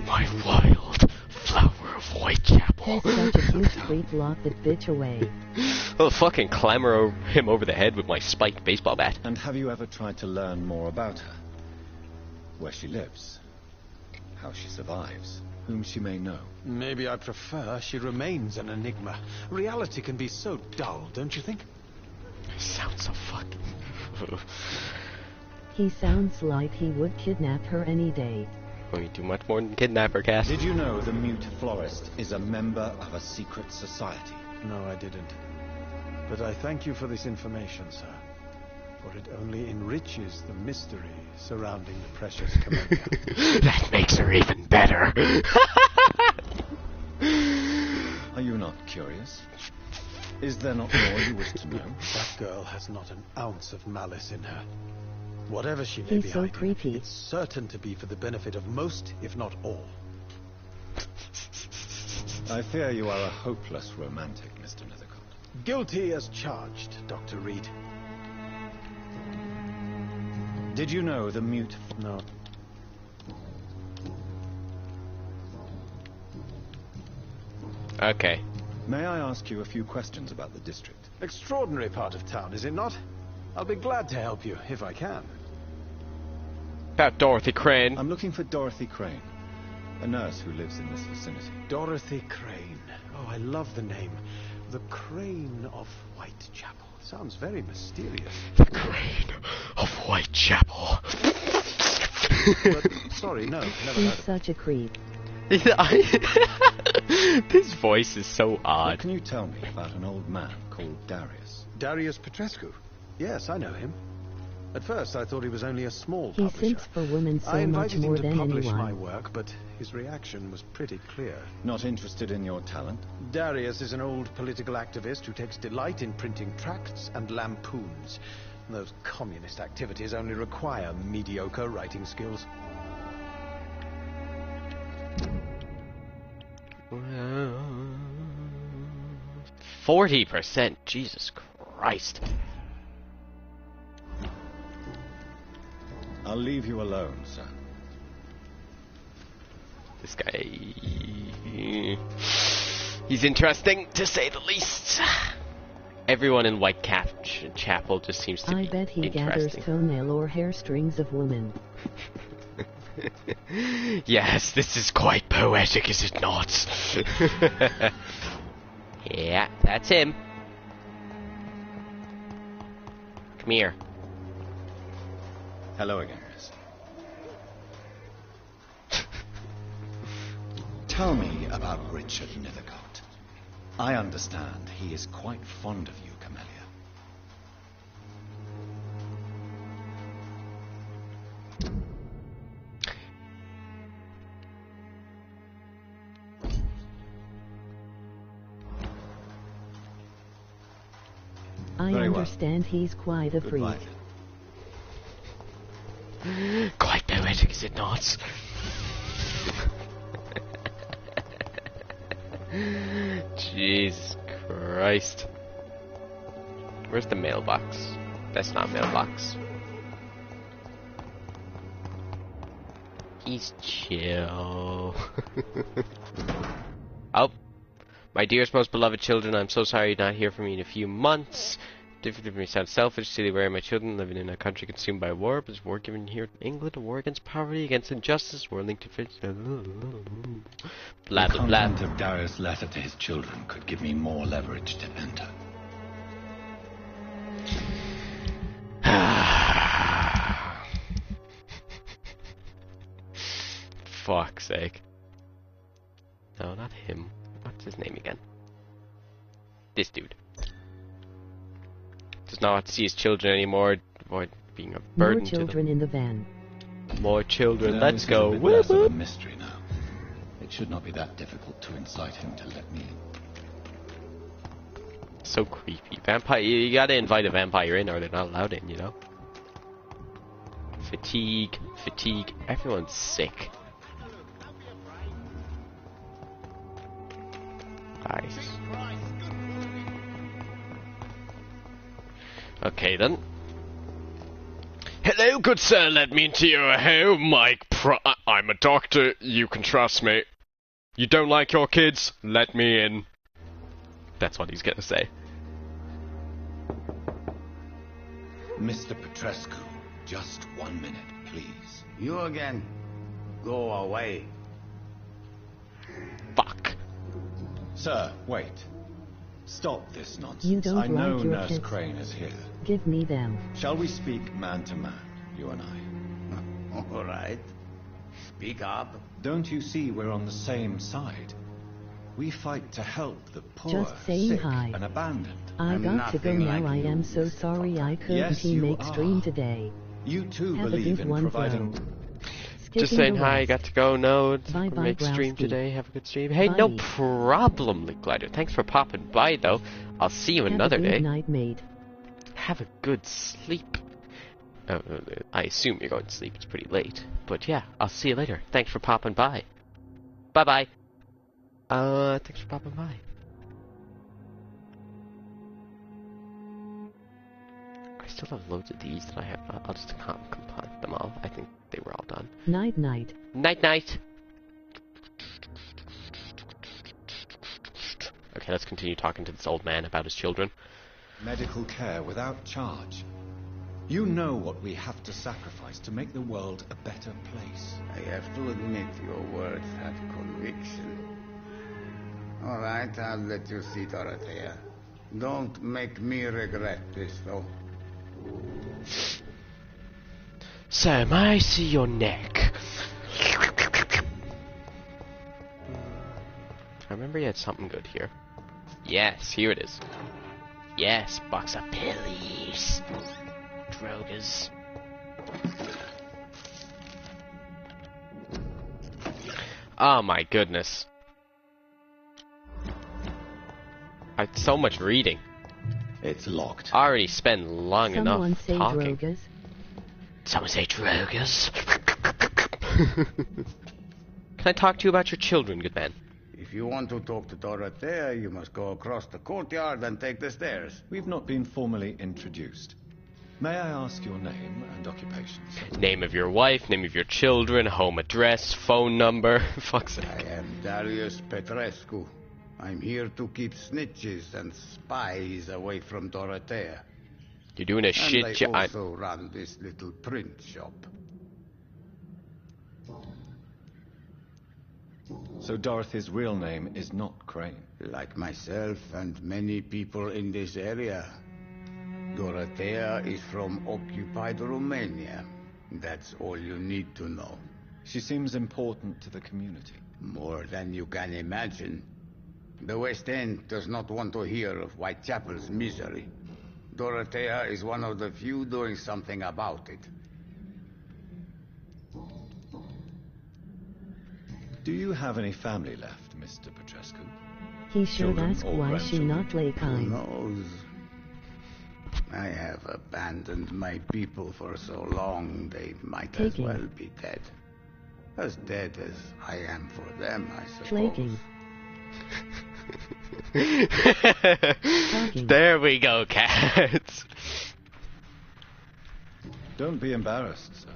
My wild flower of Whitechapel. He's such a huge creep. Lock that bitch away. I'll fucking clamor him over the head with my spiked baseball bat. And have you ever tried to learn more about her? Where she lives? How she survives? Whom she may know? Maybe I prefer she remains an enigma. Reality can be so dull, don't you think? Sounds so fucking... He sounds like he would kidnap her any day. Well, you do much more than kidnap her, Cass. Did you know the mute florist is a member of a secret society? No, I didn't. But I thank you for this information, sir. For it only enriches the mystery surrounding the precious camellia. That makes her even better. Are you not curious? Is there not more you wish to know? That girl has not an ounce of malice in her. Whatever she may be He's so hiding, creepy. it's certain to be for the benefit of most, if not all. I fear you are a hopeless romantic, Mr. Nethercott. Guilty as charged, Dr. Reed. Did you know the mute... No. Okay. May I ask you a few questions about the district? Extraordinary part of town, is it not? I'll be glad to help you, if I can. About Dorothy Crane. I'm looking for Dorothy Crane, a nurse who lives in this vicinity. Dorothy Crane. Oh, I love the name. The Crane of Whitechapel. Sounds very mysterious. The Crane of Whitechapel. But, sorry, no, never heard He's of it. such a creep. This voice is so odd. What can you tell me about an old man called Darius? Darius Petrescu. Yes, I know him. At first, I thought he was only a small He publisher. simps for women so I much invited more him to than publish my anyone. work, but his reaction was pretty clear. Not interested in your talent? Darius is an old political activist who takes delight in printing tracts and lampoons. Those communist activities only require mediocre writing skills. 40%. Jesus Christ. I'll leave you alone, sir. This guy... He's interesting, to say the least. Everyone in Whitechapel just seems to be I bet he gathers interesting. toenail or hair strings of women. Yes, this is quite poetic, is it not? Yeah, that's him. Come here. Hello again, miss. Tell me about Richard Nethercott. I understand he is quite fond of you, Camellia. I Very well. understand he's quite a freak. Goodbye. Quite poetic, is it not? Jesus Christ. Where's the mailbox? That's not mailbox. He's chill. Oh. My dearest, most beloved children, I'm so sorry you're not here for me in a few months. Difficult for me to sound selfish, silly, wary of my children, living in a country consumed by war. But is war given here in England? A war against poverty, against injustice, war linked to fish. Blah, The blah, blah. content of Darius' letter to his children could give me more leverage to enter. Fuck's sake. No, not him. What's his name again? This dude. Does not see his children anymore, avoid being a burden More children to them. in the van. More children, let's This is go. a bit Whoop, less of a whoop. mystery now. It should not be that difficult to incite him to let me in. So creepy. Vampire, you gotta invite a vampire in or they're not allowed in, you know? Fatigue, fatigue, everyone's sick. Nice. Okay then. Hello, good sir, let me into your home. I'm a doctor, you can trust me. You don't like your kids? Let me in. That's what he's gonna say. Mr. Petrescu, just 1 minute, please. You again. Go away. Fuck. Sir, wait. Stop this nonsense. You don't I know like your Nurse kids. Crane is here. Give me them. Shall we speak man to man, you and I? All right. Speak up. Don't you see we're on the same side? We fight to help the poor, Just saying sick, hi. and abandoned. I got to go nothing now. like I you, am so sorry I couldn't Yes, you make are. stream today. You too Have a believe good in one, providing... bro. Just Skipping saying the hi, rest. got to go, no, Bye bye, make stream Browski. today, have a good stream. Hey, no Bye. problem, Lick Glider. Thanks for popping by, though. I'll see you Have another a good day. night, mate. Have a good sleep. I assume you're going to sleep, it's pretty late. But yeah, I'll see you later. Thanks for popping by. Bye-bye. Thanks for popping by. I still have loads of these that I have. I'll just complete them all. I think they were all done. Night, night. Night, night. Okay, let's continue talking to this old man about his children. medical care without charge. You know what we have to sacrifice to make the world a better place. I have to admit your words have conviction. All right, I'll let you see Dorothea. Don't make me regret this, though. So, may I see your neck? I remember you had something good here. Yes, here it is. Yes, box of pillies. Drogas. Oh my goodness. So much reading. It's locked. I already spent long Someone enough say talking. drogas. Someone say drogas. Can I talk to you about your children, good man? If you want to talk to Dorothea, you must go across the courtyard and take the stairs. We've not been formally introduced. May I ask your name and occupation? Name of your wife, name of your children, home address, phone number. Fuck's sake. I am Darius Petrescu. I'm here to keep snitches and spies away from Dorothea. You're doing a shit And I job. also run this little print shop. So Dorothy's real name is not Crane. Like myself and many people in this area, Dorothea is from occupied Romania. That's all you need to know. She seems important to the community. More than you can imagine. The West End does not want to hear of Whitechapel's misery. Dorothea is one of the few doing something about it. Do you have any family left, Mr. Petrescu? He should Children ask or why she not lay Who kind. knows? I have abandoned my people for so long, they might as Taking. well be dead. As dead as I am for them, I suppose. Flaking. There we go, cats. Don't be embarrassed, sir.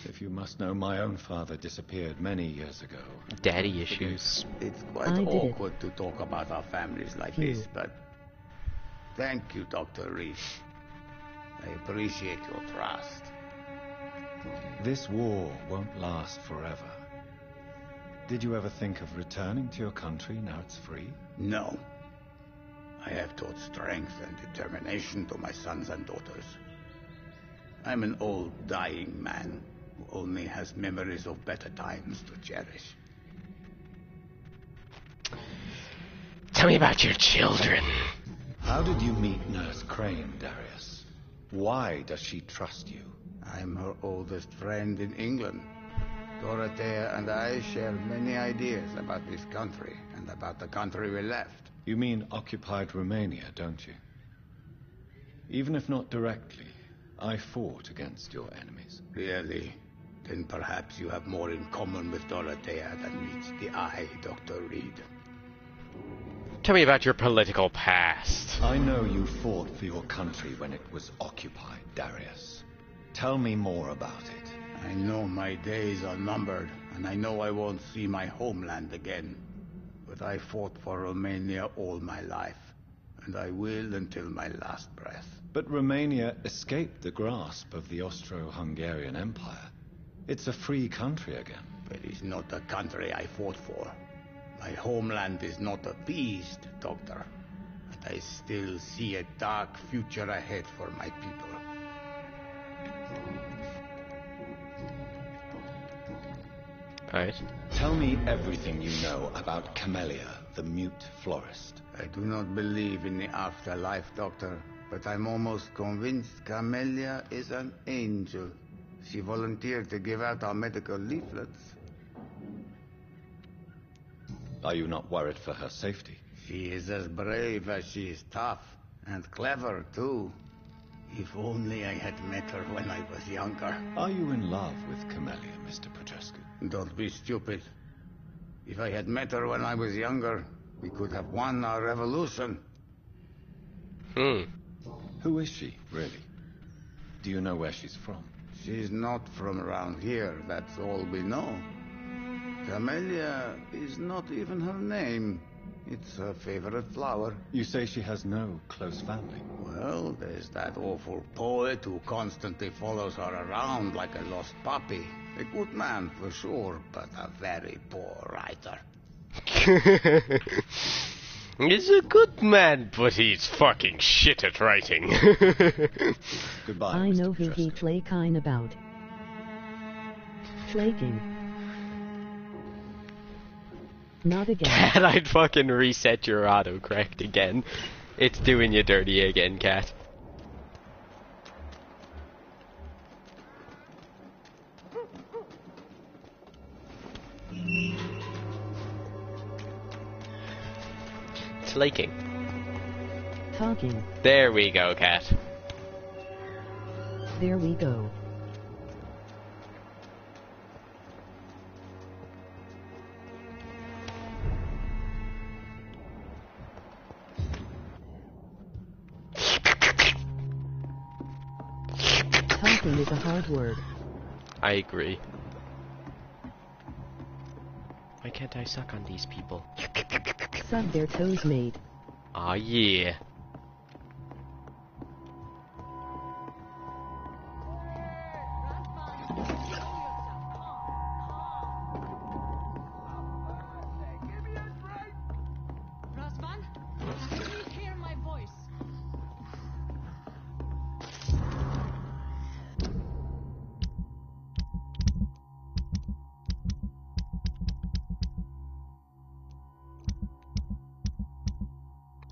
If you must know, my own father disappeared many years ago. Daddy issues. It's quite I did it. awkward to talk about our families like this, but thank you, Dr. Reese. I appreciate your trust. This war won't last forever. Did you ever think of returning to your country now it's free? No. I have taught strength and determination to my sons and daughters. I'm an old, dying man who only has memories of better times to cherish. Tell me about your children. How did you meet Nurse Crane, Darius? Why does she trust you? I'm her oldest friend in England. Dorothea and I share many ideas about this country and about the country we left. You mean occupied Romania, don't you? Even if not directly, I fought against your enemies. Really? Then perhaps you have more in common with Dorothea than meets the eye, Dr. Reed. Tell me about your political past. I know you fought for your country when it was occupied, Darius. Tell me more about it. I know my days are numbered, and I know I won't see my homeland again. But I fought for Romania all my life, and I will until my last breath. But Romania escaped the grasp of the Austro-Hungarian Empire. It's a free country again. But it's not the country I fought for. My homeland is not appeased, Doctor. And I still see a dark future ahead for my people. Alright. Tell me everything you know about Camellia, the mute florist. I do not believe in the afterlife, Doctor, but I'm almost convinced Camellia is an angel. She volunteered to give out our medical leaflets. Are you not worried for her safety? She is as brave as she is tough, and clever, too. If only I had met her when I was younger. Are you in love with Camellia, Mr. Progescu? Don't be stupid. If I had met her when I was younger, we could have won our revolution. Who is she, really? Do you know where she's from? She's not from around here, that's all we know. Camellia is not even her name. It's her favorite flower. You say she has no close family? Well, there's that awful poet who constantly follows her around like a lost puppy. A good man, for sure, but a very poor writer. He's a good man, but he's fucking shit at writing. Goodbye, I know Mr. who he flaking about. Flaking. Not again. Cat, I'd fucking reset your autocorrect again. It's doing you dirty again, Cat. Flaking. Talking. There we go, Cat. There we go. Talking is a hard word. I agree. Why can't I suck on these people? Suck their toes, mate. Aw, yeah.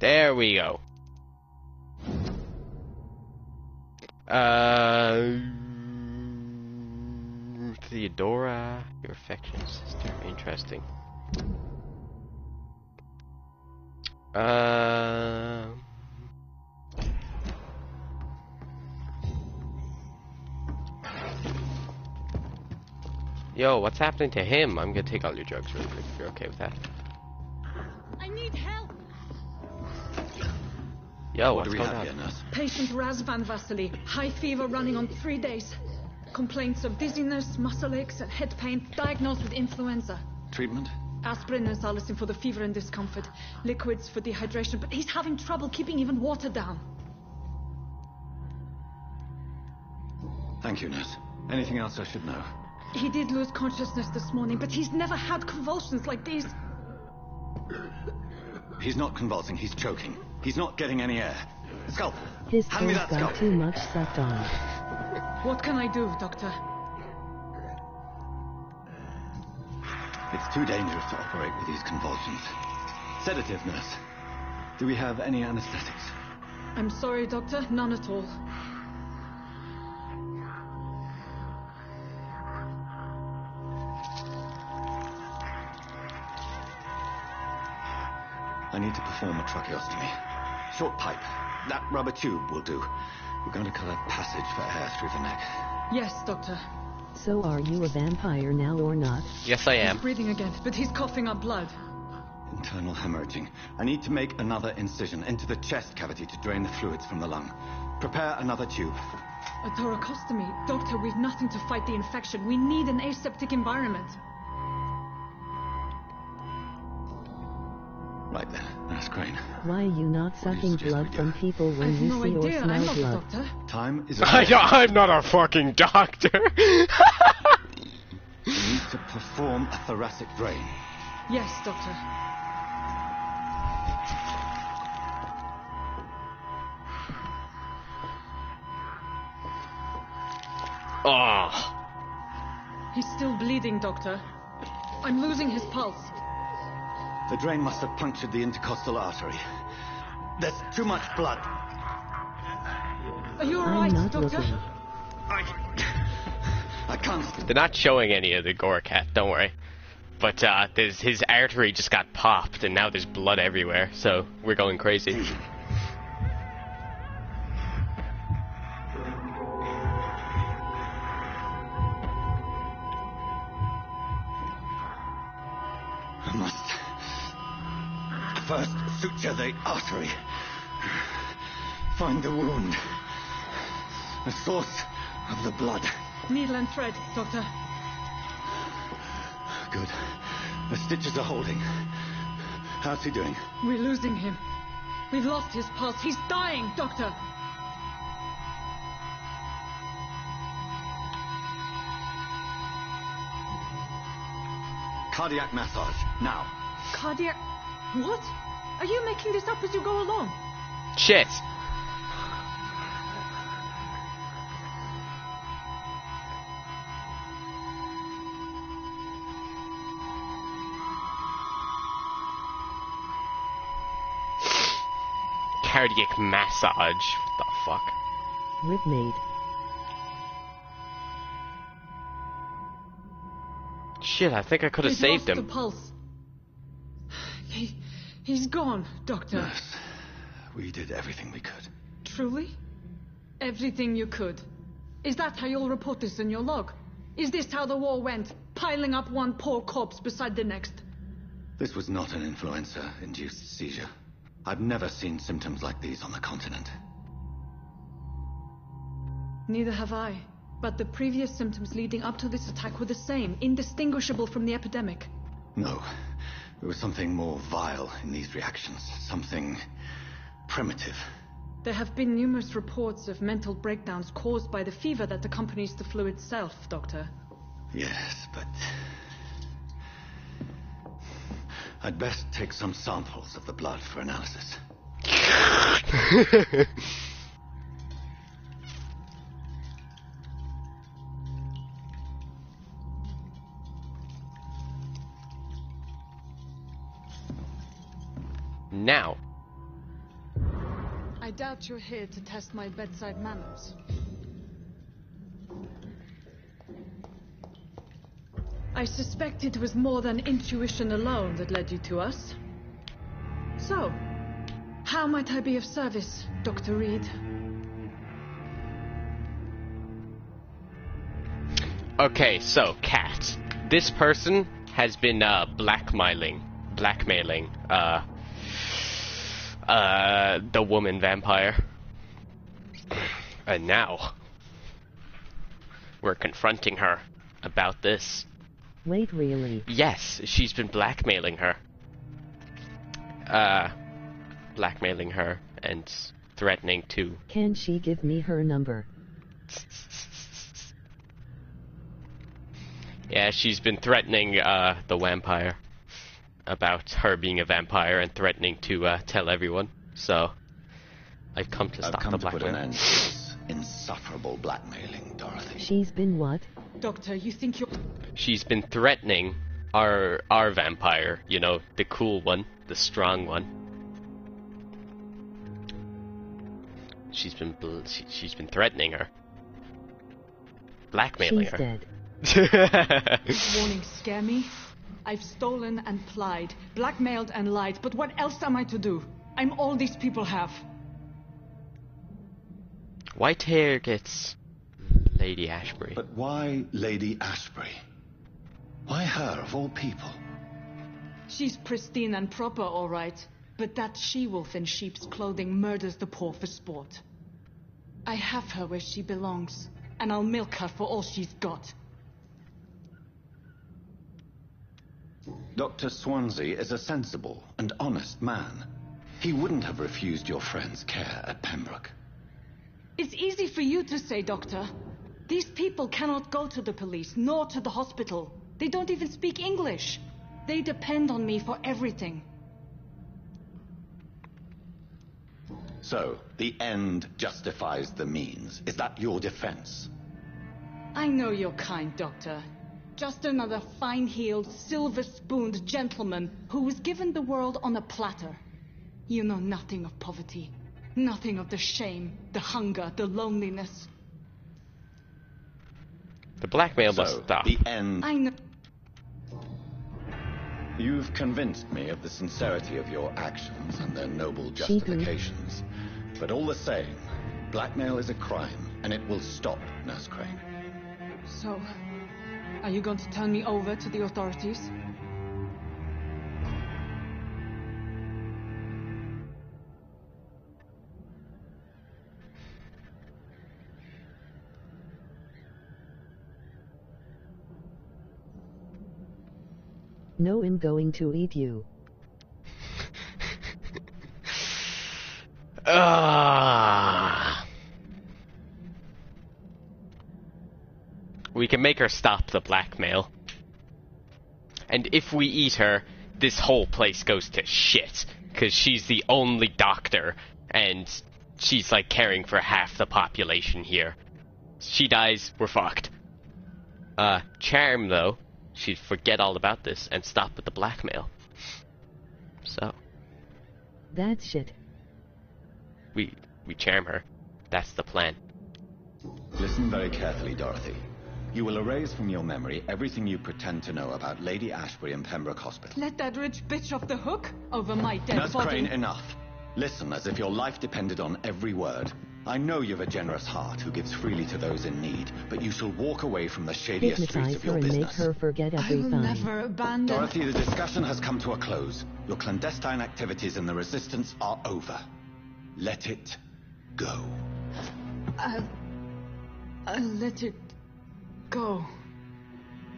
There we go. Theodora, your affectionate sister. Interesting. Yo, what's happening to him? I'm gonna take all your drugs really quick if you're okay with that. I need help. Yo, what what's do we going have on? here, nurse? Patient Razvan Vasily. High fever running on 3 days. Complaints of dizziness, muscle aches, and head pain. Diagnosed with influenza. Treatment? Aspirin and salicin for the fever and discomfort. Liquids for dehydration, but he's having trouble keeping even water down. Thank you, nurse. Anything else I should know? He did lose consciousness this morning, but he's never had convulsions like these. He's not convulsing, he's choking. He's not getting any air. Scalpel! His Hand me toes that got scalpel! too much sucked on. What can I do, Doctor? It's too dangerous to operate with these convulsions. Sedative, nurse. Do we have any anesthetics? I'm sorry, Doctor. None at all. I need to perform a tracheostomy. Short pipe. That rubber tube will do. We're going to cut a passage for air through the neck. Yes, Doctor. So are you a vampire now or not? Yes, I am. He's breathing again, but he's coughing up blood. Internal hemorrhaging. I need to make another incision into the chest cavity to drain the fluids from the lung. Prepare another tube. A thoracostomy. Doctor, we've nothing to fight the infection. We need an aseptic environment. Right then, Nurse Crane. Why are you not sucking blood from people when you see or smell I'm not blood? a doctor. Time is I'm not a fucking doctor. You need to perform a thoracic drain. Yes, Doctor. Oh. He's still bleeding, Doctor. I'm losing his pulse. The drain must have punctured the intercostal artery. There's too much blood. Are you I'm alright, not Doctor? looking. I can't. They're not showing any of the gore cat, don't worry. But his artery just got popped, and now there's blood everywhere, so we're going crazy. I must first suture the artery. Find the wound. The source of the blood. Needle and thread, Doctor. Good. The stitches are holding. How's he doing? We're losing him. We've lost his pulse. He's dying, Doctor. Cardiac massage, now. Cardiac... What? Are you making this up as you go along? Shit. Cardiac massage. What the fuck? Ribmaid. Shit, I think I could have saved him. The pulse. He's gone, Doctor. Nurse, we did everything we could. Truly? Everything you could. Is that how you'll report this in your log? Is this how the war went? Piling up one poor corpse beside the next? This was not an influenza-induced seizure. I've never seen symptoms like these on the continent. Neither have I. But the previous symptoms leading up to this attack were the same, indistinguishable from the epidemic. No. There was something more vile in these reactions. Something primitive. There have been numerous reports of mental breakdowns caused by the fever that accompanies the flu itself, Doctor. Yes, but... I'd best take some samples of the blood for analysis. Now. I doubt you're here to test my bedside manners. I suspect it was more than intuition alone that led you to us. So, how might I be of service, Dr. Reed? Okay, so, Kat. This person has been blackmailing the woman vampire. And now we're confronting her about this. Wait, really? Yes, she's been blackmailing her. Blackmailing her and threatening to... Can she give me her number? Yeah, she's been threatening the vampire about her being a vampire and threatening to tell everyone. So I've come to stop the blackmail. Put an end to this insufferable blackmailing, Dorothy. She's been what? Doctor, you think you're... She's been threatening our vampire, you know, the cool one, the strong one. she's been threatening her, blackmailing She's her. Dead. Warnings scare me. I've stolen and plied, blackmailed and lied, but what else am I to do? I'm all these people have. White hair gets Lady Ashbury. But why Lady Ashbury? Why her, of all people? She's pristine and proper, all right. But that she-wolf in sheep's clothing murders the poor for sport. I have her where she belongs, and I'll milk her for all she's got. Dr. Swansea is a sensible and honest man. He wouldn't have refused your friend's care at Pembroke. It's easy for you to say, Doctor. These people cannot go to the police, nor to the hospital. They don't even speak English. They depend on me for everything. So, the end justifies the means. Is that your defense? I know you're kind, Doctor. Just another fine-heeled, silver-spooned gentleman who was given the world on a platter. You know nothing of poverty. Nothing of the shame, the hunger, the loneliness. The blackmail must stop. The end. I know. You've convinced me of the sincerity of your actions and their noble justifications. But all the same, blackmail is a crime, and it will stop, Nurse Crane. So, are you going to turn me over to the authorities? No, I'm going to eat you. We can make her stop the blackmail. And if we eat her, this whole place goes to shit. Because she's the only doctor, and she's like caring for half the population here. She dies, we're fucked. Charm, though, she'd forget all about this and stop with the blackmail. So. That's shit. We charm her. That's the plan. Listen very carefully, Dorothy. You will erase from your memory everything you pretend to know about Lady Ashbury and Pembroke Hospital. Let that rich bitch off the hook over my dead Nurse body. Crane, enough. Listen as if your life depended on every word. I know you've a generous heart who gives freely to those in need, but you shall walk away from the shadiest streets Hypnotize of her your and business. make her forget I will everything. never abandon... Dorothy, the discussion has come to a close. Your clandestine activities in the Resistance are over. Let it go. I'll let it go.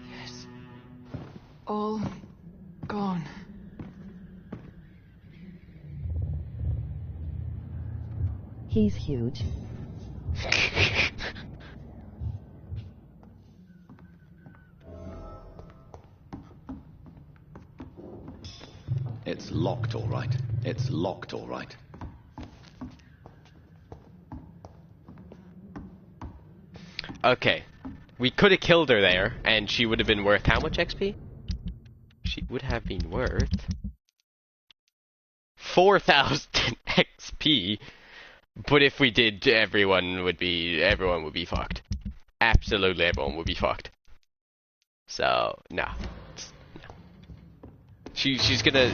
Yes. All gone. He's huge. It's locked, all right. It's locked, all right. Okay. We could have killed her there, and she would have been worth how much XP? She would have been worth 4,000 XP. But if we did, everyone would be fucked. Absolutely everyone would be fucked. So, no. She's gonna...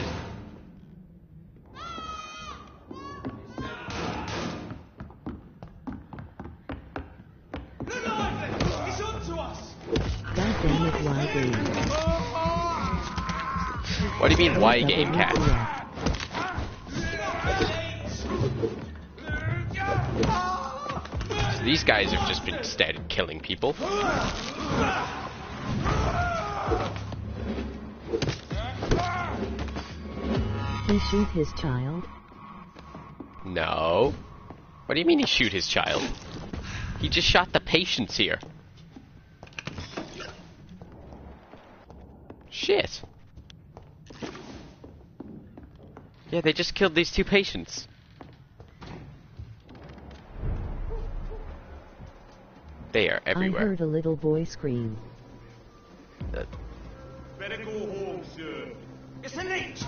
God damn it, why game? What do you mean, why game, Cat? So these guys have just been started killing people. He shoot his child? No. What do you mean he shoot his child? He just shot the patients here. Shit. Yeah, they just killed these two patients. They are everywhere. I heard a little boy scream. Better go home, sir. It's a leech!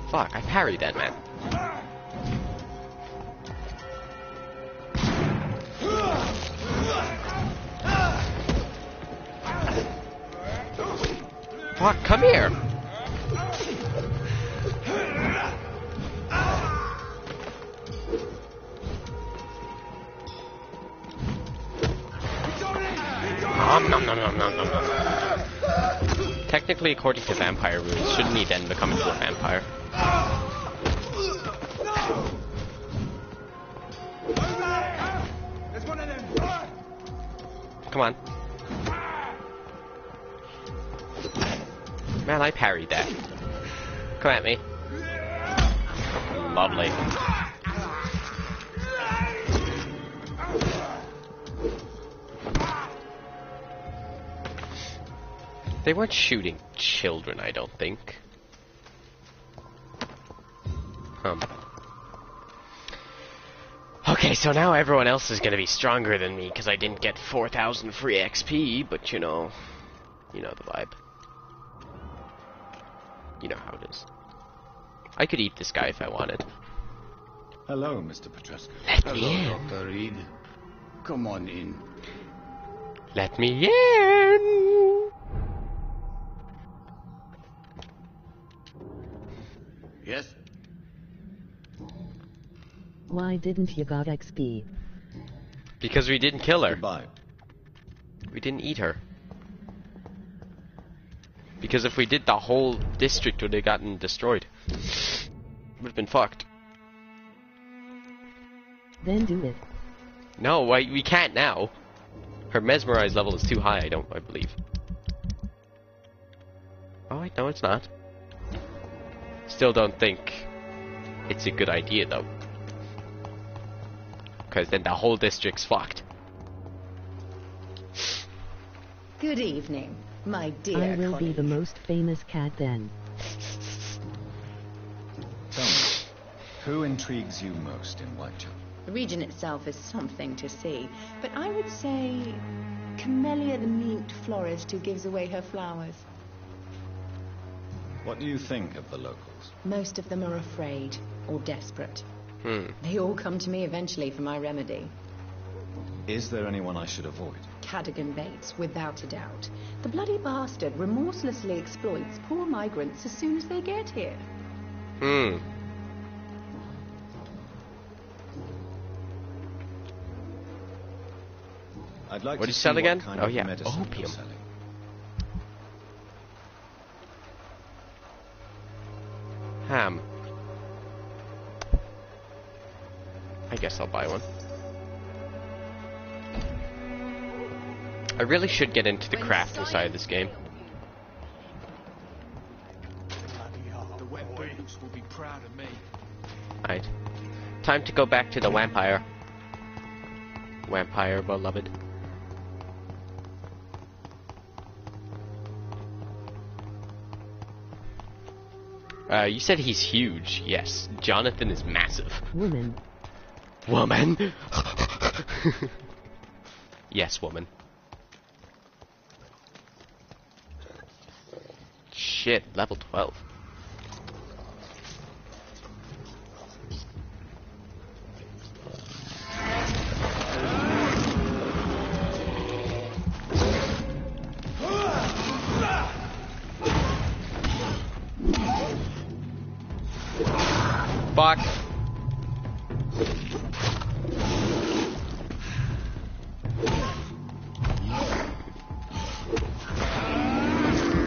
Fuck, I parried that, man. Fuck, come here! Nom, nom, nom, nom, nom, nom, nom. Technically, according to vampire rules, shouldn't he then become into a vampire? Come on. Man, I parried that. Come at me. Lovely. They weren't shooting children, I don't think. Okay, so now everyone else is gonna be stronger than me because I didn't get 4,000 free XP, but you know the vibe. You know how it is. I could eat this guy if I wanted. Hello, Mr. Petrescu. Let me in. Dr. Reed. Come on in. Let me in. Yes? Why didn't you got XP? Because we didn't kill her. Goodbye. We didn't eat her. Because if we did, the whole district would have gotten destroyed. Would have been fucked. Then do it. No, we can't now. Her mesmerize level is too high, I believe. Oh wait, no it's not. Still don't think it's a good idea though. Because then the whole district's fucked. Good evening, my dear I will colleague. be the most famous cat then. Tell me, who intrigues you most in Whitechapel? The region itself is something to see, but I would say Camellia the mute florist who gives away her flowers. What do you think of the locals? Most of them are afraid or desperate. Hmm. They all come to me eventually for my remedy. Is there anyone I should avoid? Cadogan Bates, without a doubt. The bloody bastard remorselessly exploits poor migrants as soon as they get here. Hmm. I'd like What to did you see sell what again? kind Oh of yeah, medicine you're opium. selling. Ham. I guess I'll buy one. I really should get into the crafting side of this game. The wet boots will be proud of me. Right. Time to go back to the Vampyr. Vampyr, beloved. You said he's huge. Yes, Jonathan is massive. Woman. Woman? Yes, woman. Shit, level 12. Fuck.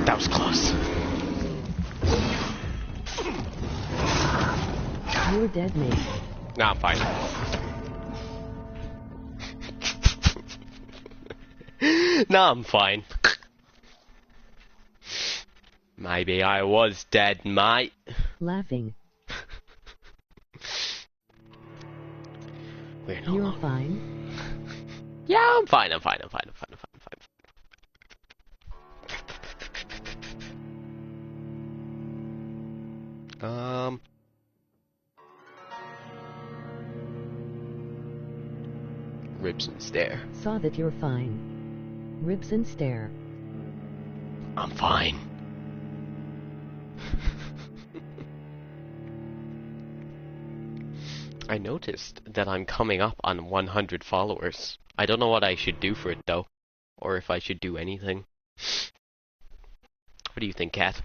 That was close. You're dead, mate. Nah, I'm fine. Nah, I'm fine. Maybe I was dead, mate. Laughing. We're no You're longer- fine. Yeah, I'm fine, I'm fine, I'm fine, I'm fine, I'm fine, I'm fine. Ribs and stare. Saw that you're fine. Ribs and stare. I'm fine. I noticed that I'm coming up on 100 followers. I don't know what I should do for it though, or if I should do anything. What do you think, cat?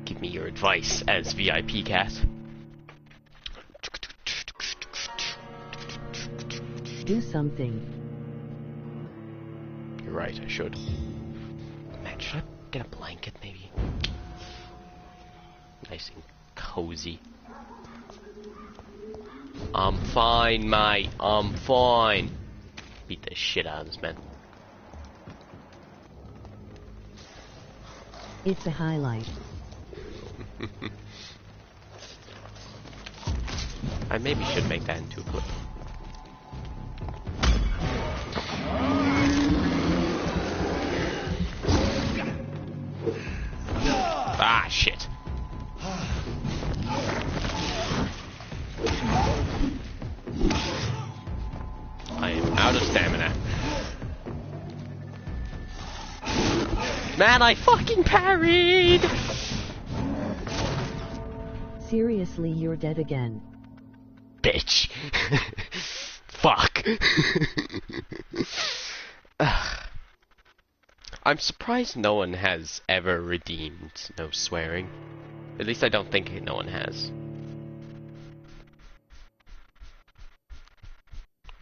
Give me your advice as VIP cat. Do something. You're right, I should. Man, should I get a blanket maybe? Nice and cozy. I'm fine, mate. I'm fine. Beat the shit out of this man. It's a highlight. I maybe should make that into a clip. Ah, shit. I am out of stamina. Man, I fucking parried! Seriously, you're dead again. Bitch. Fuck. I'm surprised no one has ever redeemed no swearing. At least I don't think no one has.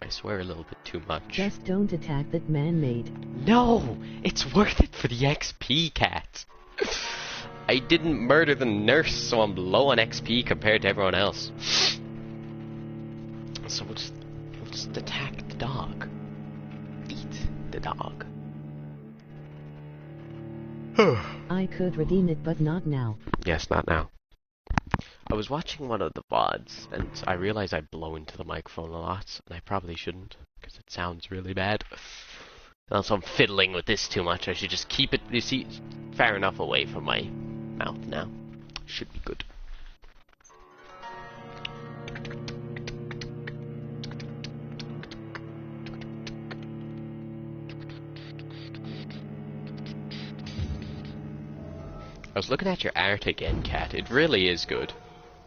I swear a little bit too much. Just don't attack that man-made. No! It's worth it for the XP, cat. I didn't murder the nurse, so I'm low on XP compared to everyone else. So we'll just attack the dog. Eat the dog. I could redeem it, but not now. Yes, not now. I was watching one of the VODs, and I realized I blow into the microphone a lot, and I probably shouldn't, because it sounds really bad. And also, I'm fiddling with this too much. I should just keep it, you see, far enough away from my mouth now. Should be good. I was looking at your art again, Kat. It really is good.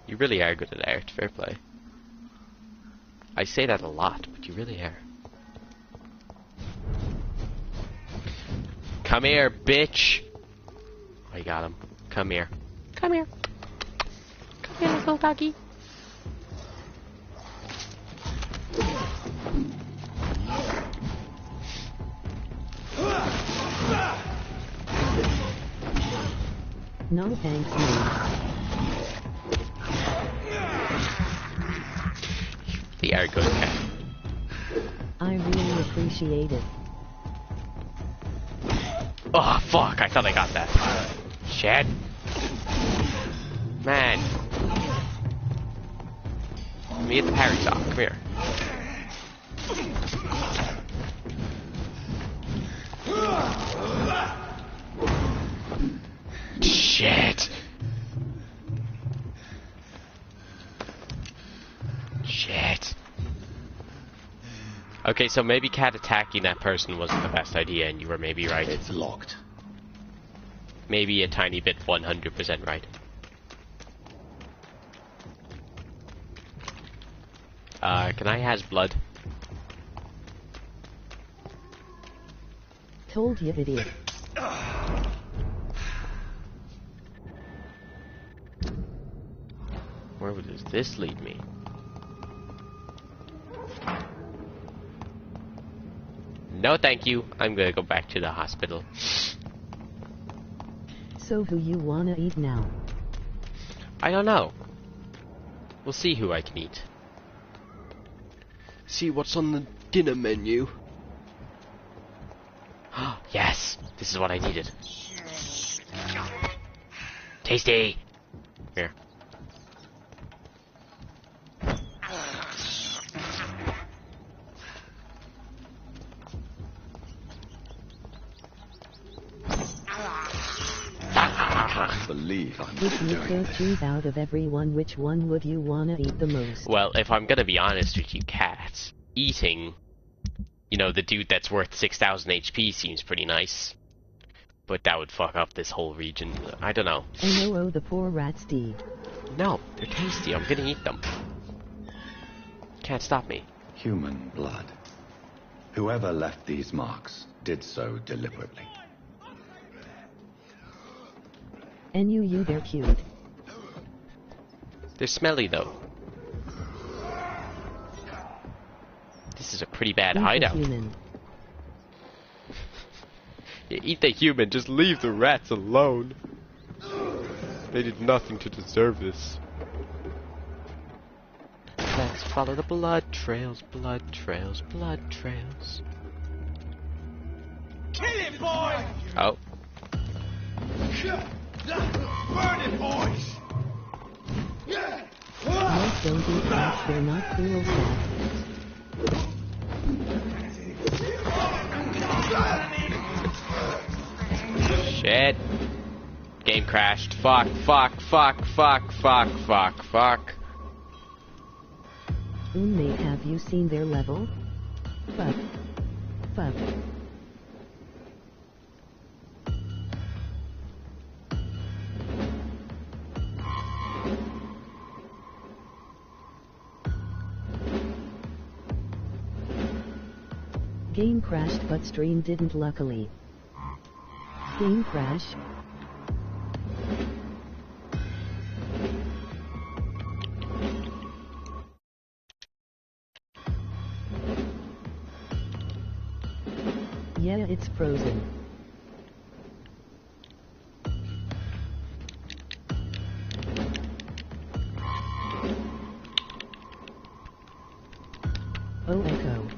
You really are good at art. Fair play. I say that a lot, but you really are. Come here, bitch! I got him. Come here. Come here. Come here, little doggy. No thanks, mate. The air goes cat. I really appreciate it. Oh, fuck. I thought I got that. Shit. Man. Let me get the parry sock. Come here. Shit. Shit. Okay, so maybe cat attacking that person wasn't the best idea, and you were maybe right. It's locked. Maybe a tiny bit 100% right. Can I has blood? Told you, idiot. Where does this lead me? No, thank you. I'm gonna go back to the hospital. So who you wanna eat now? I don't know. We'll see who I can eat. See what's on the dinner menu. Yes! This is what I needed. Tasty! Here. Believe I'm If you doing could this. choose out of everyone, which one would you wanna eat the most? Well, if I'm gonna be honest with you, Cat, eating, you know, the dude that's worth 6,000 HP seems pretty nice. But that would fuck up this whole region. I don't know. Oh, the poor rat's deed. No, they're tasty. I'm gonna eat them. Can't stop me. Human blood. Whoever left these marks did so deliberately. And they're cute. They're smelly though. This is a pretty bad hideout. Human. Yeah, eat the human, just leave the rats alone. They did nothing to deserve this. Let's follow the blood trails, blood trails, blood trails. Kill him, boy! Oh. Burn it, boys! No, don't eat rats, they're not cruel cats. Shit. Game crashed. Fuck, fuck, fuck, fuck, fuck, fuck, fuck. Mate, have you seen their level? Fuck. Fuck. Game crashed but stream didn't, luckily. Game crash. Yeah, it's frozen. Oh, echo.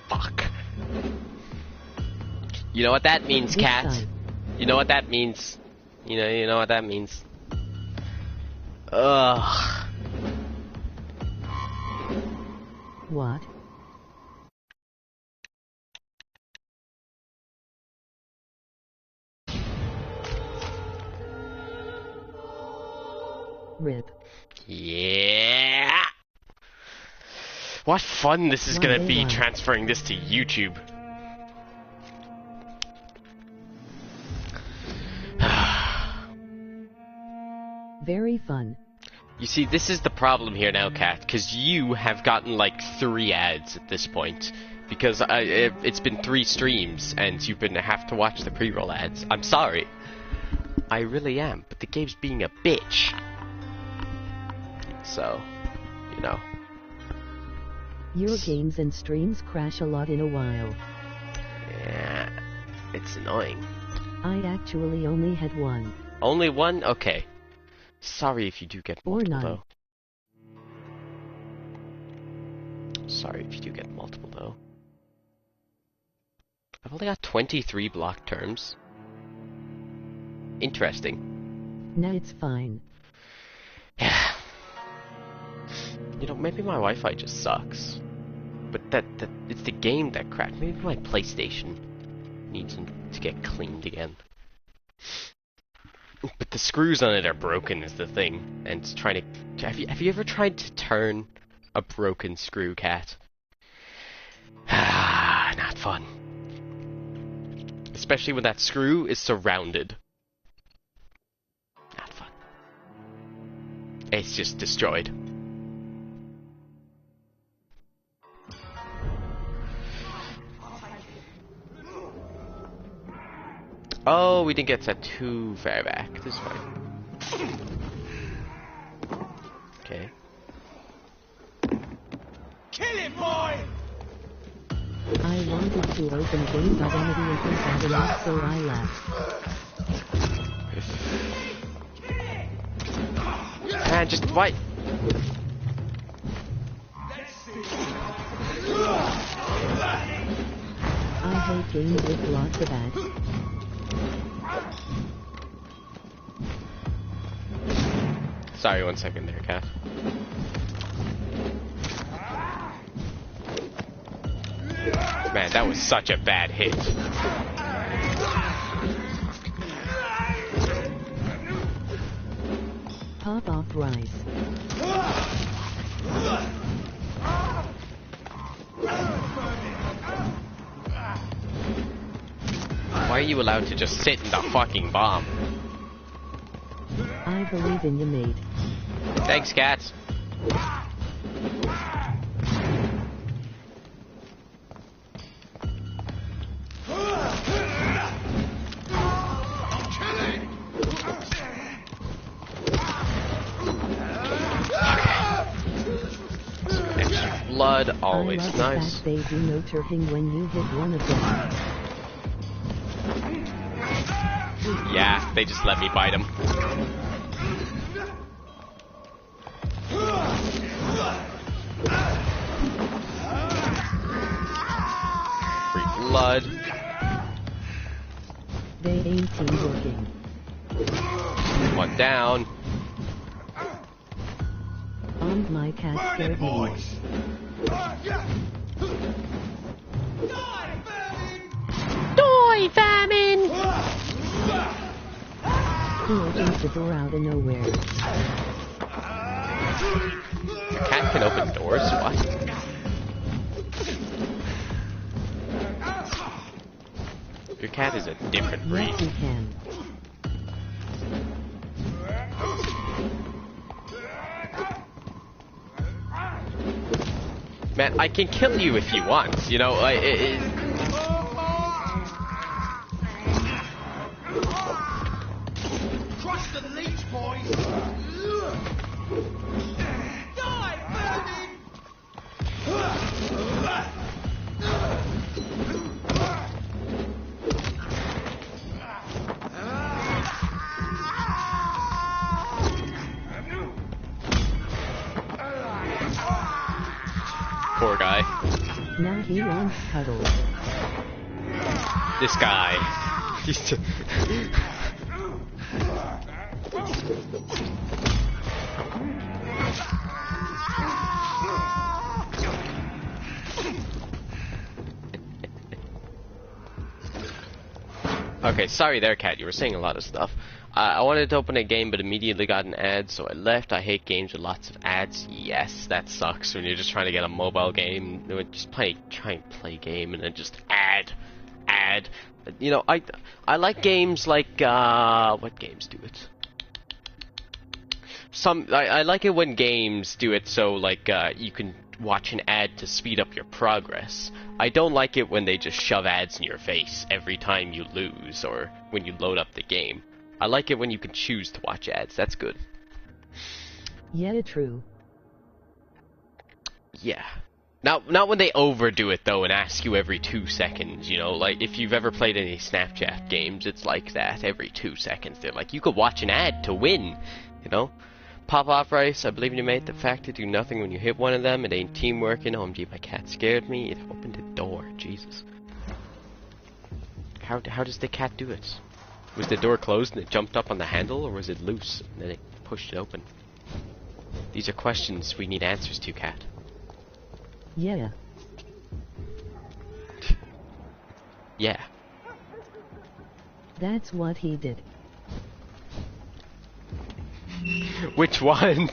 Fuck. You know what that means, cat? You know what that means? You know what that means? Ugh. What? Rip. Yeah. What fun this is gonna be transferring this to YouTube. Very fun. You see, this is the problem here now, Kat, because you have gotten like 3 ads at this point. Because it's been 3 streams, and you've been have to watch the pre-roll ads. I'm sorry. I really am, but the game's being a bitch. So, you know. Your games and streams crash a lot in a while. Yeah, it's annoying. I actually only had 1. Only 1? Okay. Sorry if you do get multiple, though. Sorry if you do get multiple, though. I've only got 23 block terms. Interesting. Nah, it's fine. Yeah. You know, maybe my Wi-Fi just sucks. But that it's the game that cracked. Maybe my PlayStation needs to get cleaned again. But the screws on it are broken is the thing. And it's trying to... Have you ever tried to turn a broken screw, Cat? Ah, not fun. Especially when that screw is surrounded. Not fun. It's just destroyed. Oh, we didn't get set too far back. This is fine. Okay. Kill him, boy! I wanted to open game, but immediately had enough, so I left. Man, just wait. I hate games with lots of ads. Sorry, 1 second there, Cat. Man, that was such a bad hit. Pop off rice. are you allowed to just sit in the fucking bomb? I believe in you, mate. Thanks, cats. Blood, always I love nice. the fact they do no turfing when you hit one of them. Yeah, they just let me bite him. Free blood. They ain't team working. One down. My cat scared me. Die, famine! Who opens the door out of nowhere? Your cat can open doors? What? Your cat is a different breed. Yes, he can. Man, I can kill you if you want, you know, Crush the leech, boys! Die, vermin! Poor guy. Now he wants cuddles. This guy. He's Okay, sorry there, cat. You were saying a lot of stuff. I wanted to open a game, but immediately got an ad, so I left. I hate games with lots of ads. Yes, that sucks when you're just trying to get a mobile game. Just try and play game, and then just ad. You know, I like games like what games do it? I like it when games do it so like you can watch an ad to speed up your progress. I don't like it when they just shove ads in your face every time you lose or when you load up the game. I like it when you can choose to watch ads. That's good. Yeah, true. Yeah. Not when they overdo it though and ask you every 2 seconds, you know, like if you've ever played any Snapchat games, it's like that every 2 seconds. They're like, you could watch an ad to win, you know? Pop off rice, I believe in you, mate. The fact to do nothing when you hit one of them, it ain't teamwork. OMG, my cat scared me. It opened the door. Jesus. How does the cat do it? Was the door closed and it jumped up on the handle, or was it loose and then it pushed it open? These are questions we need answers to, cat. Yeah. Yeah. That's what he did. Which one?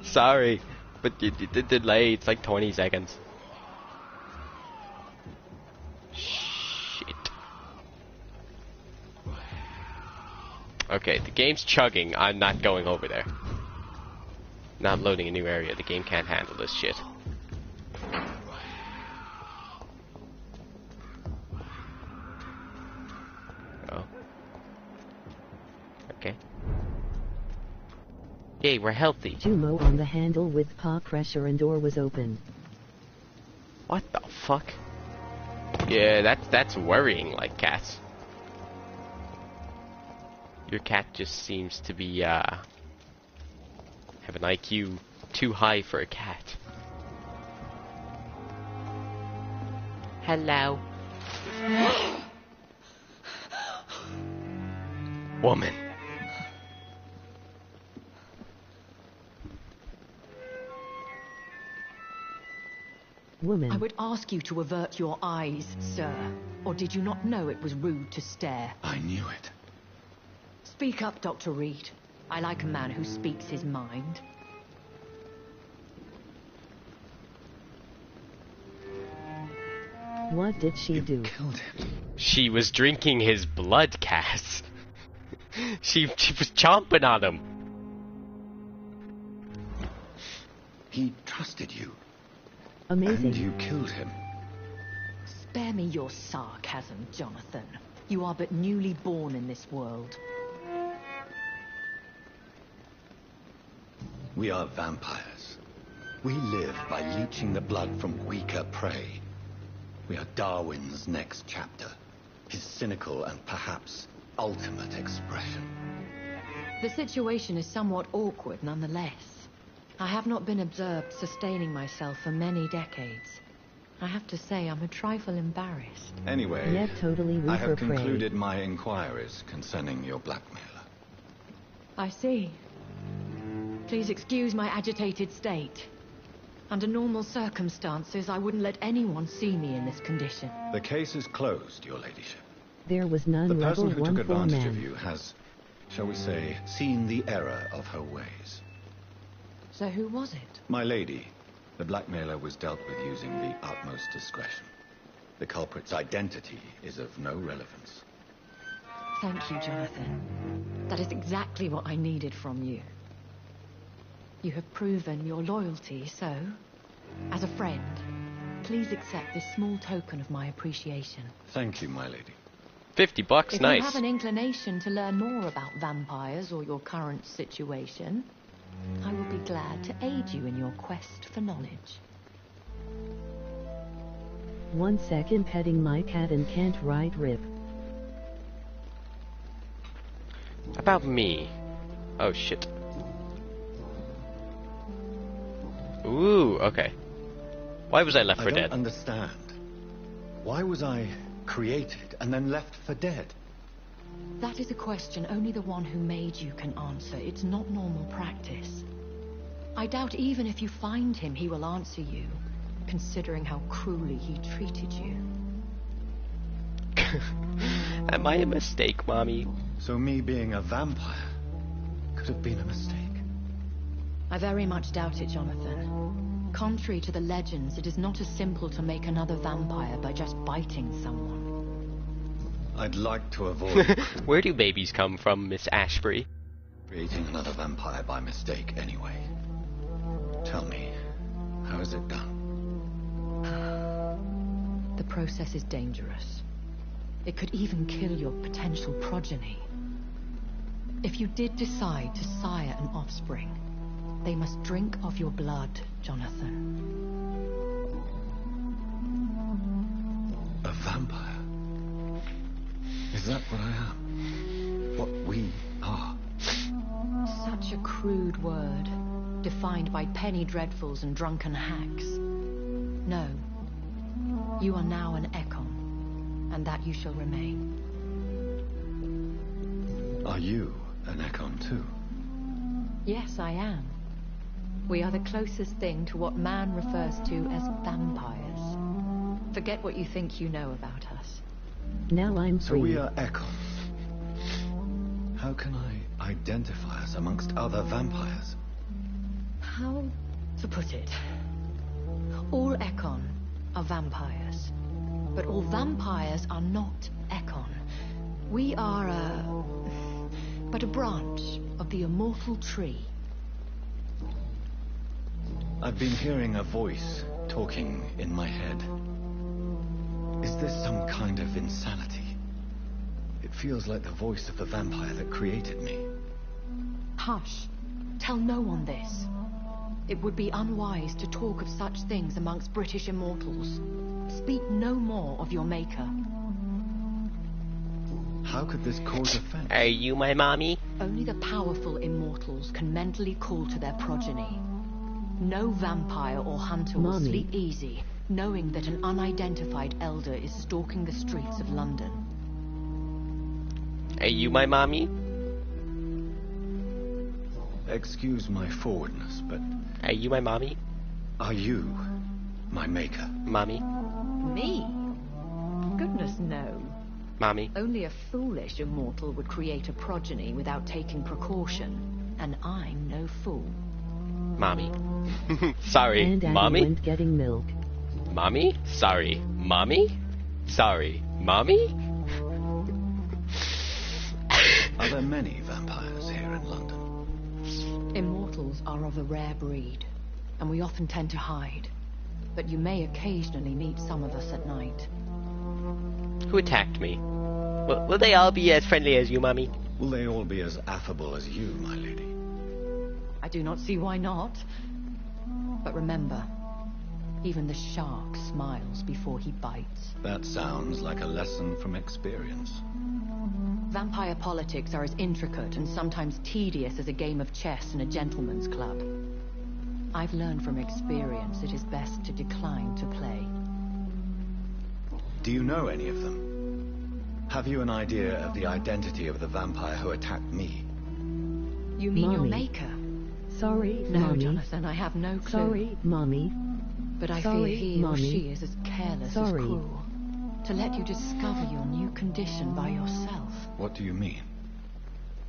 Sorry, but the delay, it's like 20 seconds. Shit. Okay, the game's chugging. I'm not going over there. Not loading a new area. The game can't handle this shit. Oh. Okay. Yay, we're healthy. Jumo on the handle with paw pressure and door was open. What the fuck? Yeah, that's worrying like cats. Your cat just seems to be, have an IQ too high for a cat. Hello. Woman. Woman. I would ask you to avert your eyes, sir. Or did you not know it was rude to stare? I knew it. Speak up, Dr. Reed. I like a man who speaks his mind. What did she do? Killed him. She was drinking his blood, Cass. She was chomping on him. He trusted you. Amazing. And you killed him. Spare me your sarcasm, Jonathan. You are but newly born in this world. We are vampires. We live by leeching the blood from weaker prey. We are Darwin's next chapter. His cynical and perhaps ultimate expression. The situation is somewhat awkward nonetheless. I have not been observed sustaining myself for many decades. I have to say I'm a trifle embarrassed. Anyway, Yet totally I have weaker prey. concluded my inquiries concerning your blackmailer. I see. Please excuse my agitated state. Under normal circumstances, I wouldn't let anyone see me in this condition. The case is closed, your ladyship. There was none The level person who took 1 advantage man. of you has, shall we say, seen the error of her ways. So who was it? My lady, the blackmailer was dealt with using the utmost discretion. The culprit's identity is of no relevance. Thank you, Jonathan. That is exactly what I needed from you. You have proven your loyalty, so, as a friend, please accept this small token of my appreciation. Thank you, my lady. $50, If nice. you have an inclination to learn more about vampires or your current situation, I will be glad to aid you in your quest for knowledge. 1 second petting my cat and can't write rip. About me. Oh shit. Ooh, okay. Why was I left for I don't dead? understand. Why was I created and then left for dead? That is a question only the one who made you can answer. It's not normal practice. I doubt even if you find him, he will answer you, considering how cruelly he treated you. Am I a mistake, Mommy? So me being a vampire could have been a mistake. I very much doubt it, Jonathan. Contrary to the legends, it is not as simple to make another vampire by just biting someone. I'd like to avoid Where do babies come from, Miss Ashbury? creating another vampire by mistake anyway. Tell me, how is it done? The process is dangerous. It could even kill your potential progeny. If you did decide to sire an offspring, they must drink of your blood, Jonathan. A vampire? Is that what I am? What we are? Such a crude word, defined by penny dreadfuls and drunken hacks. No. You are now an Ekon, and that you shall remain. Are you an Ekon too? Yes, I am. We are the closest thing to what man refers to as vampires. Forget what you think you know about us. Now I'm So free. we are Ekon. How can I identify us amongst other vampires? How to put it? All Ekon are vampires. But all vampires are not Ekon. We are but a branch of the immortal tree. I've been hearing a voice talking in my head. Is this some kind of insanity? It feels like the voice of the vampire that created me. Hush. Tell no one this. It would be unwise to talk of such things amongst British immortals. Speak no more of your maker. How could this cause offense? Are you my mommy? Only the powerful immortals can mentally call to their progeny. No vampire or hunter will Mommy. sleep easy, knowing that an unidentified elder is stalking the streets of London. Are you my mommy? Excuse my forwardness, but Are you my mommy? are you my maker? Mommy? Me? Goodness, no. Mommy? Only a foolish immortal would create a progeny without taking precaution, and I'm no fool. Mommy? Sorry, And Abby Mommy? went getting milk. Mommy? Sorry, Mommy? Sorry, Mommy? Are there many vampires here in London? Immortals are of a rare breed, and we often tend to hide. But you may occasionally meet some of us at night. Who attacked me? Will they all be as friendly as you, Mommy? Will they all be as affable as you, my lady? I do not see why not. But remember, even the shark smiles before he bites. That sounds like a lesson from experience. Vampire politics are as intricate and sometimes tedious as a game of chess in a gentleman's club. I've learned from experience it is best to decline to play. Do you know any of them? Have you an idea of the identity of the vampire who attacked me? You mean your Mommy. maker? Sorry, No, Mommy. Jonathan, I have no clue. Sorry, Mommy. But I Sorry, fear he or Mommy. she is as careless Sorry. as cruel. To let you discover your new condition by yourself. What do you mean?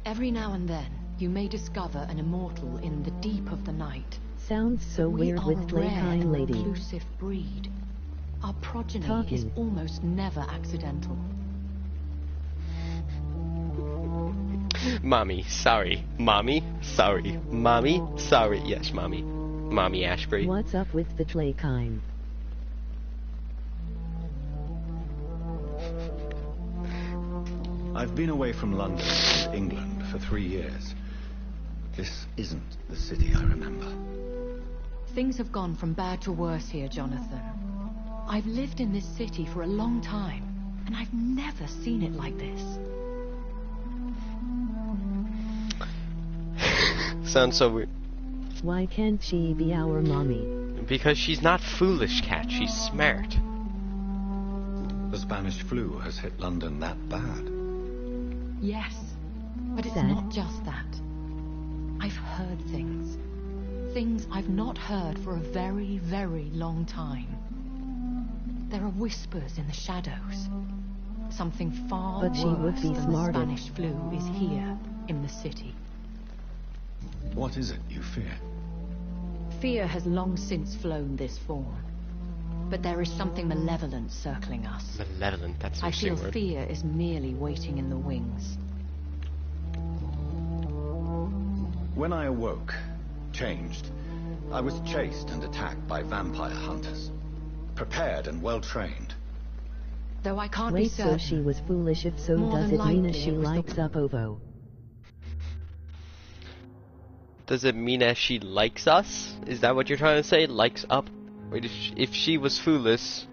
Every now and then, you may discover an immortal in the deep of the night. Sounds so We weird are with a Clay rare kind and lady. reclusive breed. Our progeny is Talking. almost never accidental. Mommy, sorry. Mommy, sorry. Mommy, sorry. Yes, Mommy. Mommy Ashbury. What's up with the Clay kind? I've been away from London and England for 3 years. This isn't the city I remember. Things have gone from bad to worse here, Jonathan. I've lived in this city for a long time, and I've never seen it like this. Sounds so weird. Why can't she be our mommy? Because she's not foolish, Cat. She's smart. The Spanish flu has hit London that bad. Yes, but it's Sad. not just that. I've heard things. Things I've not heard for a very, very long time. There are whispers in the shadows. Something far But she would worse be than smarter. the Spanish flu is here in the city. What is it you fear? Fear has long since flown this form. But there is something malevolent circling us. Malevolent, that's I a feel word. fear is merely waiting in the wings. When I awoke, changed, I was chased and attacked by vampire hunters. Prepared and well-trained. Though I can't be Wait, certain. so she was foolish. If so, More does than it mean likely she it was the- likes up Ovo? Does it mean as she likes us? Is that what you're trying to say? Likes up? Wait, if she was foolish...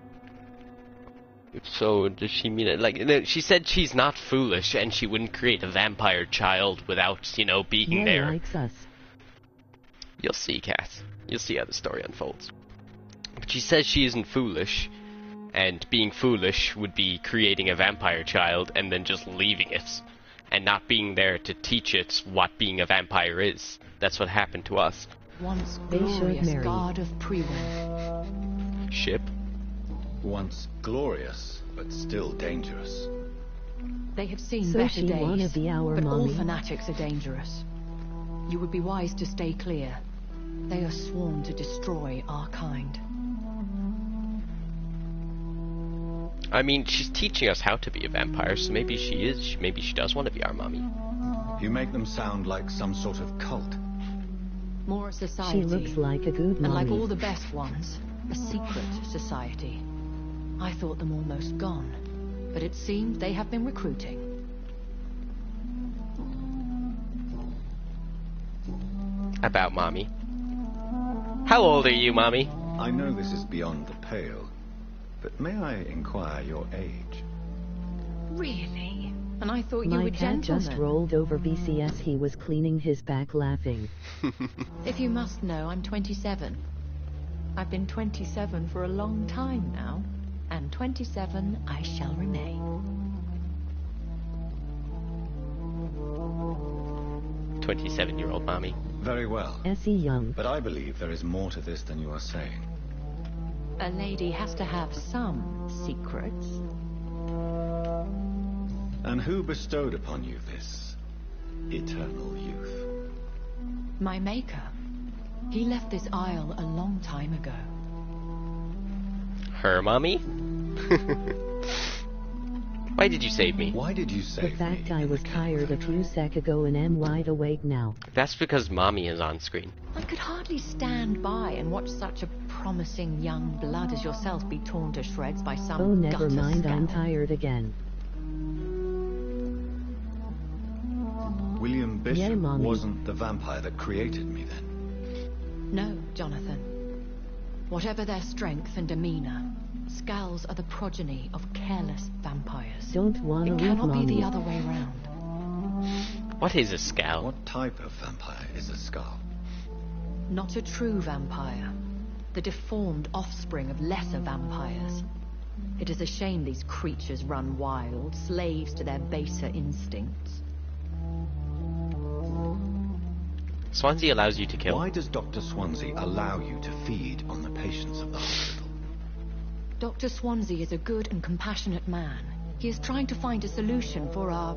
If so, does she mean it? Like, no, she said she's not foolish and she wouldn't create a vampire child without, you know, being Yeah, there. likes us. You'll see, Cat. You'll see how the story unfolds. But she says she isn't foolish, and being foolish would be creating a vampire child and then just leaving it, and not being there to teach it what being a vampire is. That's what happened to us. Once They should glorious marry. god of Priwen. Ship? Once glorious, but still dangerous. They have seen So better she wanna days, be our but all mommy? fanatics are dangerous. You would be wise to stay clear. They are sworn to destroy our kind. I mean, she's teaching us how to be a vampire, so maybe she is. Maybe she does want to be our mommy. You make them sound like some sort of cult. More a society. She looks like a good And like mommy. all the best ones, a secret society. I thought them almost gone, but it seems they have been recruiting. About mommy. How old are you, mommy? I know this is beyond the pale, but may I inquire your age? Really? And I thought you My were cat just gentlemen. rolled over BCS. He was cleaning his back laughing. If you must know, I'm 27. I've been 27 for a long time now, and 27 I shall remain. 27-year-old mommy. Very well. S.E. Young. But I believe there is more to this than you are saying. A lady has to have some secrets. And who bestowed upon you this eternal youth? My maker. He left this isle a long time ago. Her mommy? Why did you save me? Why did you The save me? fact I was tired a few sec ago and am wide awake now. That's because Mommy is on screen. I could hardly stand by and watch such a promising young blood as yourself be torn to shreds by some Oh, never gutter mind, I'm scoundrel. tired again. William Bishop Yeah, Mommy. wasn't the vampire that created me then. No, Jonathan. Whatever their strength and demeanor, Skulls are the progeny of careless vampires. Don't wanna It read, cannot be Mommy. the other way round. What is a skull? What type of vampire is a skull? Not a true vampire. The deformed offspring of lesser vampires. It is a shame these creatures run wild, slaves to their baser instincts. Swansea allows you to kill. Why does Dr. Swansea allow you to feed on the patients of the hospital? Dr. Swansea is a good and compassionate man. He is trying to find a solution for our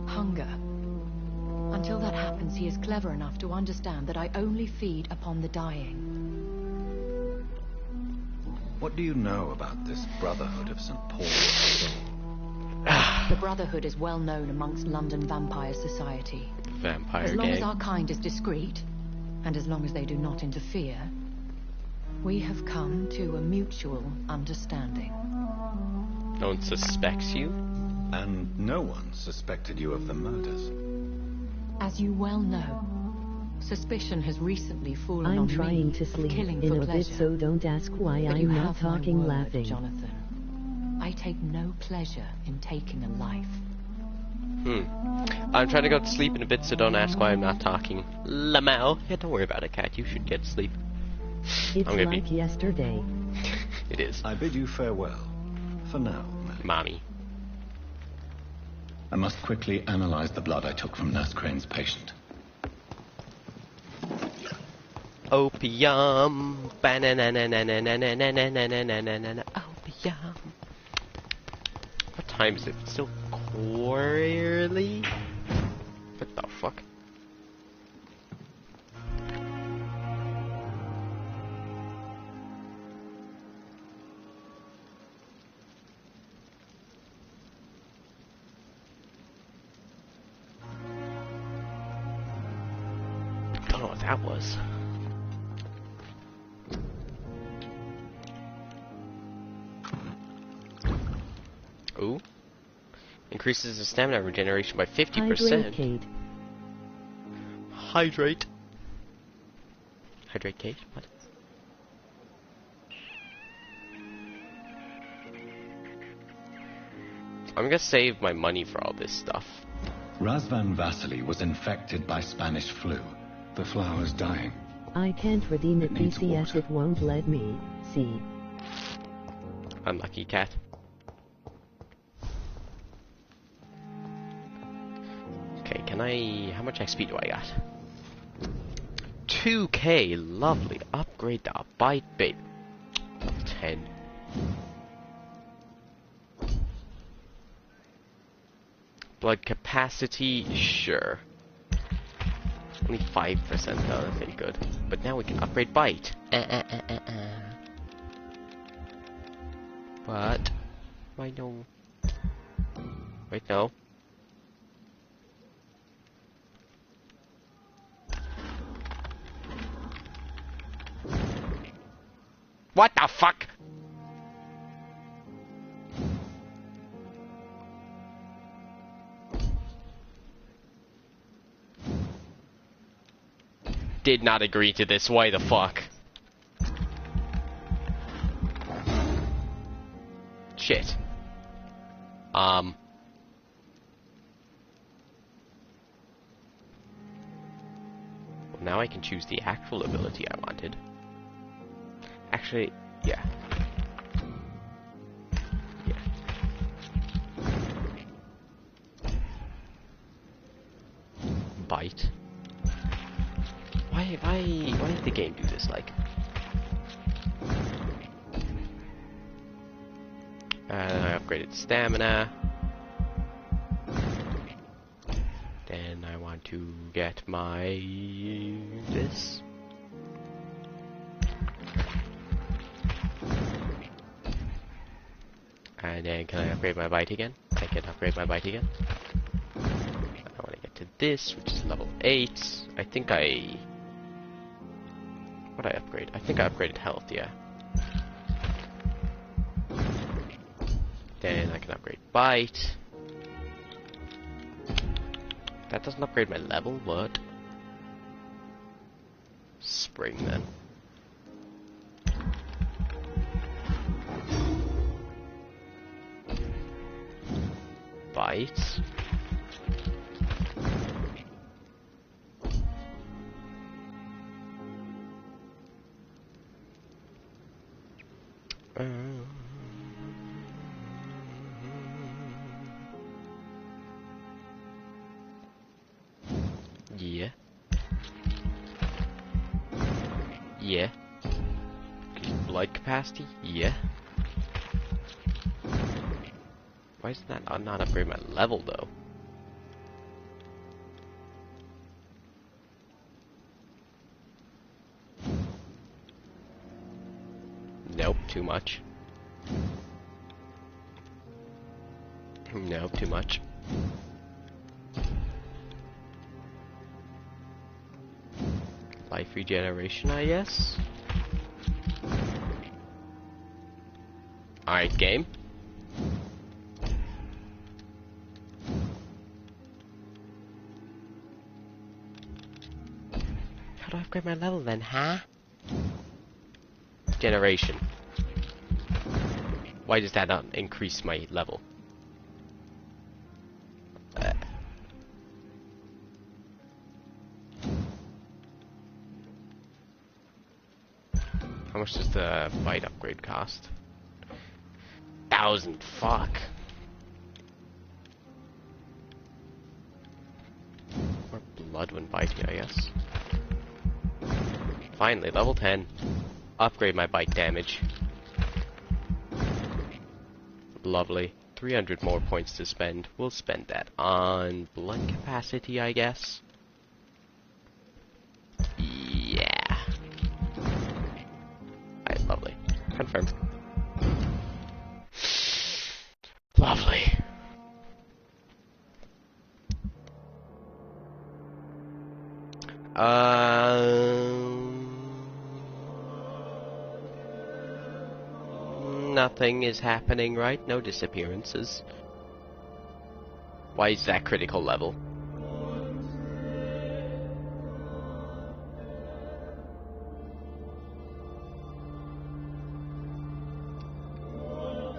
hunger. Until that happens, he is clever enough to understand that I only feed upon the dying. What do you know about this Brotherhood of St. Paul? The Brotherhood is well known amongst London Vampire Society. Vampire As long as gang. our kind is discreet, and as long as they do not interfere, we have come to a mutual understanding. No one suspects you? And no one suspected you of the murders. As you well know, suspicion has recently fallen on I'm me trying to of sleep killing in for a bit, pleasure. so don't ask why But you I'm not have my talking word, laughing. Jonathan. I take no pleasure in taking a life. I'm trying to go to sleep in a bit, so don't ask why I'm not talking. Lamau. Yeah, don't worry about it, cat. You should get to sleep. It's I'm gonna like yesterday. It is. I bid you farewell. For now, Mommy. I must quickly analyze the blood I took from Nurse Crane's patient. Opium. Banana. Opium. What time is it? It's still early? What the fuck? Don't know what that was. Ooh. Increases the stamina regeneration by 50%. Hydrate, Kate. Hydrate. Hydrate, Kate? What? I'm gonna save my money for all this stuff. Razvan Vasily was infected by Spanish flu. The flower's dying. I can't redeem it needs BCS, it won't let me. See. Unlucky cat. Okay, can I... How much XP do I got? 2k, lovely. Upgrade the bite bait. 10. Blood capacity, sure. Only 5% though, that's ain't good. But now we can upgrade bite. What? Why no? Wait, no. What the fuck? Did not agree to this, why the fuck? Shit. Now I can choose the actual ability I wanted. Actually, yeah. Bite. Why did the game do this, like? I upgraded stamina. Then I want to get my... this. And And then can I upgrade my bite again? I can upgrade my bite again. I want to get to this, which is level 8. I think I... What did I upgrade? I think I upgraded health, yeah. Then I can upgrade bite. That doesn't upgrade my level, what? Spring then. Bite. Yeah. Yeah. Blood capacity? Yeah. Why does that not upgrade my level though? Nope, too much. Nope, too much. Life regeneration, I guess. Alright, game. How do I upgrade my level then, huh? Generation. Why does that not increase my level? How much does the bite upgrade cost? 1,000, fuck. More blood when biting, I guess. Finally, level 10. Upgrade my bite damage. Lovely. 300 more points to spend. We'll spend that on blood capacity, I guess. Yeah. Alright, lovely. Confirmed. Lovely. Nothing is happening, right? No disappearances. Why is that critical level?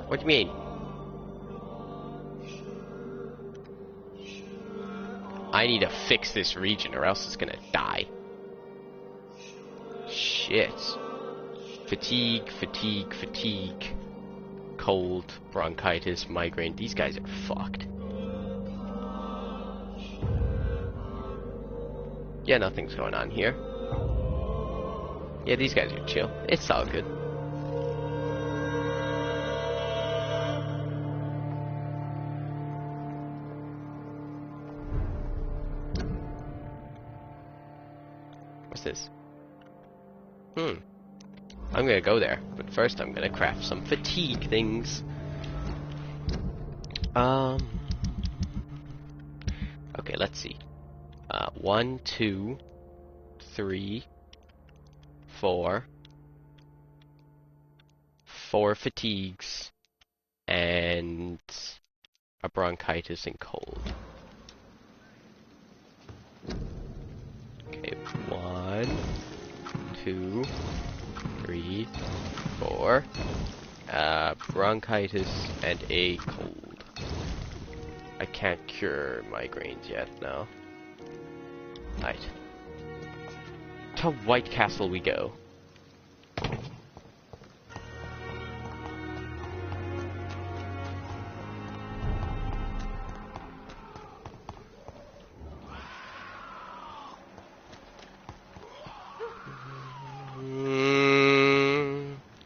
What do you mean? I need to fix this region or else it's gonna die. Shit. Fatigue, fatigue, fatigue. Cold, bronchitis, migraine. These guys are fucked. Yeah, nothing's going on here. Yeah, these guys are chill. It's all good. What's this? I'm gonna go there, but first I'm gonna craft some fatigue things. Okay, let's see. 1, 2, 3, 4. 4 fatigues, and a bronchitis and cold. Okay, 1, 2, 3, 4. Bronchitis and a cold. I can't cure migraines yet, no. Right. To White Castle we go.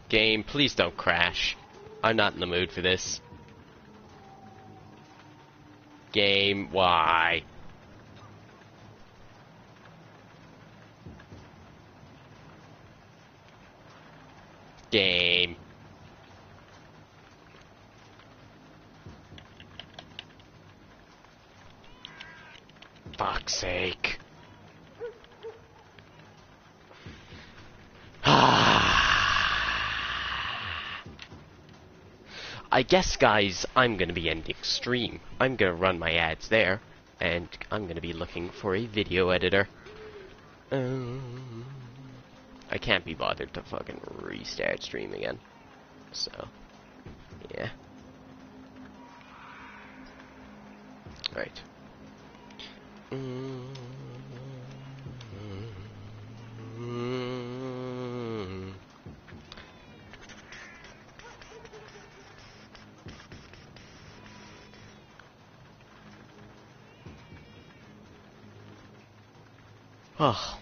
Game, please don't crash. I'm not in the mood for this. Game, why? Game. sake. I guess, guys, I'm going to be ending stream. I'm going to run my ads there, and I'm going to be looking for a video editor. I can't be bothered to fucking restart stream again. So, yeah. Right. Oh.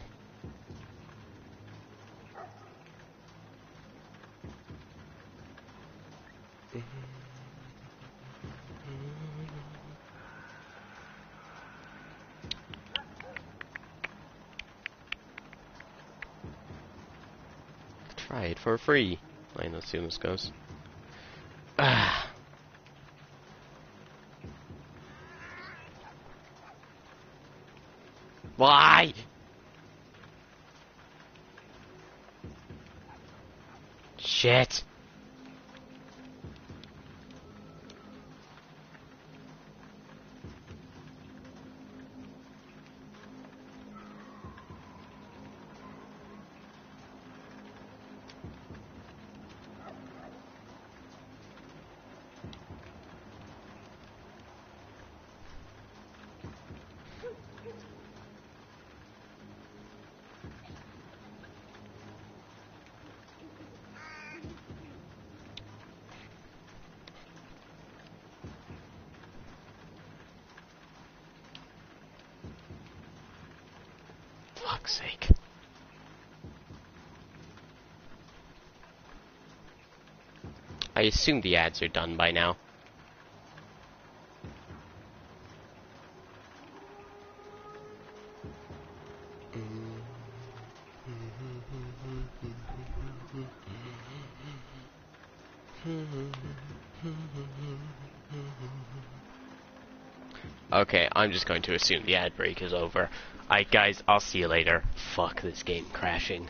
Try it for free. Let's see how this goes. Why? Shit. Fuck's sake. I assume the ads are done by now. Okay, I'm just going to assume the ad break is over. Alright guys, I'll see you later. Fuck this game crashing.